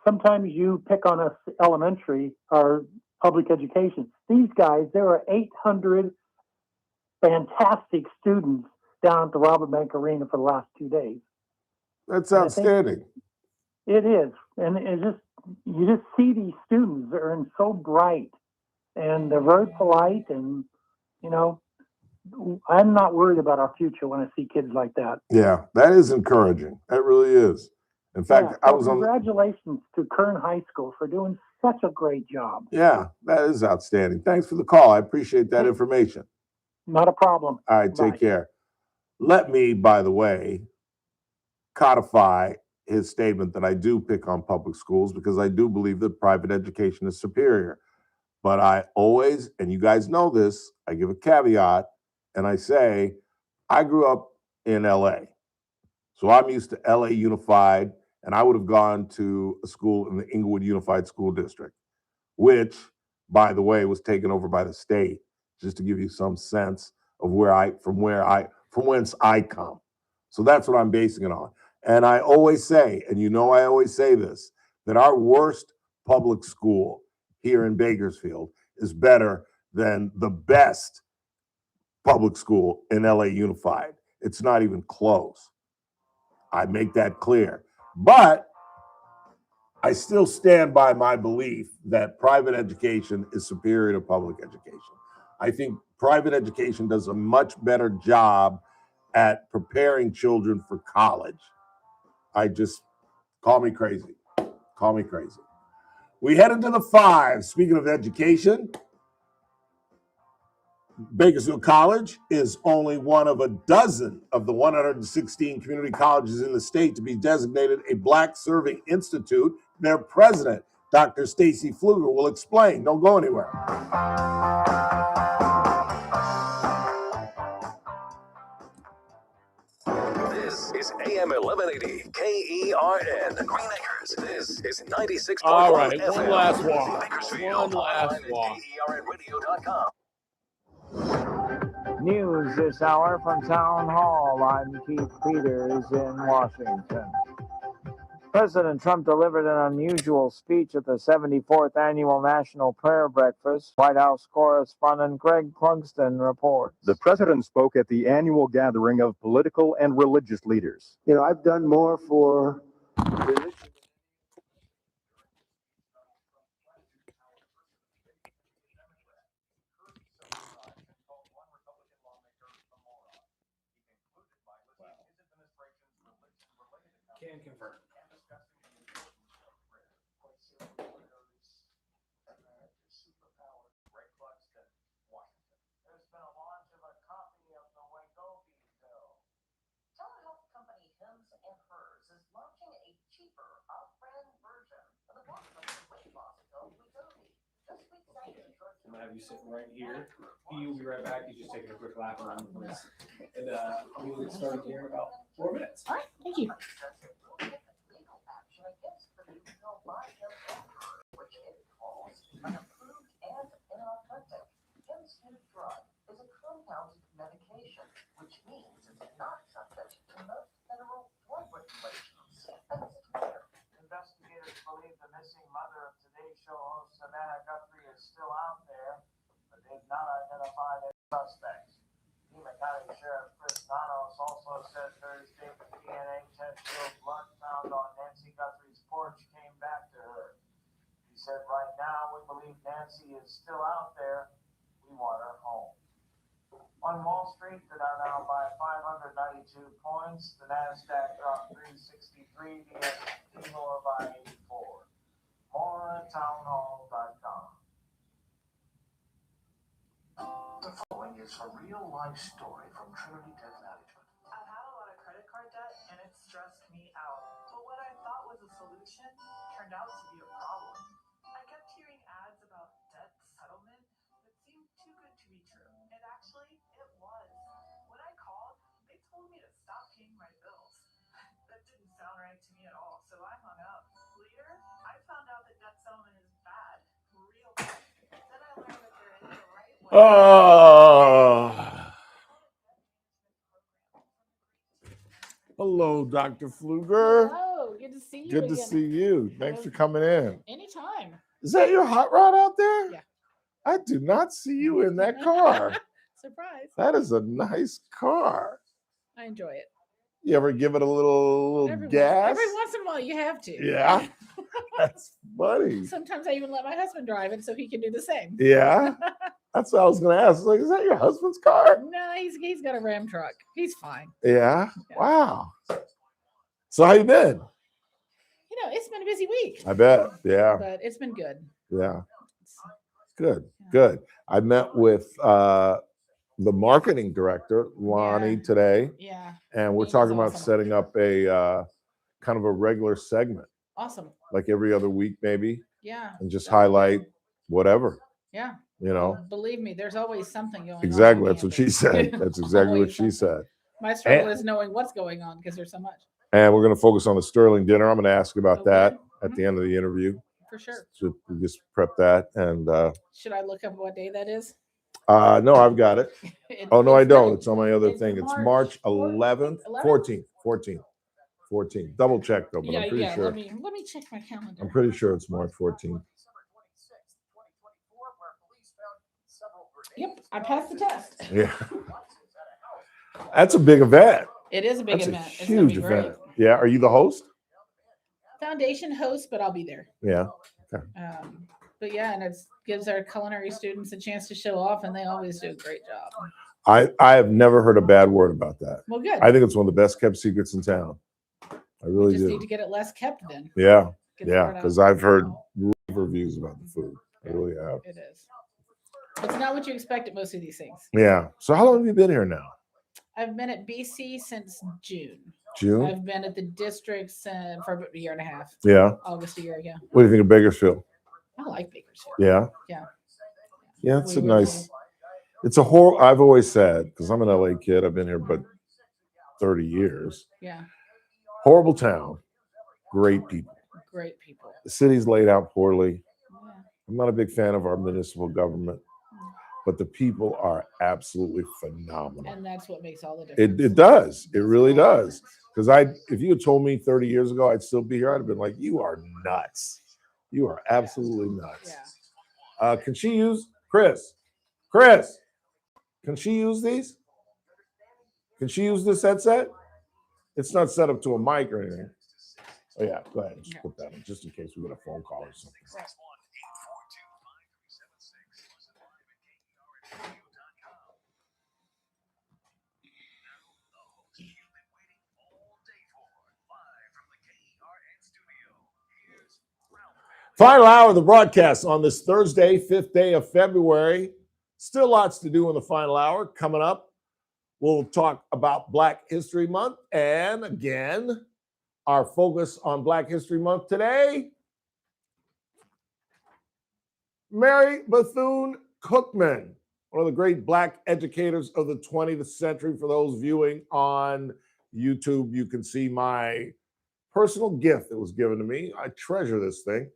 Sometimes you pick on us elementary or public education. These guys, there are 800 fantastic students down at the Rabobank Arena for the last 2 days. That's outstanding. It is. And you just see these students that are so bright and they're very polite, and I'm not worried about our future when I see kids like that. Yeah, that is encouraging. That really is. In fact, I was on. Congratulations to Kern High School for doing such a great job. Yeah, that is outstanding. Thanks for the call. I appreciate that information. Not a problem. All right, take care. Let me, by the way, codify his statement that I do pick on public schools because I do believe that private education is superior. But I always, and you guys know this, I give a caveat and I say, I grew up in LA. So I'm used to LA Unified, and I would have gone to a school in the Inglewood Unified School District, which, by the way, was taken over by the state, just to give you some sense of from whence I come. So that's what I'm basing it on. And I always say, and I always say this, that our worst public school here in Bakersfield is better than the best public school in LA Unified. It's not even close. I make that clear. But I still stand by my belief that private education is superior to public education. I think private education does a much better job at preparing children for college. Call me crazy. Call me crazy. We head into the 5. Speaking of education, Bakersfield College is only one of a dozen of the 116 community colleges in the state to be designated a Black Serving Institute. Their president, Dr. Stacy Pfluger, will explain. Don't go anywhere. This is AM 1180 KERN. Green Acres. This is 96.1 All right, FM. one last walk. Bakersfield. One last Online at walk. KERNradio.com. News this hour from Town Hall. I'm Keith Peters in Washington. President Trump delivered an unusual speech at the 74th Annual National Prayer Breakfast. White House correspondent Greg Clugston reports. The president spoke at the annual gathering of political and religious leaders. You know, I've done more for religion. Can confirm. I'm gonna have you sitting right here. He'll be right back. He's just taking a quick lap around the place. And we'll get started here in about 4 minutes. All right, thank you. Investigators believe the missing mother of Today's Show host Savannah Guthrie is still out there, but they've not identified any suspects. Pima County Sheriff Chris Nanos also said Thursday the DNA test showed blood found on Nancy Guthrie's porch came back to her. He said, right now, we believe Nancy is still out there. We want her home. On Wall Street, the Dow down by 592 points. The NASDAQ dropped 363. The S&P lower by 84. More at townhall.com. The following is a real-life story from Trinity Debt Management. I've had a lot of credit card debt, and it stressed me out. But what I thought was a solution turned out to be a problem. I kept hearing ads about debt settlement that seemed too good to be true. And actually, it was. When I called, they told me to stop paying my bills. That didn't sound right to me at all, so I hung up. Later, I found out that debt settlement is bad, real bad. Then I learned that there is a right way. Oh. Hello, Dr. Pfluger. Hello, good to see you Good to again. see you. Thanks for coming in. Anytime. Is that your hot rod out there? Yeah. I do not see you in that car. Surprise. That is a nice car. I enjoy it. You ever give it a little gas? Every once in a while, you have to. Yeah. That's funny. Sometimes I even let my husband drive it so he can do the same. Yeah. That's what I was going to ask. Like, is that your husband's car? No, he's got a Ram truck. He's fine. Yeah. Wow. So how you been? You know, it's been a busy week. I bet. Yeah. But it's been good. Yeah. Good. Good. I met with the marketing director, Lonnie, today. Yeah. And we're talking about setting up a kind of a regular segment, Awesome. like every other week, maybe. Yeah. And just highlight whatever, Yeah. you know. Believe me, there's always something going on. Exactly. That's what she said. That's exactly what she said. My struggle is knowing what's going on because there's so much. And we're going to focus on the Sterling dinner. I'm going to ask about that at the end of the interview. For sure. So we just prep that. And Should I look up what day that is? no, I've got it. Oh, no, I don't. It's on my other it's thing. It's March March 11th, 14th. Double check though, but I'm pretty sure. Let me check my calendar. I'm pretty sure it's March 14th. Yep, I passed the test. Yeah. That's a big event. It is a big That's event. A It's gonna be huge great. event. Yeah. Are you the host? Foundation host, but I'll be there. Yeah. Okay. But yeah, and it gives our culinary students a chance to show off, and they always do a great job. I have never heard a bad word about that. Well, good. I think it's one of the best kept secrets in town. I really Just do. need to get it less kept then. Yeah. Get the Yeah. word out. Because I've heard reviews about the food. I really have. It is. It's not what you expect at most of these things. Yeah. So how long have you been here now? I've been at BC since June. June? I've been at the districts for about a year and a half. Yeah. August a year ago. What do you think of Bakersfield? I like Bakersfield. Yeah. Yeah. Yeah, it's a We nice. It's a whole. I've always said, because I'm an LA kid, I've been here but 30 years. Yeah. Horrible town, great people. Great people. The city's laid out poorly. I'm not a big fan of our municipal government. but the people are absolutely phenomenal. And that's what makes all the difference. It does. It really does. Because if you had told me 30 years ago I'd still be here, I'd have been like, you are nuts. You are absolutely nuts. Yeah. Can she use Chris? Chris, can she use these? Can she use this headset? It's not set up to a mic or anything. Oh yeah, go ahead and just put that in, just in case we get a phone call or something. Final hour of the broadcast on this Thursday, 5th day of February. Still lots to do in the final hour. Coming up, we'll talk about Black History Month. And again, our focus on Black History Month today, Mary Bethune-Cookman, one of the great Black educators of the 20th century. For those viewing on YouTube, you can see my personal gift that was given to me. I treasure this thing.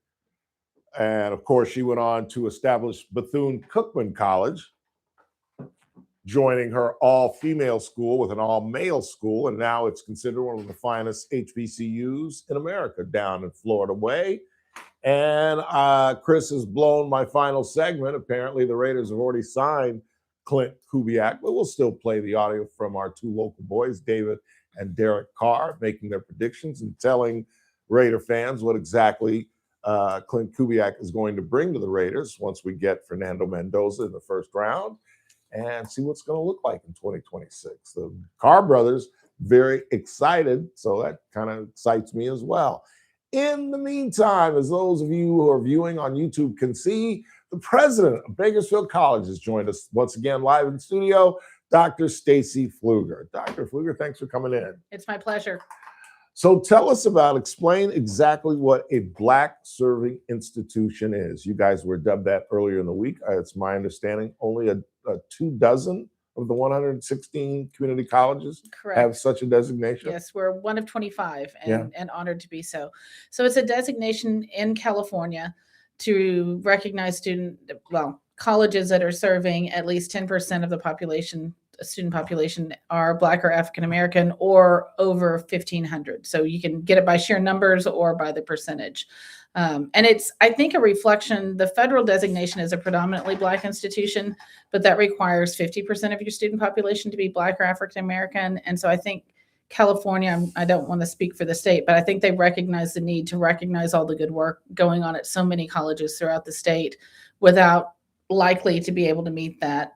And of course, she went on to establish Bethune-Cookman College, joining her all-female school with an all-male school. And now it's considered one of the finest HBCUs in America down in Florida way. And Chris has blown my final segment. Apparently, the Raiders have already signed Clint Kubiak, but we'll still play the audio from our two local boys, David and Derek Carr, making their predictions and telling Raider fans what exactly Clint Kubiak is going to bring to the Raiders once we get Fernando Mendoza in the first round and see what's going to look like in 2026. The Carr brothers, very excited, so that kind of excites me as well. In the meantime, as those of you who are viewing on YouTube can see, the president of Bakersfield College has joined us once again live in studio, Dr. Stacy Pfluger. Dr. Pfluger, thanks for coming in. It's my pleasure. So tell us explain exactly what a Black serving institution is. You guys were dubbed that earlier in the week. It's my understanding only a 24 of the 116 community colleges have such a designation. Yes, we're one of 25 and honored to be so. So it's a designation in California to recognize colleges that are serving at least 10% of the student population are Black or African American or over 1,500. So you can get it by sheer numbers or by the percentage. And it's, I think, a reflection. The federal designation is a predominantly Black institution, but that requires 50% of your student population to be Black or African American. And so I think California, I don't want to speak for the state, but I think they recognize the need to recognize all the good work going on at so many colleges throughout the state without likely to be able to meet that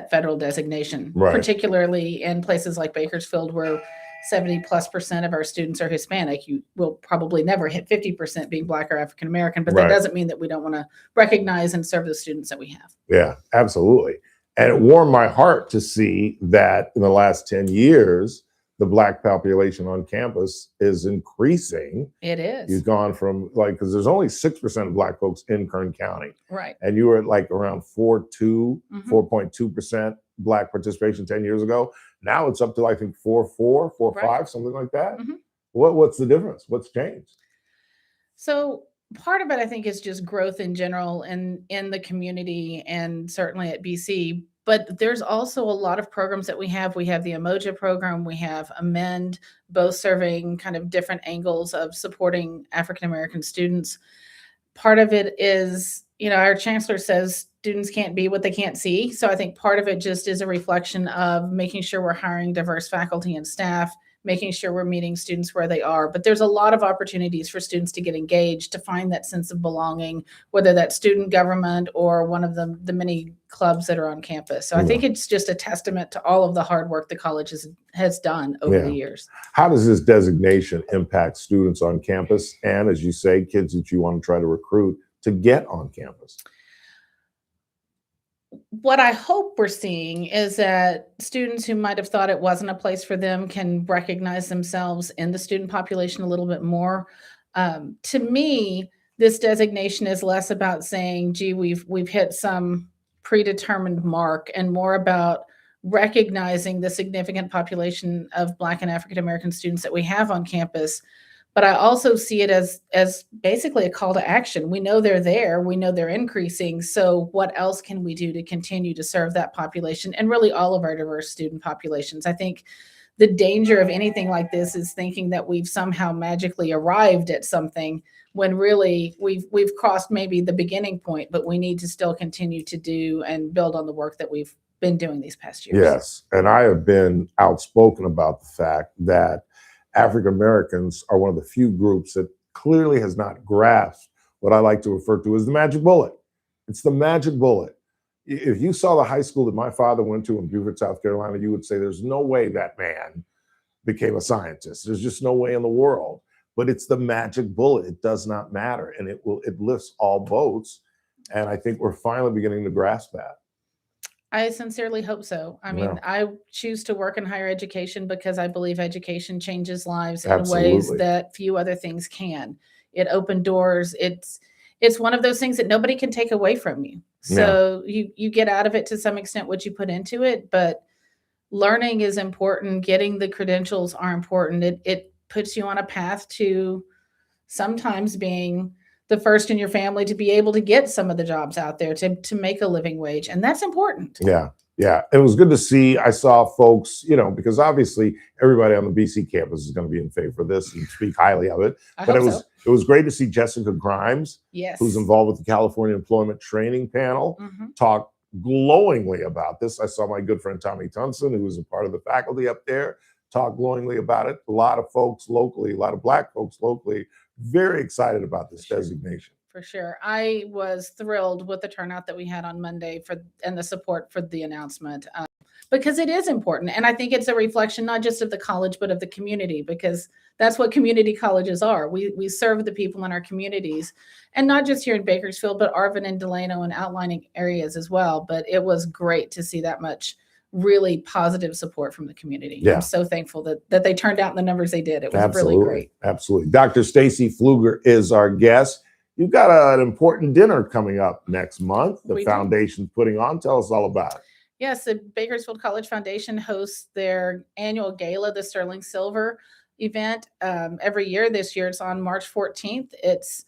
federal designation, particularly in places like Bakersfield, where 70+% of our students are Hispanic. You will probably never hit 50% being Black or African American, but that doesn't mean that we don't want to recognize and serve the students that we have. Yeah, absolutely. And it warmed my heart to see that in the last 10 years, the Black population on campus is increasing. It is. You've gone from because there's only 6% of Black folks in Kern County. Right. And you were at around 4.2% Black participation 10 years ago. Now it's up to, I think, 4.4, 4.5, something like that. Mm-hmm. What's the difference? What's changed? So part of it, I think, is just growth in general in the community and certainly at BC. But there's also a lot of programs that we have. We have the Emoja program. We have Amend, both serving kind of different angles of supporting African-American students. Part of it is, our chancellor says students can't be what they can't see. So I think part of it just is a reflection of making sure we're hiring diverse faculty and staff, making sure we're meeting students where they are. But there's a lot of opportunities for students to get engaged, to find that sense of belonging, whether that's student government or one of the many clubs that are on campus. So I think it's just a testament to all of the hard work the college has done over the years. How does this designation impact students on campus and, as you say, kids that you want to try to recruit to get on campus? What I hope we're seeing is that students who might have thought it wasn't a place for them can recognize themselves in the student population a little bit more. To me, this designation is less about saying, gee, we've hit some predetermined mark, and more about recognizing the significant population of Black and African American students that we have on campus, But I also see it as basically a call to action. We know they're there. We know they're increasing. So what else can we do to continue to serve that population and really all of our diverse student populations? I think the danger of anything like this is thinking that we've somehow magically arrived at something when really we've crossed maybe the beginning point, but we need to still continue to do and build on the work that we've been doing these past years. Yes. And I have been outspoken about the fact that African Americans are one of the few groups that clearly has not grasped what I like to refer to as the magic bullet. It's the magic bullet. If you saw the high school that my father went to in Beaufort, South Carolina, you would say there's no way that man became a scientist. There's just no way in the world. But it's the magic bullet. It does not matter. And it lifts all boats. And I think we're finally beginning to grasp that. I sincerely hope so. I mean, I choose to work in higher education because I believe education changes lives in ways that few other things can. It opened doors. It's one of those things that nobody can take away from you. So you get out of it to some extent what you put into it, but learning is important. Getting the credentials are important. It puts you on a path to sometimes being the first in your family to be able to get some of the jobs out there to make a living wage. And that's important. Yeah. Yeah. It was good to see. I saw folks, because obviously everybody on the BC campus is going to be in favor of this and speak highly of it. But it was great to see Jessica Grimes, who's involved with the California Employment Training Panel, talk glowingly about this. I saw my good friend Tommy Tunson, who was a part of the faculty up there, talk glowingly about it. A lot of folks locally, a lot of Black folks locally, very excited about this designation. For sure. I was thrilled with the turnout that we had on Monday and the support for the announcement because it is important. And I think it's a reflection not just of the college, but of the community, because that's what community colleges are. We serve the people in our communities, and not just here in Bakersfield, but Arvin and Delano and outlying areas as well. But it was great to see that much really positive support from the community. Yeah. I'm so thankful that they turned out in the numbers they did. It was really great. Absolutely. Dr. Stacy Pfluger is our guest. You've got an important dinner coming up next month. The foundation's putting on. Tell us all about it. Yes, the Bakersfield College Foundation hosts their annual gala, the Sterling Silver event, every year. This year it's on March 14th. It's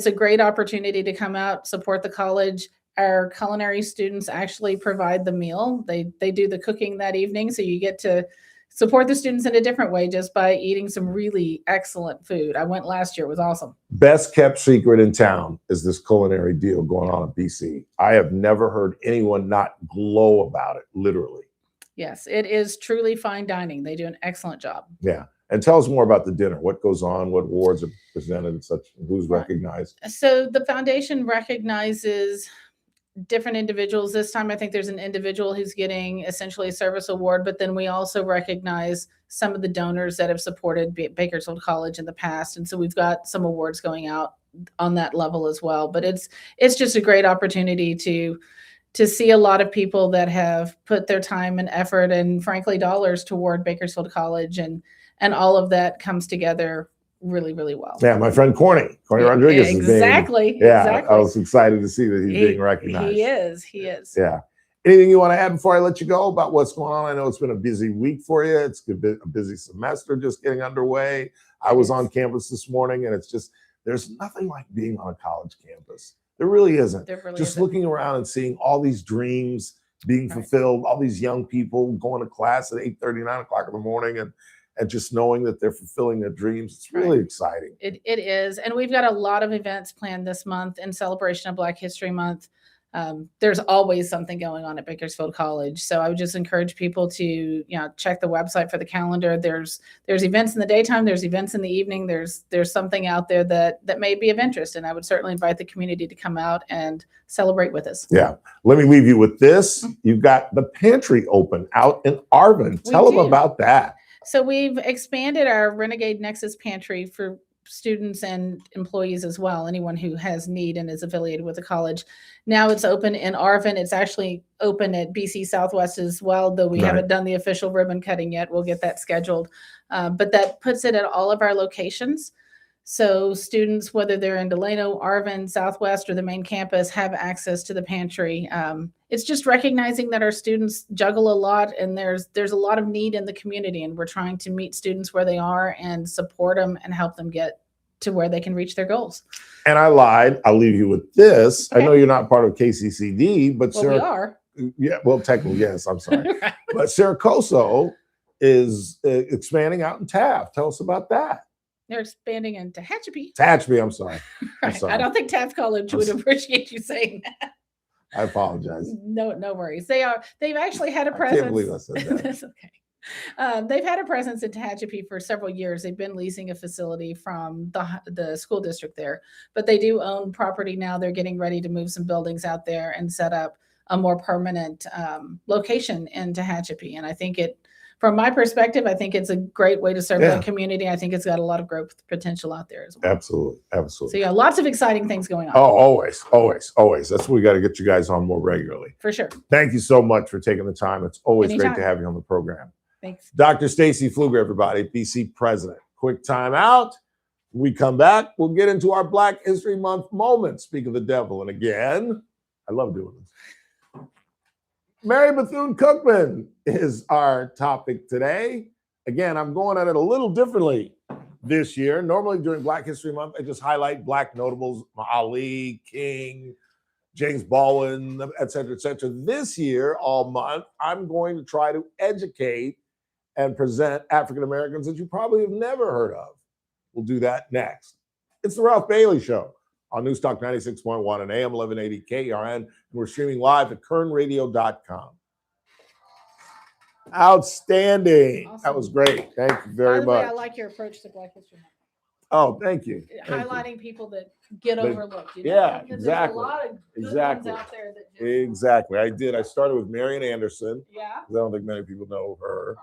a great opportunity to come out, support the college. Our culinary students actually provide the meal. They do the cooking that evening, so you get to support the students in a different way just by eating some really excellent food. I went last year. It was awesome. Best kept secret in town is this culinary deal going on in BC. I have never heard anyone not glow about it, literally. Yes, it is truly fine dining. They do an excellent job. Yeah. And tell us more about the dinner. What goes on? What awards are presented and such? Who's recognized? So the foundation recognizes different individuals. This time, I think there's an individual who's getting essentially a service award, but then we also recognize some of the donors that have supported Bakersfield College in the past. And so we've got some awards going out on that level as well. But it's just a great opportunity to see a lot of people that have put their time and effort and frankly dollars toward Bakersfield College, and all of that comes together really, really well. Yeah, my friend Corny Rodriguez is exactly. I was excited to see that he's being recognized. He is. Yeah. Anything you want to add before I let you go about what's going on? I know it's been a busy week for you. It's a busy semester just getting underway. I was on campus this morning, and it's just, there's nothing like being on a college campus. There really isn't. Looking around and seeing all these dreams being fulfilled, all these young people going to class at 8:30, 9 o'clock in the morning, and just knowing that they're fulfilling their dreams. It's really exciting. It is. And we've got a lot of events planned this month in celebration of Black History Month. There's always something going on at Bakersfield College. So I would just encourage people to, check the website for the calendar. There's events in the daytime, there's events in the evening, there's something out there that may be of interest. And I would certainly invite the community to come out and celebrate with us. Yeah. Let me leave you with this. You've got the pantry open out in Arvin. Tell them about that. So we've expanded our Renegade Nexus Pantry for students and employees as well, anyone who has need and is affiliated with the college. Now it's open in Arvin. It's actually open at BC Southwest as well, though we haven't done the official ribbon cutting yet. We'll get that scheduled. But that puts it at all of our locations. So students, whether they're in Delano, Arvin, Southwest, or the main campus, have access to the pantry. It's just recognizing that our students juggle a lot, and there's a lot of need in the community, and we're trying to meet students where they are and support them and help them get to where they can reach their goals. And I lied. I'll leave you with this. Okay. I know you're not part of KCCD, but Well, we are. Yeah, well, technically, yes. I'm sorry. But Saracoso is expanding out in Taft. Tell us about that. They're expanding into Tehachapi. Tehachapi, I'm sorry. I'm Right. sorry. I don't think Taft College would appreciate you saying that. I apologize. No worries. They've actually had a I presence. can't believe I said that. That's okay. They've had a presence in Tehachapi for several years. They've been leasing a facility from the school district there, but they do own property now. They're getting ready to move some buildings out there and set up a more permanent location in Tehachapi. And I think from my perspective, I think it's a great way to serve the community. I think it's got a lot of growth potential out there as well. Absolutely. So yeah, lots of exciting things going on. Oh, always. That's what we got to get you guys on more regularly. For sure. Thank you so much for taking the time. It's always Anytime. great to have you on the program. Thanks. Dr. Stacy Pfluger, everybody, PC president. Quick time out. When we come back, we'll get into our Black History Month moment. Speak of the devil. And again, I love doing this. Mary Bethune-Cookman is our topic today. Again, I'm going at it a little differently this year. Normally during Black History Month, I just highlight Black notables, Ali, King, James Baldwin, et cetera, et cetera. This year, all month, I'm going to try to educate and present African Americans that you probably have never heard of. We'll do that next. It's the Ralph Bailey Show on Newstalk 96.1 and AM 1180 KRN. And we're streaming live at kernradio.com. Outstanding. Awesome. That was great. Thank you very By the way, much. I like your approach to Black History Month. Oh, thank you. Thank you. Highlighting people that get But- overlooked. You know? yeah, Because exactly. There's a lot of good Exactly. ones out there that just, Exactly. I did. I started with Marian Anderson. yeah. 'Cause I don't think many people know her.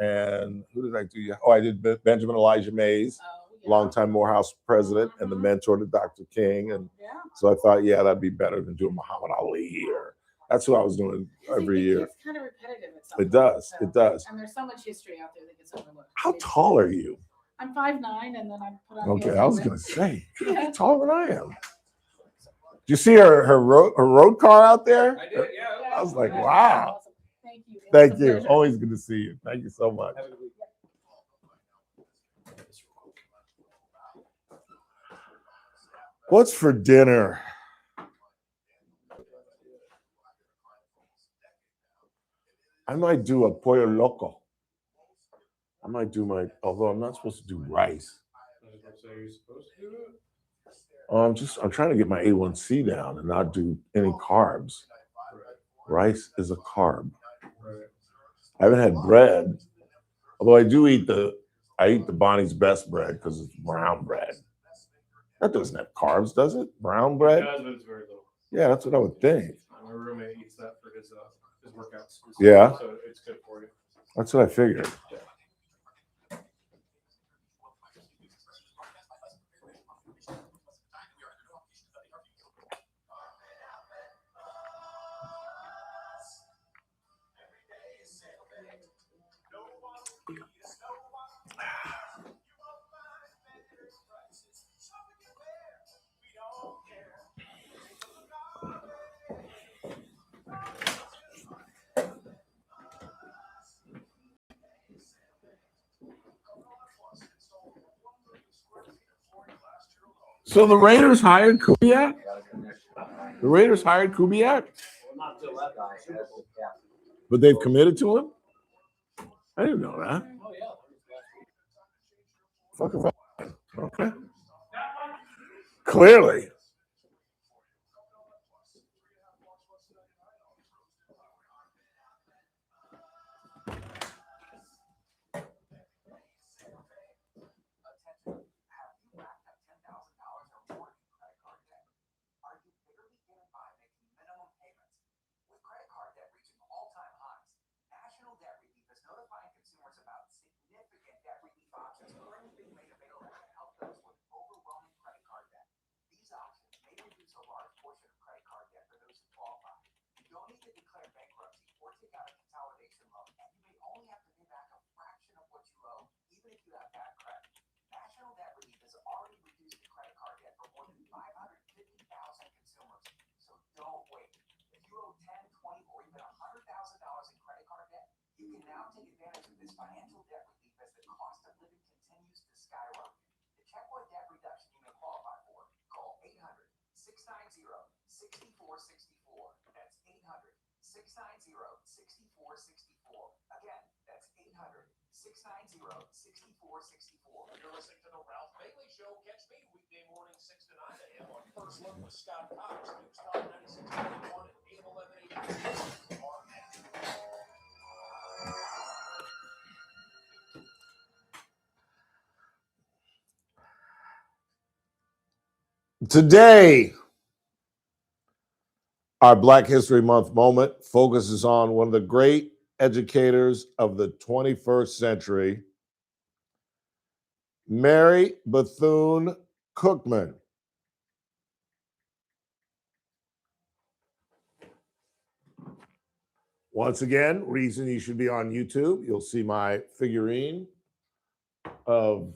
And who did I do? Oh, I did Benjamin Elijah Mays, longtime Morehouse president and the mentor to Dr. King. And so I thought, yeah, that'd be better than doing Muhammad Ali or that's what I was doing every year. It's kind of repetitive at some It does. point, It does. And there's so much history out there that gets overlooked. How tall are you? I'm 5'9", and then I put on Okay, heels I was and- going to say, you're Yeah. taller than I am. Did you see her road car out there? I did, yeah. I was like, wow. Thank you. It was Thank a you. pleasure. Always good to see you. Thank you so much. What's for dinner? I might do a pollo loco. I might do although I'm not supposed to do rice. I'm trying to get my A1C down and not do any carbs. Rice is a carb. I haven't had bread, although I do eat the Bonnie's Best bread because it's brown bread. That doesn't have carbs, does it? Brown bread? It does, but it's very little. Yeah, that's what I would think. My roommate eats that for his workouts. Yeah. So it's good for you. That's what I figured. So the Raiders hired Kubiak? The Raiders hired Kubiak? But they've committed to him? I didn't know that. Fuck if I- Okay. Clearly. 800-690-6464. That's 800-690-6464. Again, that's 800-690-6464. You're listening to The Ralph Bailey Show. Catch me weekday morning 6 to 9 a.m. on First Look with Scott Cox. News Talk 96.1 and AM 1180. Today, our Black History Month moment focuses on one of the great educators of the 21st century, Mary Bethune-Cookman. Once again, reason you should be on YouTube. You'll see my figurine of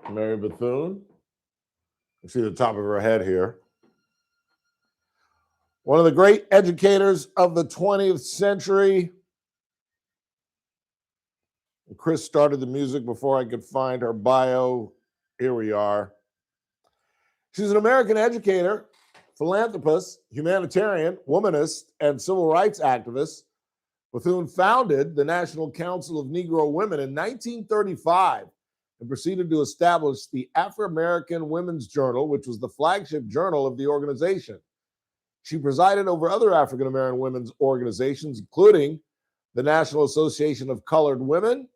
Mary Bethune. You see the top of her head here. One of the great educators of the 20th century. Chris started the music before I could find her bio. Here we are. She's an American educator, philanthropist, humanitarian, womanist, and civil rights activist. Bethune founded the National Council of Negro Women in 1935 and proceeded to establish the Afro-American Women's Journal, which was the flagship journal of the organization. She presided over other African-American women's organizations, including the National Association of Colored Women.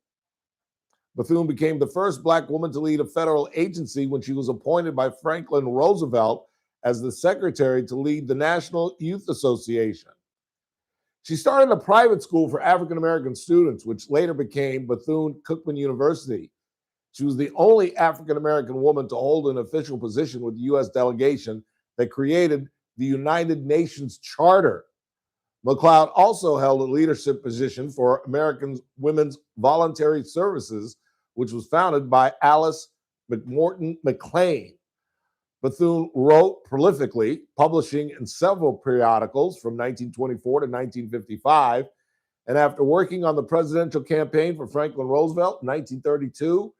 Bethune became the first Black woman to lead a federal agency when she was appointed by Franklin Roosevelt as the secretary to lead the National Youth Association. She started a private school for African-American students, which later became Bethune-Cookman University. She was the only African-American woman to hold an official position with the U.S. delegation that created the United Nations Charter. McLeod also held a leadership position for American Women's Voluntary Services, which was founded by Alice McMorton McLean. Bethune wrote prolifically, publishing in several periodicals from 1924 to 1955. And after working on the presidential campaign for Franklin Roosevelt in 1932,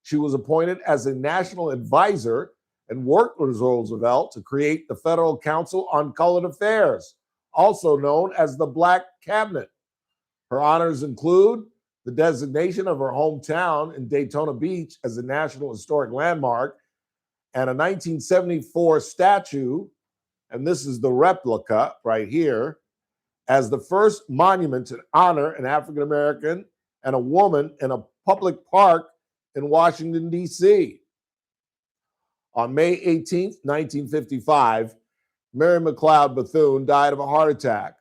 she was appointed as a national advisor and worked with Roosevelt to create the Federal Council on Colored Affairs, also known as the Black Cabinet. Her honors include the designation of her hometown in Daytona Beach as a National Historic Landmark and a 1974 statue, and this is the replica right here, as the first monument to honor an African American and a woman in a public park in Washington, D.C. On May 18, 1955, Mary McLeod Bethune died of a heart attack.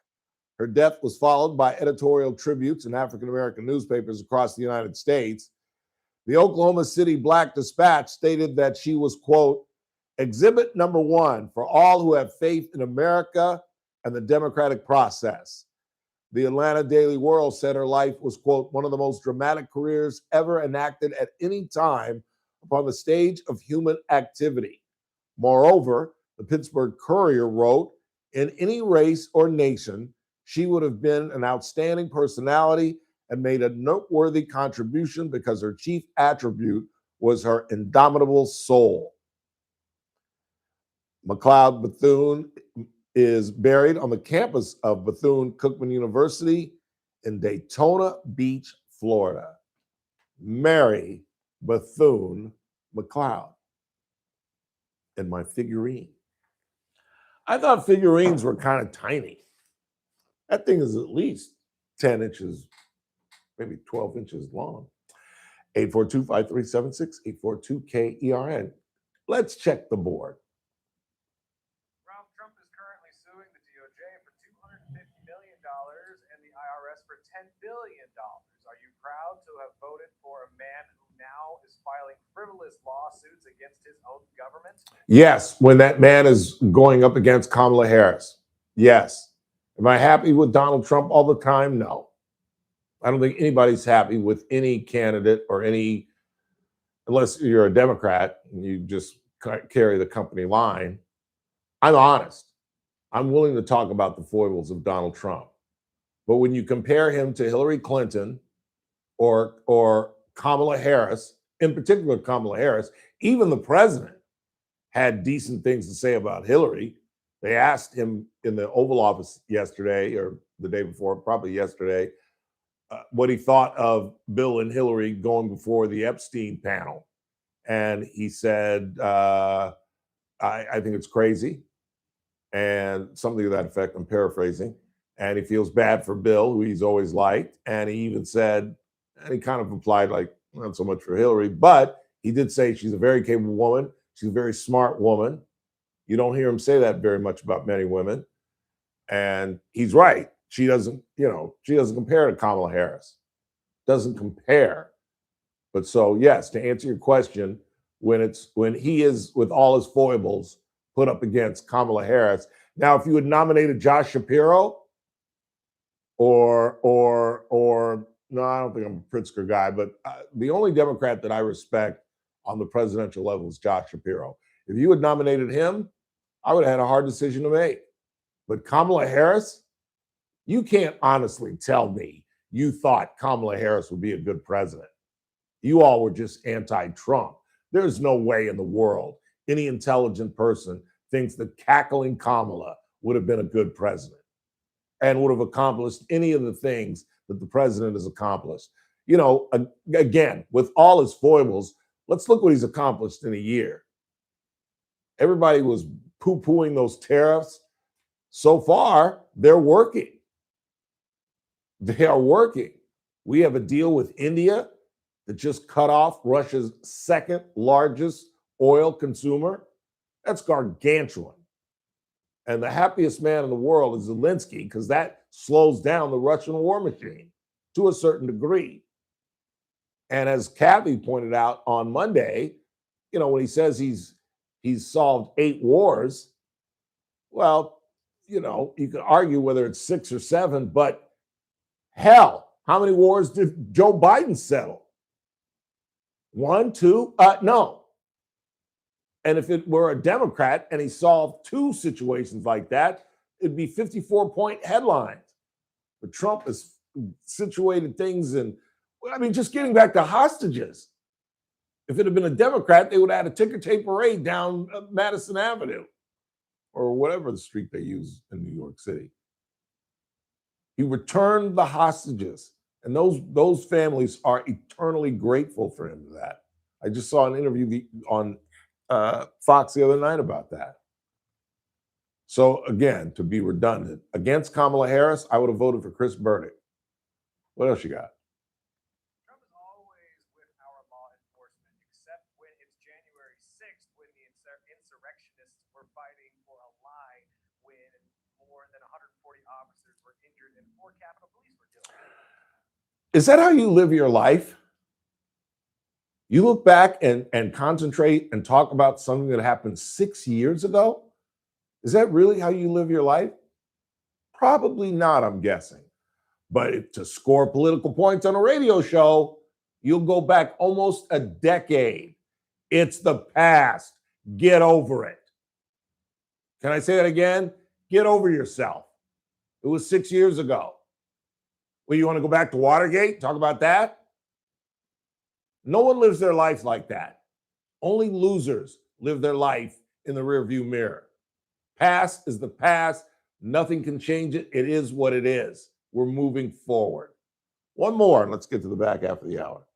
Her death was followed by editorial tributes in African American newspapers across the United States. The Oklahoma City Black Dispatch stated that she was, quote, exhibit number one for all who have faith in America and the democratic process. The Atlanta Daily World said her life was, quote, one of the most dramatic careers ever enacted at any time upon the stage of human activity. Moreover, the Pittsburgh Courier wrote, in any race or nation, she would have been an outstanding personality and made a noteworthy contribution because her chief attribute was her indomitable soul. McLeod Bethune is buried on the campus of Bethune-Cookman University in Daytona Beach, Florida. Mary Bethune McLeod. And my figurine. I thought figurines were kind of tiny. That thing is at least 10 inches, maybe 12 inches long. 842-5376, 842-KERN. Let's check the board. Ralph, Trump is currently suing the DOJ for $250 million and the IRS for $10 billion. Are you proud to have voted for a man who now is filing frivolous lawsuits against his own government? Yes, when that man is going up against Kamala Harris. Yes. Am I happy with Donald Trump all the time? No. I don't think anybody's happy with any candidate or any, unless you're a Democrat and you just carry the company line. I'm honest. I'm willing to talk about the foibles of Donald Trump. But when you compare him to Hillary Clinton or Kamala Harris, in particular Kamala Harris, even the president had decent things to say about Hillary. They asked him in the Oval Office yesterday or the day before, probably yesterday, what he thought of Bill and Hillary going before the Epstein panel. And he said, I think it's crazy, and something to that effect. I'm paraphrasing. And he feels bad for Bill, who he's always liked. And he even said, and he kind of implied, like, not so much for Hillary, but he did say she's a very capable woman. She's a very smart woman. You don't hear him say that very much about many women. And he's right. She doesn't compare to Kamala Harris. Doesn't compare. But so, yes, to answer your question, when he is, with all his foibles, put up against Kamala Harris. Now, if you had nominated Josh Shapiro or no, I don't think I'm a Pritzker guy, but the only Democrat that I respect on the presidential level is Josh Shapiro. If you had nominated him, I would have had a hard decision to make. But Kamala Harris, you can't honestly tell me you thought Kamala Harris would be a good president. You all were just anti-Trump. There's no way in the world any intelligent person thinks that cackling Kamala would have been a good president and would have accomplished any of the things that the president has accomplished. You know, again, with all his foibles, let's look what he's accomplished in a year. Everybody was poo-pooing those tariffs. So far, they're working. They are working. We have a deal with India that just cut off Russia's second largest oil consumer. That's gargantuan. And the happiest man in the world is Zelensky, because that slows down the Russian war machine to a certain degree. And as Kathy pointed out on Monday, you know, when he says he's solved 8 wars, well, you know, you could argue whether it's 6 or 7, but hell, how many wars did Joe Biden settle? 1, 2? No. And if it were a Democrat and he solved 2 situations like that, it'd be 54-point headlines. But Trump has situated things in, I mean, just getting back to hostages. If it had been a Democrat, they would have had a ticker tape parade down Madison Avenue or whatever the street they use in New York City. He returned the hostages, and those families are eternally grateful for him for that. I just saw an interview on Fox the other night about that. So again, to be redundant, against Kamala Harris, I would have voted for Chris Burdick. What else you got? Trump is always with our law enforcement, except when it's January 6th, when the insurrectionists were fighting for a lie, when more than 140 officers were injured and 4 Capitol Police were killed. Is that how you live your life? You look back and concentrate and talk about something that happened 6 years ago? Is that really how you live your life? Probably not, I'm guessing. But to score political points on a radio show, you'll go back almost a decade. It's the past. Get over it. Can I say that again? Get over yourself. It was 6 years ago. Well, you want to go back to Watergate? Talk about that? No one lives their life like that. Only losers live their life in the rearview mirror. Past is the past. Nothing can change it. It is what it is. We're moving forward. One more, and let's get to the back half of the hour.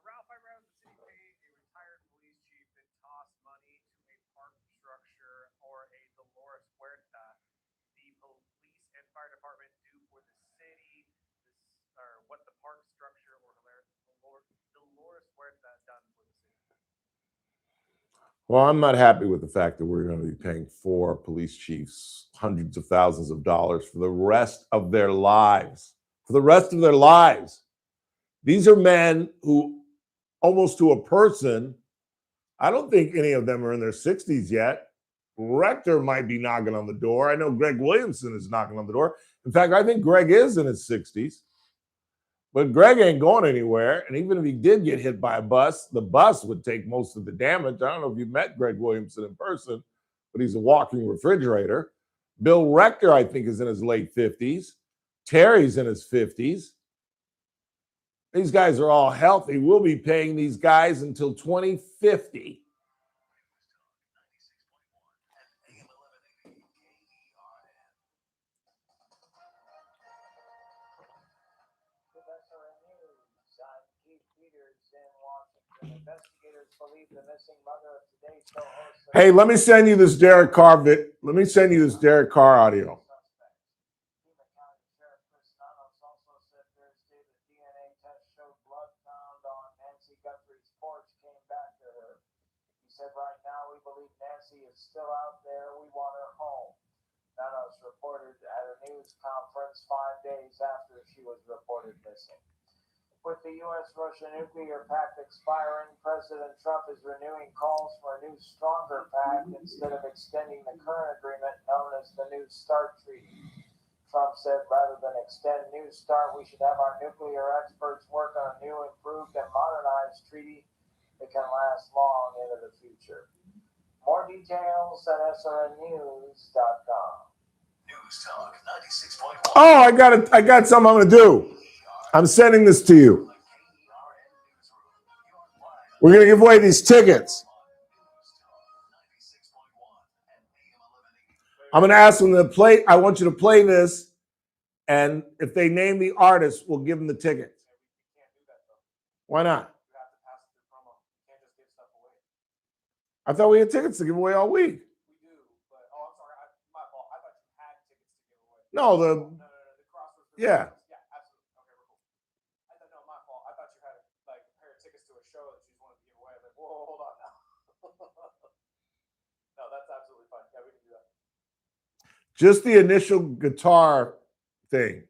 Ralph, I read the city paid a retired police chief that tossed money to a park structure or a Dolores Huerta. The police and fire department do for the city, or what the park structure or Dolores Huerta done for the city. Well, I'm not happy with the fact that we're going to be paying 4 police chiefs hundreds of thousands of dollars for the rest of their lives. For the rest of their lives. These are men who, almost to a person, I don't think any of them are in their 60s yet. Rector might be knocking on the door. I know Greg Williamson is knocking on the door. In fact, I think Greg is in his 60s. But Greg ain't going anywhere. And even if he did get hit by a bus, the bus would take most of the damage. I don't know if you met Greg Williamson in person, but he's a walking refrigerator. Bill Rector, I think, is in his late 50s. Terry's in his 50s. These guys are all healthy. We'll be paying these guys until 2050. Investigators believe the missing mother of Today Show host. Hey, let me send you this Derek Carr Let me send you this Derek Carr audio. Also said Thursday the DNA test showed blood found on Nancy Guthrie's porch came back to her. He said, right now we believe Nancy is still out there. We want her home. Nanos reported at a news conference 5 days after she was reported missing. With the U.S.-Russia nuclear pact expiring, President Trump is renewing calls for a new, stronger pact instead of extending the current agreement known as the New START Treaty. Trump said rather than extend New START, we should have our nuclear experts work on a new, improved, and modernized treaty that can last long into the future. More details at srnnews.com. News Talk 96.1. Oh, I got something I'm gonna do. I'm sending this to you. We're gonna give away these tickets. I'm gonna ask them to play. I want you to play this, and if they name the artist, we'll give them the tickets. Why not? I thought we had tickets to give away all week. No, yeah. Just the initial guitar thing.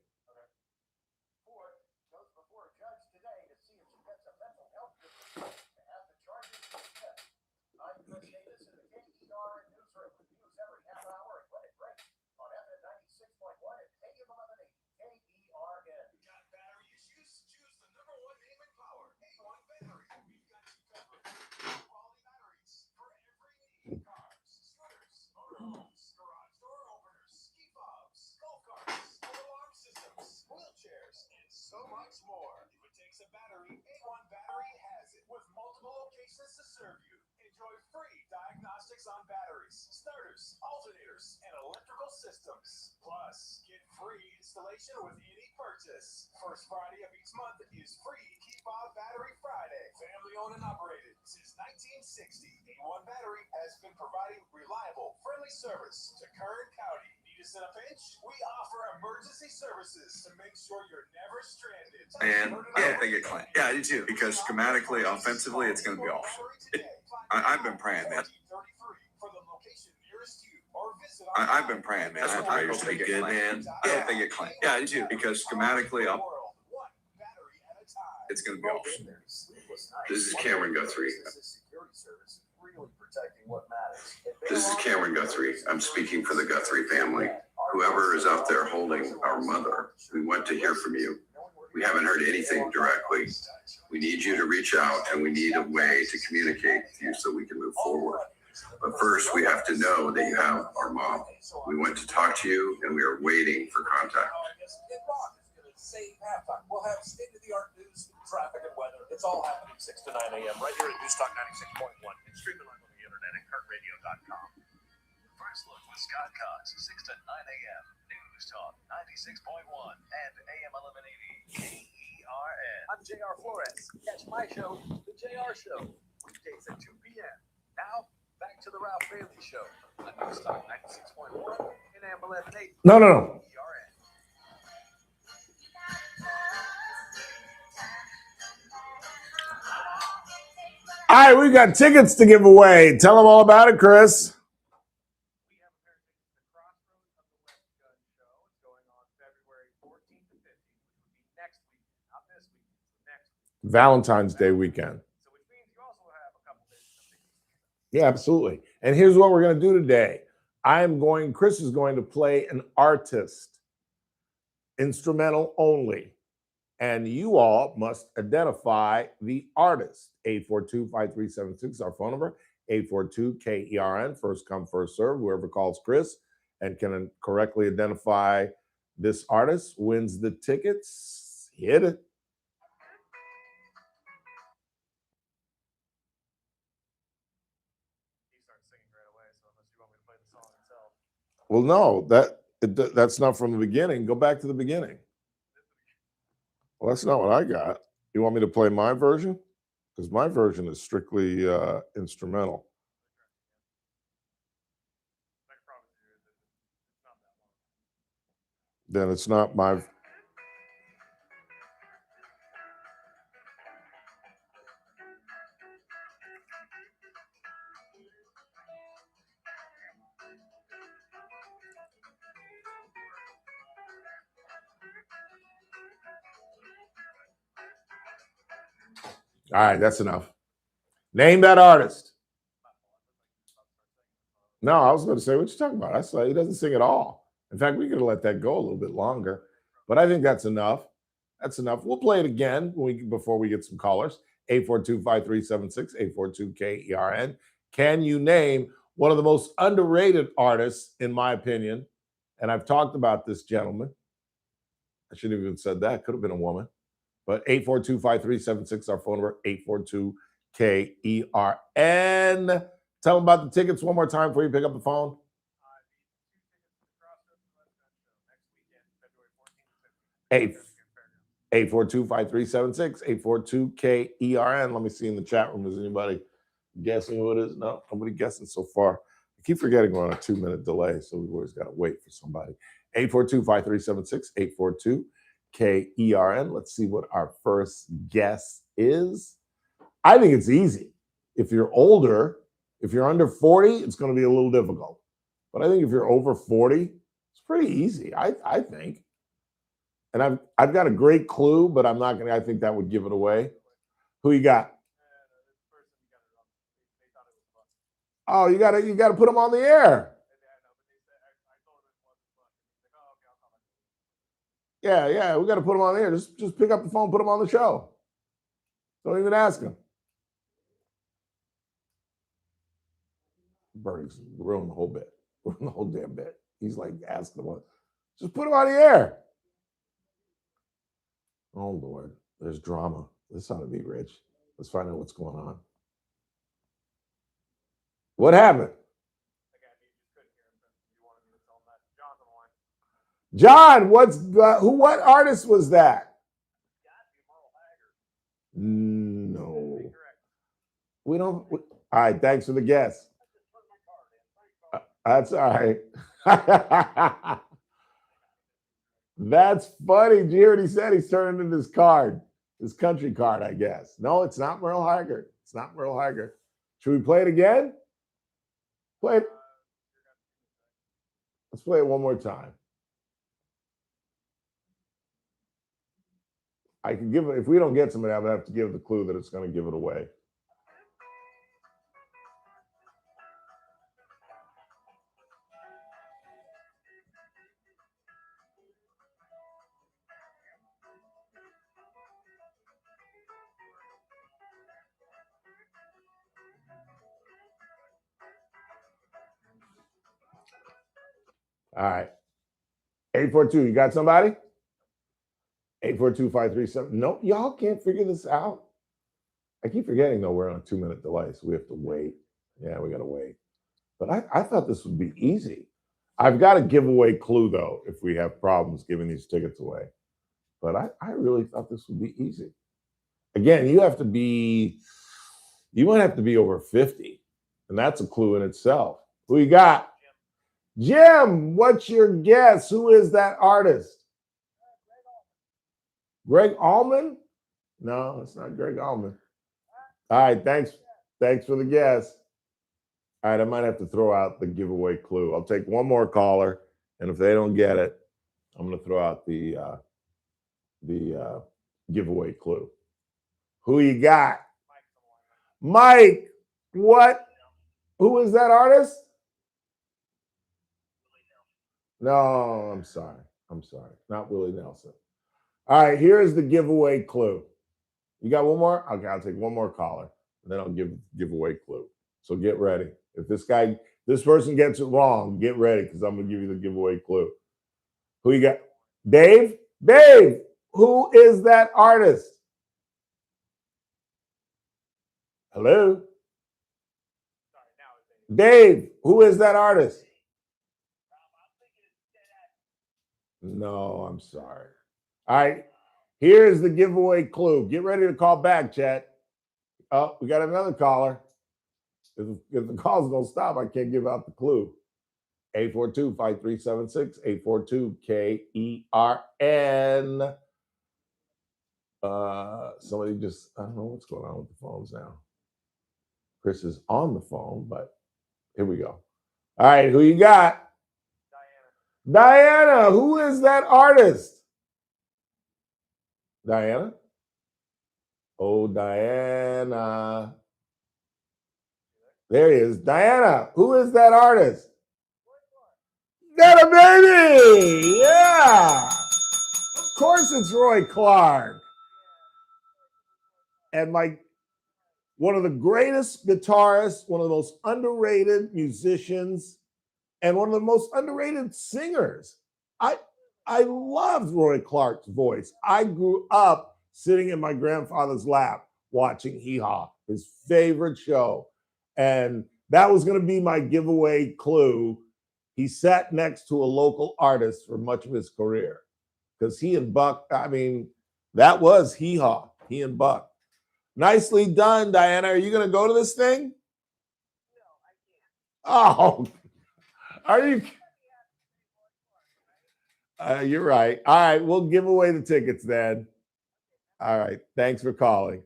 So much more. If it takes a battery, A1 Battery has it with multiple locations to serve you. Enjoy free diagnostics on batteries, starters, alternators, and electrical systems. Plus, get free installation with any purchase. First Friday of each month is free Keep On Battery Friday. Family owned and operated since 1960. A1 Battery has been providing reliable, friendly service to Kern County. Need us in a pinch? We offer emergency services to make sure you're never stranded. And I don't think it claims. Yeah, I do too. Because schematically, offensively, it's going to be off. I've been praying, man. I've been praying, man. I used to be good, man. I don't think it claims. Yeah, I do too. Because schematically, it's going to be off. This is Cameron Guthrie. This is Cameron Guthrie. I'm speaking for the Guthrie family. Whoever is out there holding our mother, we want to hear from you. We haven't heard anything directly. We need you to reach out, and we need a way to communicate with you so we can move forward. But first, we have to know that you have our mom. We want to talk to you, and we are waiting for contact. We'll have state-of-the-art news, traffic, and weather. It's all happening 6 to 9 a.m. right here at News Talk 96.1 and streaming live on the internet at KurtRadio.com. First Look with Scott Cox, 6 to 9 a.m. News Talk 96.1 and AM 1180 KERN. I'm JR Flores. Catch my show, The JR Show, weekdays at 2 p.m. Now, back to the Ralph Bailey Show on News Talk 96.1 and AM 1180 No. KERN. All right, we got tickets to give away. Tell them all about it, Chris. Valentine's Day weekend. Yeah, absolutely. And here's what we're going to do today. Chris is going to play an artist, instrumental only. And you all must identify the artist. 842-5376, our phone number. 842-KERN, first come, first serve. Whoever calls Chris and can correctly identify this artist wins the tickets. Hit it. Well, no, that's not from the beginning. Go back to the beginning. Well, that's not what I got. You want me to play my version? Because my version is strictly instrumental. Then it's not my. All right, that's enough. Name that artist. No, I was going to say, what you talking about? I saw he doesn't sing at all. In fact, we could have let that go a little bit longer, but I think that's enough. That's enough. We'll play it again before we get some callers. 842-5376, 842-KERN. Can you name one of the most underrated artists, in my opinion? And I've talked about this gentleman. I shouldn't have even said that. Could have been a woman. But 842-5376, our phone number, 842-KERN. Tell them about the tickets one more time before you pick up the phone. 842-5376, 842-KERN. Let me see in the chat room. Is anybody guessing who it is? No, nobody guessing so far. I keep forgetting we're on a 2-minute delay, so we've always got to wait for somebody. 842-5376, 842-KERN. Let's see what our first guess is. I think it's easy. If you're older, if you're under 40, it's going to be a little difficult. But I think if you're over 40, it's pretty easy, I think. And I've got a great clue, but I'm not going to, I think that would give it away. Who you got? Oh, you gotta put them on the air. Yeah, we got to put them on the air. Just pick up the phone, put them on the show. Don't even ask them. Bernie's ruined the whole bit. Ruined the whole damn bit. He's like asking them, just put them on the air. Oh, Lord. There's drama. This ought to be rich. Let's find out what's going on. What happened? John, what artist was that? No. We don't. All right, thanks for the guess. That's all right. That's funny. Did you hear what he said? He's turning in his card, his country card, I guess. No, it's not Merle Haggard. It's not Merle Haggard. Should we play it again? Play it. Let's play it one more time. I can give it, if we don't get somebody, I would have to give the clue that it's going to give it away. All right. 842, you got somebody? 842-537. Nope, y'all can't figure this out. I keep forgetting, though, we're on a 2-minute delay, so we have to wait. Yeah, we got to wait. But I thought this would be easy. I've got a giveaway clue, though, if we have problems giving these tickets away. But I really thought this would be easy. Again, you might have to be over 50. And that's a clue in itself. Who you got? Jim, what's your guess? Who is that artist? Greg Allman? No, it's not Greg Allman. All right, thanks for the guess. All right, I might have to throw out the giveaway clue. I'll take one more caller, and if they don't get it, I'm going to throw out the giveaway clue. Who you got? Mike, what? Who is that artist? No, I'm sorry. Not Willie Nelson. All right, here's the giveaway clue. You got one more? Okay, I'll take one more caller, and then I'll give giveaway clue. So get ready. If this person gets it wrong, get ready, because I'm going to give you the giveaway clue. Who you got? Dave? Dave, who is that artist? Hello? Dave, who is that artist? No, I'm sorry. All right, here's the giveaway clue. Get ready to call back, chat. Oh, we got another caller. If the calls don't stop, I can't give out the clue. 842-5376, 842-KERN. Somebody just, I don't know what's going on with the phones now. Chris is on the phone, but here we go. All right, who you got? Diana, who is that artist? Diana? Oh, Diana. There he is. Diana, who is that artist? Got a baby! Yeah! Of course it's Roy Clark. And one of the greatest guitarists, one of the most underrated musicians, and one of the most underrated singers. I loved Roy Clark's voice. I grew up sitting in my grandfather's lap watching Hee Haw, his favorite show. And that was going to be my giveaway clue. He sat next to a local artist for much of his career because he and Buck, I mean, that was Hee Haw, he and Buck. Nicely done, Diana. Are you going to go to this thing? Oh, are you? You're right. All right, we'll give away the tickets then. All right, thanks for calling.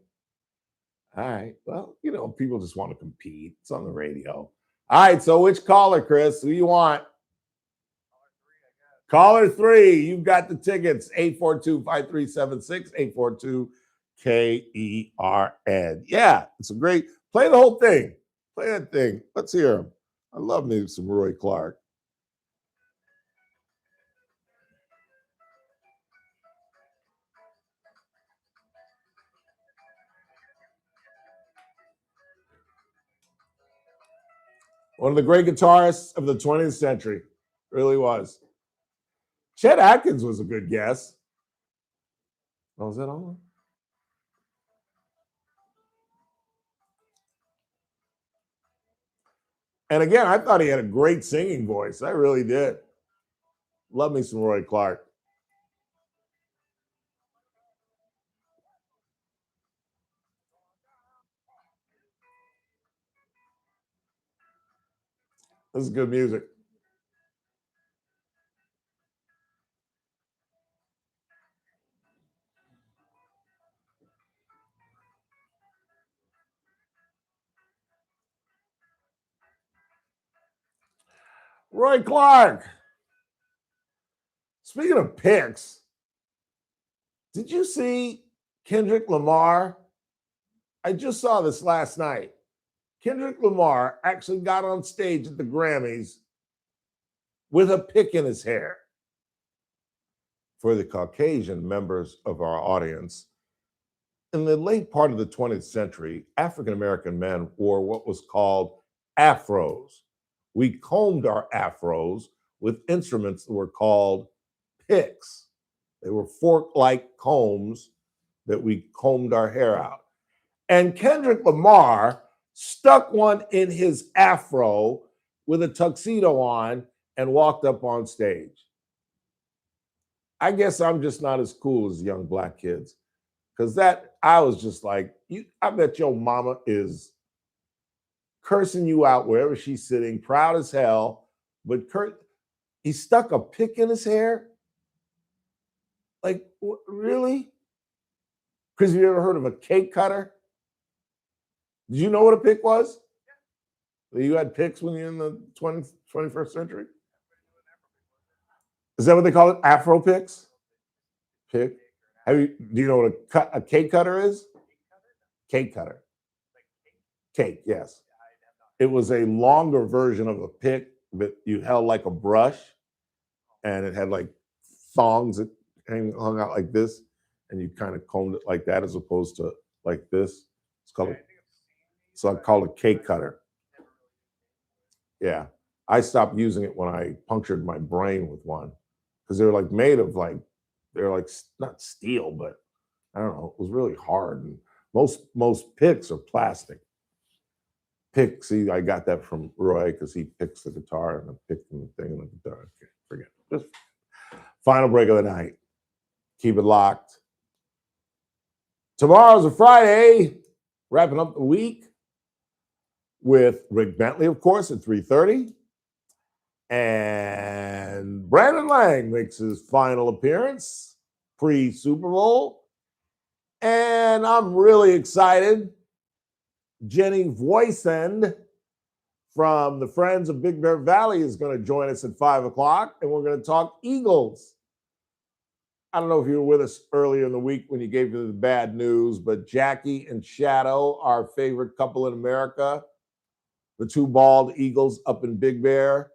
All right, well, people just want to compete. It's on the radio. All right, so which caller, Chris? Who you want? Caller 3, you've got the tickets. 842-5376, 842-KERN. Yeah, it's a great, play the whole thing. Play that thing. Let's hear him. I love me some Roy Clark. One of the great guitarists of the 20th century. Really was. Chet Atkins was a good guess. Oh, is that on? And again, I thought he had a great singing voice. I really did. Love me some Roy Clark. This is good music. Roy Clark. Speaking of picks, did you see Kendrick Lamar? I just saw this last night. Kendrick Lamar actually got on stage at the Grammys with a pick in his hair. For the Caucasian members of our audience, in the late part of the 20th century, African-American men wore what was called afros. We combed our afros with instruments that were called picks. They were fork-like combs that we combed our hair out. And Kendrick Lamar stuck one in his afro with a tuxedo on and walked up on stage. I guess I'm just not as cool as young black kids. Because I was just like, I bet your mama is cursing you out wherever she's sitting, proud as hell. But he stuck a pick in his hair? Like, really? Chris, you ever heard of a cake cutter? Did you know what a pick was? You had picks when you're in the 21st century? Is that what they call it? Afro picks? Pick? Do you know what a cake cutter is? Cake cutter. Cake, yes. It was a longer version of a pick that you held like a brush, and it had like thongs that hung out like this, and you kind of combed it like that as opposed to like this. So I called it cake cutter. Yeah. I stopped using it when I punctured my brain with one because they were like made of they're like not steel, but I don't know. It was really hard. And most picks are plastic. Pick, see, I got that from Roy because he picks the guitar and I picked the thing and the guitar. Okay, forget it. Just final break of the night. Keep it locked. Tomorrow's a Friday. Wrapping up the week with Rick Bentley, of course, at 3:30. And Brandon Lang makes his final appearance pre-Super Bowl. And I'm really excited. Jenny Voisin from the Friends of Big Bear Valley is going to join us at 5 o'clock, and we're going to talk Eagles. I don't know if you were with us earlier in the week when you gave you the bad news, but Jackie and Shadow, our favorite couple in America, the two bald eagles up in Big Bear,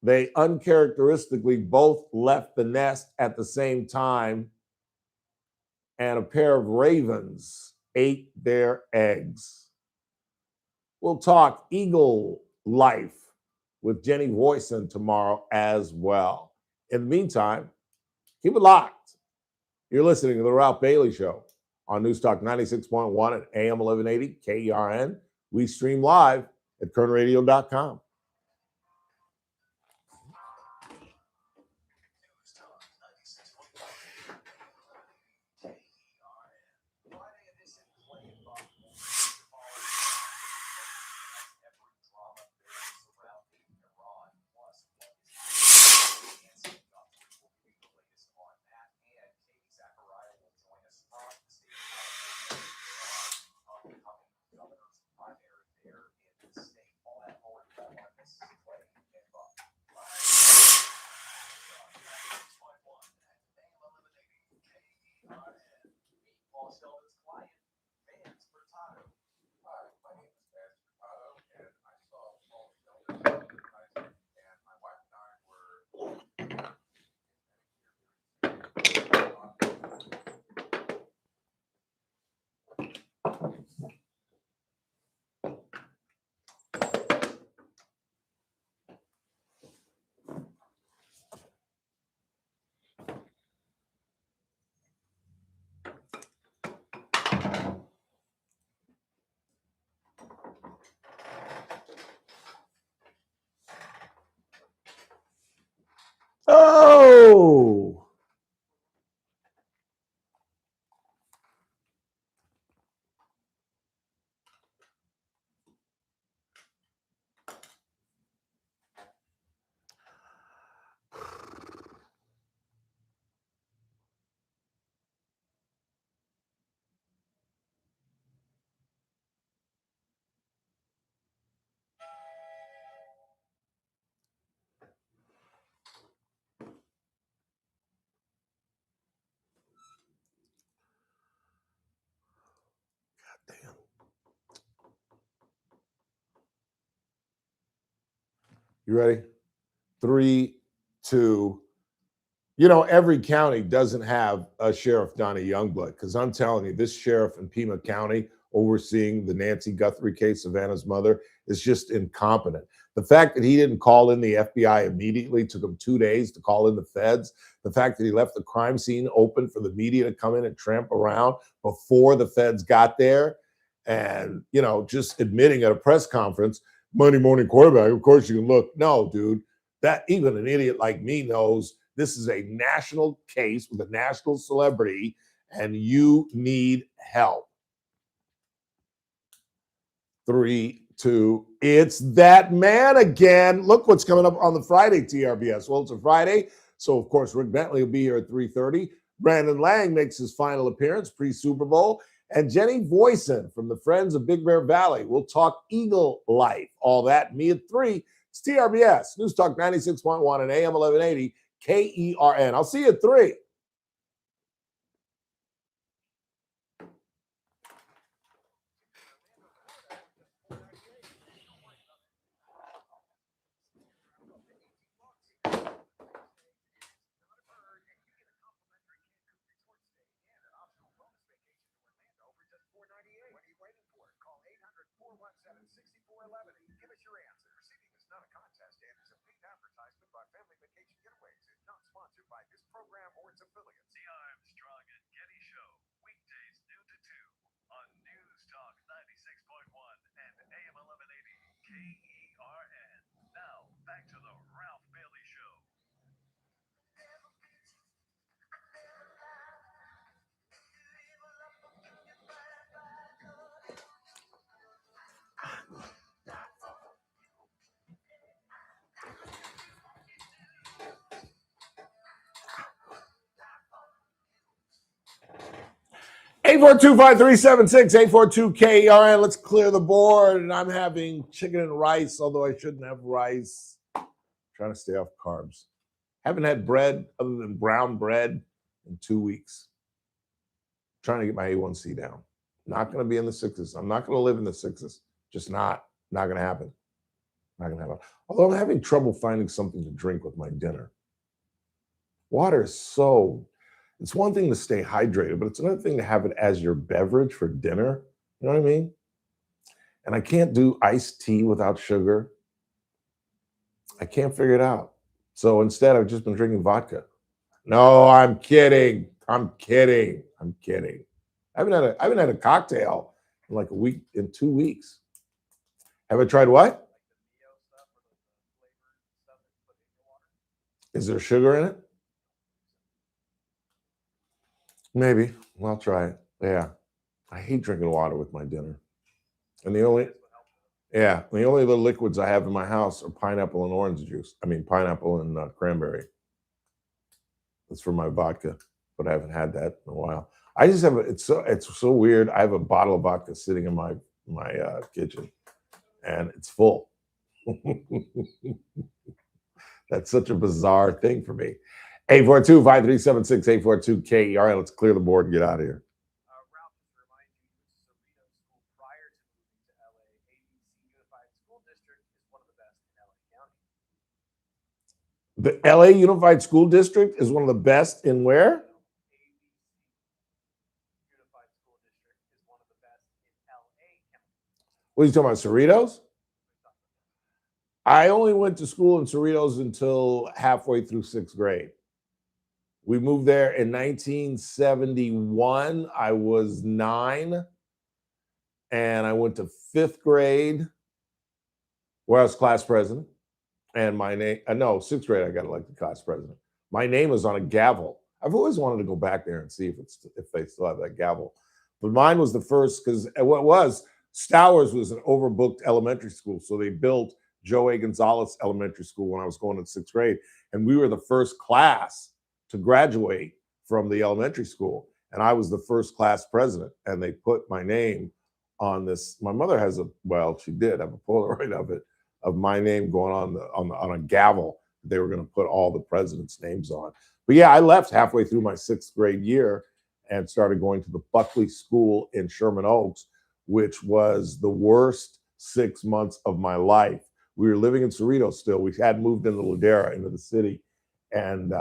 they uncharacteristically both left the nest at the same time, and a pair of ravens ate their eggs. We'll talk eagle life with Jenny Voisin tomorrow as well. In the meantime, keep it locked. You're listening to The Ralph Bailey Show on News Talk 96.1 and AM 1180 KERN. We stream live at kernradio.com. Oh! You ready? 3, 2. You know, every county doesn't have a Sheriff Donnie Youngblood, because I'm telling you, this sheriff in Pima County overseeing the Nancy Guthrie case, Savannah's mother, is just incompetent. The fact that he didn't call in the FBI immediately, took him 2 days to call in the feds. The fact that he left the crime scene open for the media to come in and tramp around before the feds got there. And, you know, just admitting at a press conference, Monday morning quarterback, of course you can look. No, dude, that even an idiot like me knows this is a national case with a national celebrity, and you need help. 3, 2. It's that man again. Look what's coming up on the Friday TRBS. Well, it's a Friday, so of course Rick Bentley will be here at 3:30. Brandon Lang makes his final appearance pre-Super Bowl, and Jenny Voisin from the Friends of Big Bear Valley. We'll talk Eagle life. All that, me at 3. It's TRBS, News Talk 96.1 and AM 1180 KERN. I'll see you at 3. Give us your answer. Seating is not a contest and is a paid advertisement by Family Vacation Getaways. It's not sponsored by this program or its affiliates. 842-5376, 842-KERN. Let's clear the board. And I'm having chicken and rice, although I shouldn't have rice. Trying to stay off carbs. Haven't had bread other than brown bread in 2 weeks. Trying to get my A1C down. Not going to be in the sixes. I'm not going to live in the sixes. Just not going to happen. Not going to happen. Although I'm having trouble finding something to drink with my dinner. Water is so, it's one thing to stay hydrated, but it's another thing to have it as your beverage for dinner. You know what I mean? And I can't do iced tea without sugar. I can't figure it out. So instead, I've just been drinking vodka. No, I'm kidding. I'm kidding. I haven't had a cocktail in like a week, in 2 weeks. Have I tried what? Is there sugar in it? Maybe. Well, I'll try it. Yeah. I hate drinking water with my dinner. And the only other liquids I have in my house are pineapple and orange juice. I mean, pineapple and cranberry. That's for my vodka, but I haven't had that in a while. I just have it's so weird. I have a bottle of vodka sitting in my kitchen, and it's full. That's such a bizarre thing for me. 842-5376, 842-KERN. Let's clear the board and get out of here. Ralph, just to remind you, Cerritos School prior to moving to LA. ABC Unified School District is one of the best in LA County. The LA Unified School District is one of the best in where? Unified School District is one of the best in LA County. What are you talking about, Cerritos? I only went to school in Cerritos until halfway through 6th grade. We moved there in 1971. I was 9, and I went to 5th grade, where I was class president. And my name, no, 6th grade, I got elected class president. My name was on a gavel. I've always wanted to go back there and see if they still have that gavel. But mine was the first, because what was, Stowers was an overbooked elementary school. So they built Joe A. Gonzalez Elementary School when I was going to 6th grade. And we were the first class to graduate from the elementary school. And I was the first class president. And they put my name on this. My mother has she did have a Polaroid of it, of my name going on a gavel. They were going to put all the presidents' names on. But yeah, I left halfway through my 6th grade year and started going to the Buckley School in Sherman Oaks, which was the worst 6 months of my life. We were living in Cerritos still. We had moved into Ladera, into the city. And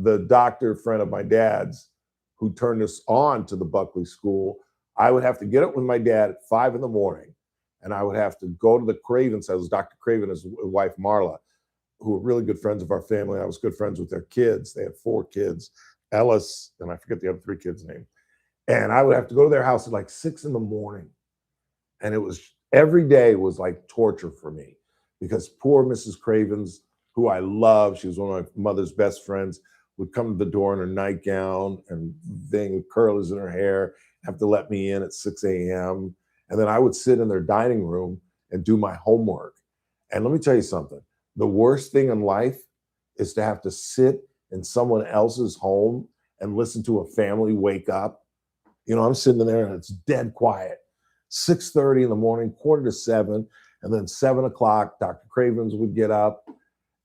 the doctor friend of my dad's who turned us on to the Buckley School, I would have to get up with my dad at 5 in the morning, and I would have to go to the Cravens. I was Dr. Craven, his wife Marla, who were really good friends of our family. I was good friends with their kids. They had 4 kids, Ellis, and I forget the other 3 kids' names. And I would have to go to their house at like 6 in the morning. And it was, every day was like torture for me, because poor Mrs. Cravens, who I love, she was one of my mother's best friends, would come to the door in her nightgown and thing with curlers in her hair, have to let me in at 6 a.m. And then I would sit in their dining room and do my homework. And let me tell you something. The worst thing in life is to have to sit in someone else's home and listen to a family wake up. You know, I'm sitting there and it's dead quiet. 6:30 in the morning, 6:45, and then 7 o'clock, Dr. Cravens would get up,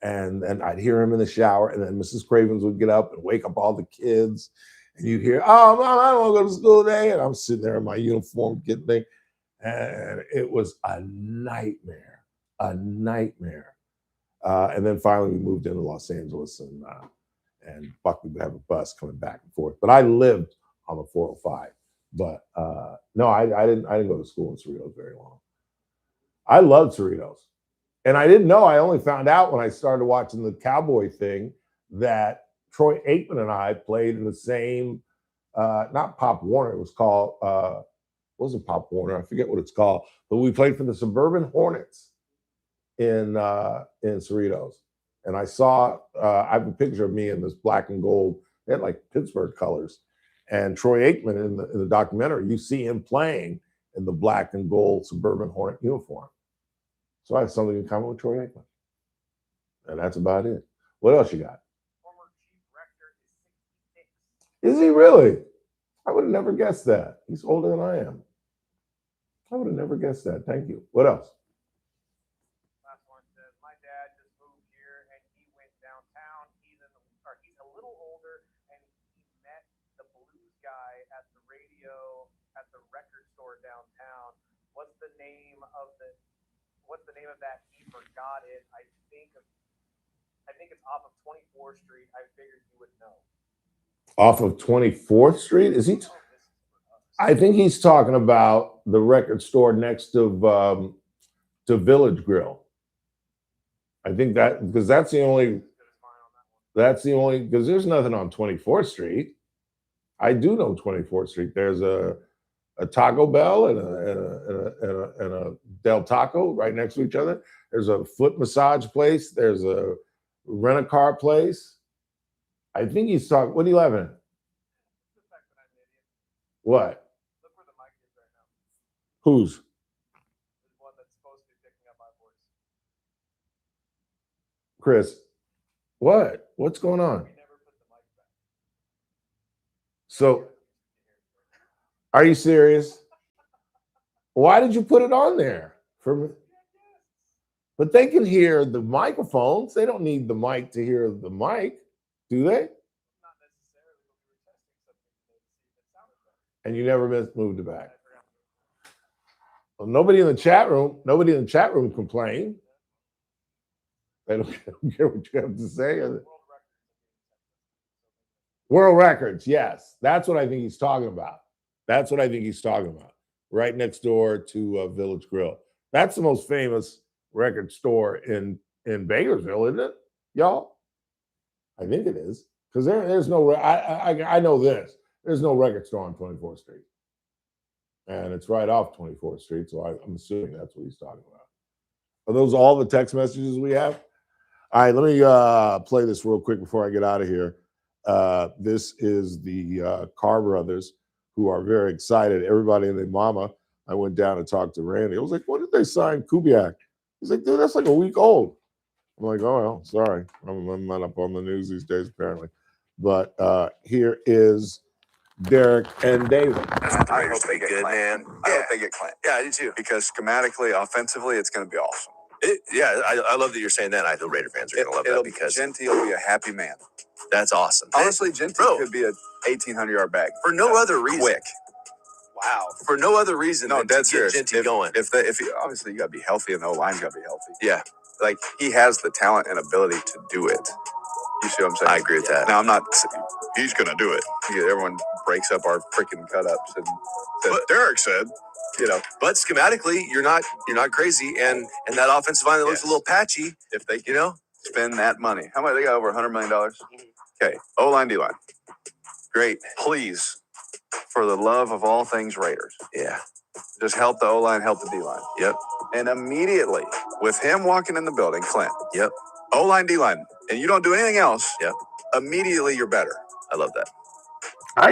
and I'd hear him in the shower, and then Mrs. Cravens would get up and wake up all the kids, and you'd hear, "Oh, Mom, I don't want to go to school today," and I'm sitting there in my uniform getting thing, and it was a nightmare, And then finally we moved into Los Angeles, and Buckley would have a bus coming back and forth. But I lived on the 405. But no, I didn't go to school in Cerritos very long. I loved Cerritos. And I didn't know, I only found out when I started watching the Cowboy thing that Troy Aikman and I played in the same, not Pop Warner, it was called, it wasn't Pop Warner, I forget what it's called, but we played for the Suburban Hornets in Cerritos. And I saw, I have a picture of me in this black and gold, they had like Pittsburgh colors. And Troy Aikman in the documentary, you see him playing in the black and gold Suburban Hornet uniform. So I have something in common with Troy Aikman. And that's about it. What else you got? Former chief rector is 66. Is he really? I would have never guessed that. He's older than I am. I would have never guessed that. Thank you. What else? Last one says, my dad just moved here and he went downtown. He's a little older and he met the blues guy at the radio at the record store downtown. What's the name of that? He forgot it. I think it's off of 24th Street. I figured you would know. Off of 24th Street? Is he? I think he's talking about the record store next to Village Grill. I think that because that's the only because there's nothing on 24th Street. I do know 24th Street. There's a Taco Bell and a Del Taco right next to each other. There's a foot massage place. There's a rent-a-car place. I think he's talking. What are you laughing at? What? Look where the mic is right now. Whose? The one that's supposed to be picking up my voice. Chris. What? What's going on? So, are you serious? Why did you put it on there? But they can hear the microphones. They don't need the mic to hear the mic, do they? Not necessarily, but we were testing something today to see if it sounded better. And you never moved it back. Well, nobody in the chat room complained. They don't care what you have to say. World records, yes. That's what I think he's talking about. Right next door to Village Grill. That's the most famous record store in Bakersville, isn't it, y'all? I think it is. Because there's no, I know this. There's no record store on 24th Street. And it's right off 24th Street, so I'm assuming that's what he's talking about. Are those all the text messages we have? All right, let me play this real quick before I get out of here. This is the Carr brothers, who are very excited. Everybody and their mama. I went down and talked to Randy. I was like, "When did they sign Kubiak?" He's like, "Dude, that's like a week old." I'm like, "Oh well, sorry, I'm not up on the news these days apparently." But here is Derek and David. I hope they get good, man. I hope they get Clint. Yeah, I do too. Because schematically, offensively, it's going to be awesome. I love that you're saying that. I know Raider fans are going to love that because Genty will be a happy man. That's awesome. Honestly, Genty could be a 1,800-yard back for no other reason. Quick. Wow. For no other reason than to get Genty going. If obviously you got to be healthy and the line's got to be healthy. Yeah. Like he has the talent and ability to do it. You see what I'm saying? I agree with that. Now I'm not. He's going to do it. Everyone breaks up our freaking cut-ups and but Derek said. But schematically, you're not crazy, and that offensive line that looks a little patchy. If they, spend that money, how much they got over $100 million? Okay, O-line, D-line, great. Please, for the love of all things Raiders, just help the O-line, help the D-line. Yep. And immediately, with him walking in the building, Clint. Yep. O-line, D-line, and you don't do anything else. Yep. Immediately, you're better. I love that. I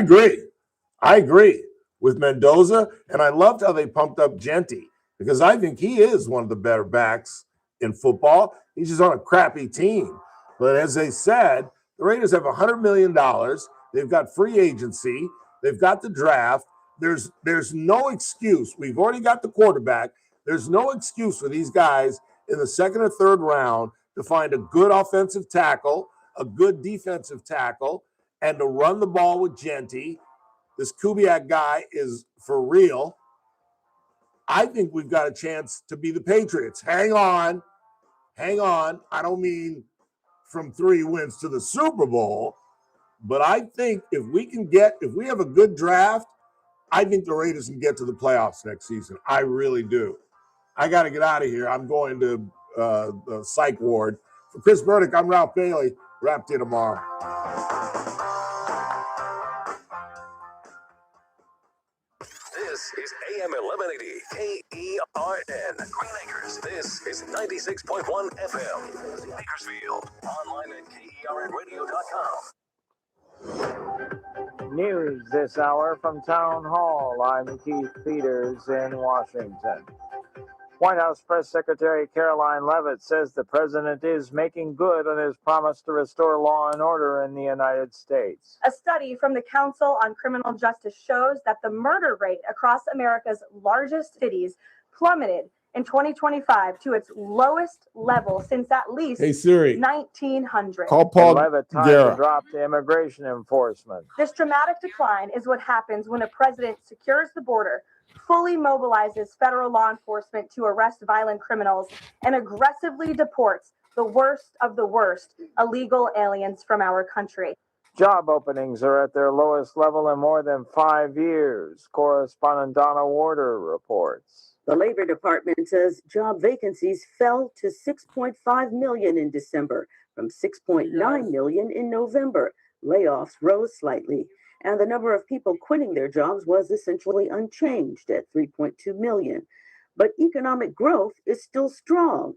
agree with Mendoza, and I loved how they pumped up Genty because I think he is one of the better backs in football. He's just on a crappy team. But as they said, the Raiders have $100 million. They've got free agency. They've got the draft. There's no excuse. We've already got the quarterback. There's no excuse for these guys in the second or third round to find a good offensive tackle, a good defensive tackle, and to run the ball with Genty. This Kubiak guy is for real. I think we've got a chance to be the Patriots. Hang on. I don't mean from 3 wins to the Super Bowl, but I think if we have a good draft, I think the Raiders can get to the playoffs next season. I really do. I got to get out of here. I'm going to the psych ward. For Chris Burdick, I'm Ralph Bailey. Wrap to you tomorrow. This is AM 1180 KERN Green Acres. This is 96.1 FM Bakersfield. Online at KERNradio.com. News this hour from Town Hall. I'm Keith Peters in Washington. White House Press Secretary Caroline Leavitt says the president is making good on his promise to restore law and order in the United States. A study from the Council on Criminal Justice shows that the murder rate across America's largest cities plummeted in 2025 to its lowest level since at least Hey Siri, 1900. call Paul Leavitt tied the Guerra. drop to immigration enforcement. This dramatic decline is what happens when a president secures the border, fully mobilizes federal law enforcement to arrest violent criminals, and aggressively deports the worst of the worst illegal aliens from our country. Job openings are at their lowest level in more than 5 years. Correspondent Donna Warder reports. The Labor Department says job vacancies fell to 6.5 million in December from 6.9 million in November. Layoffs rose slightly, and the number of people quitting their jobs was essentially unchanged at 3.2 million. But economic growth is still strong.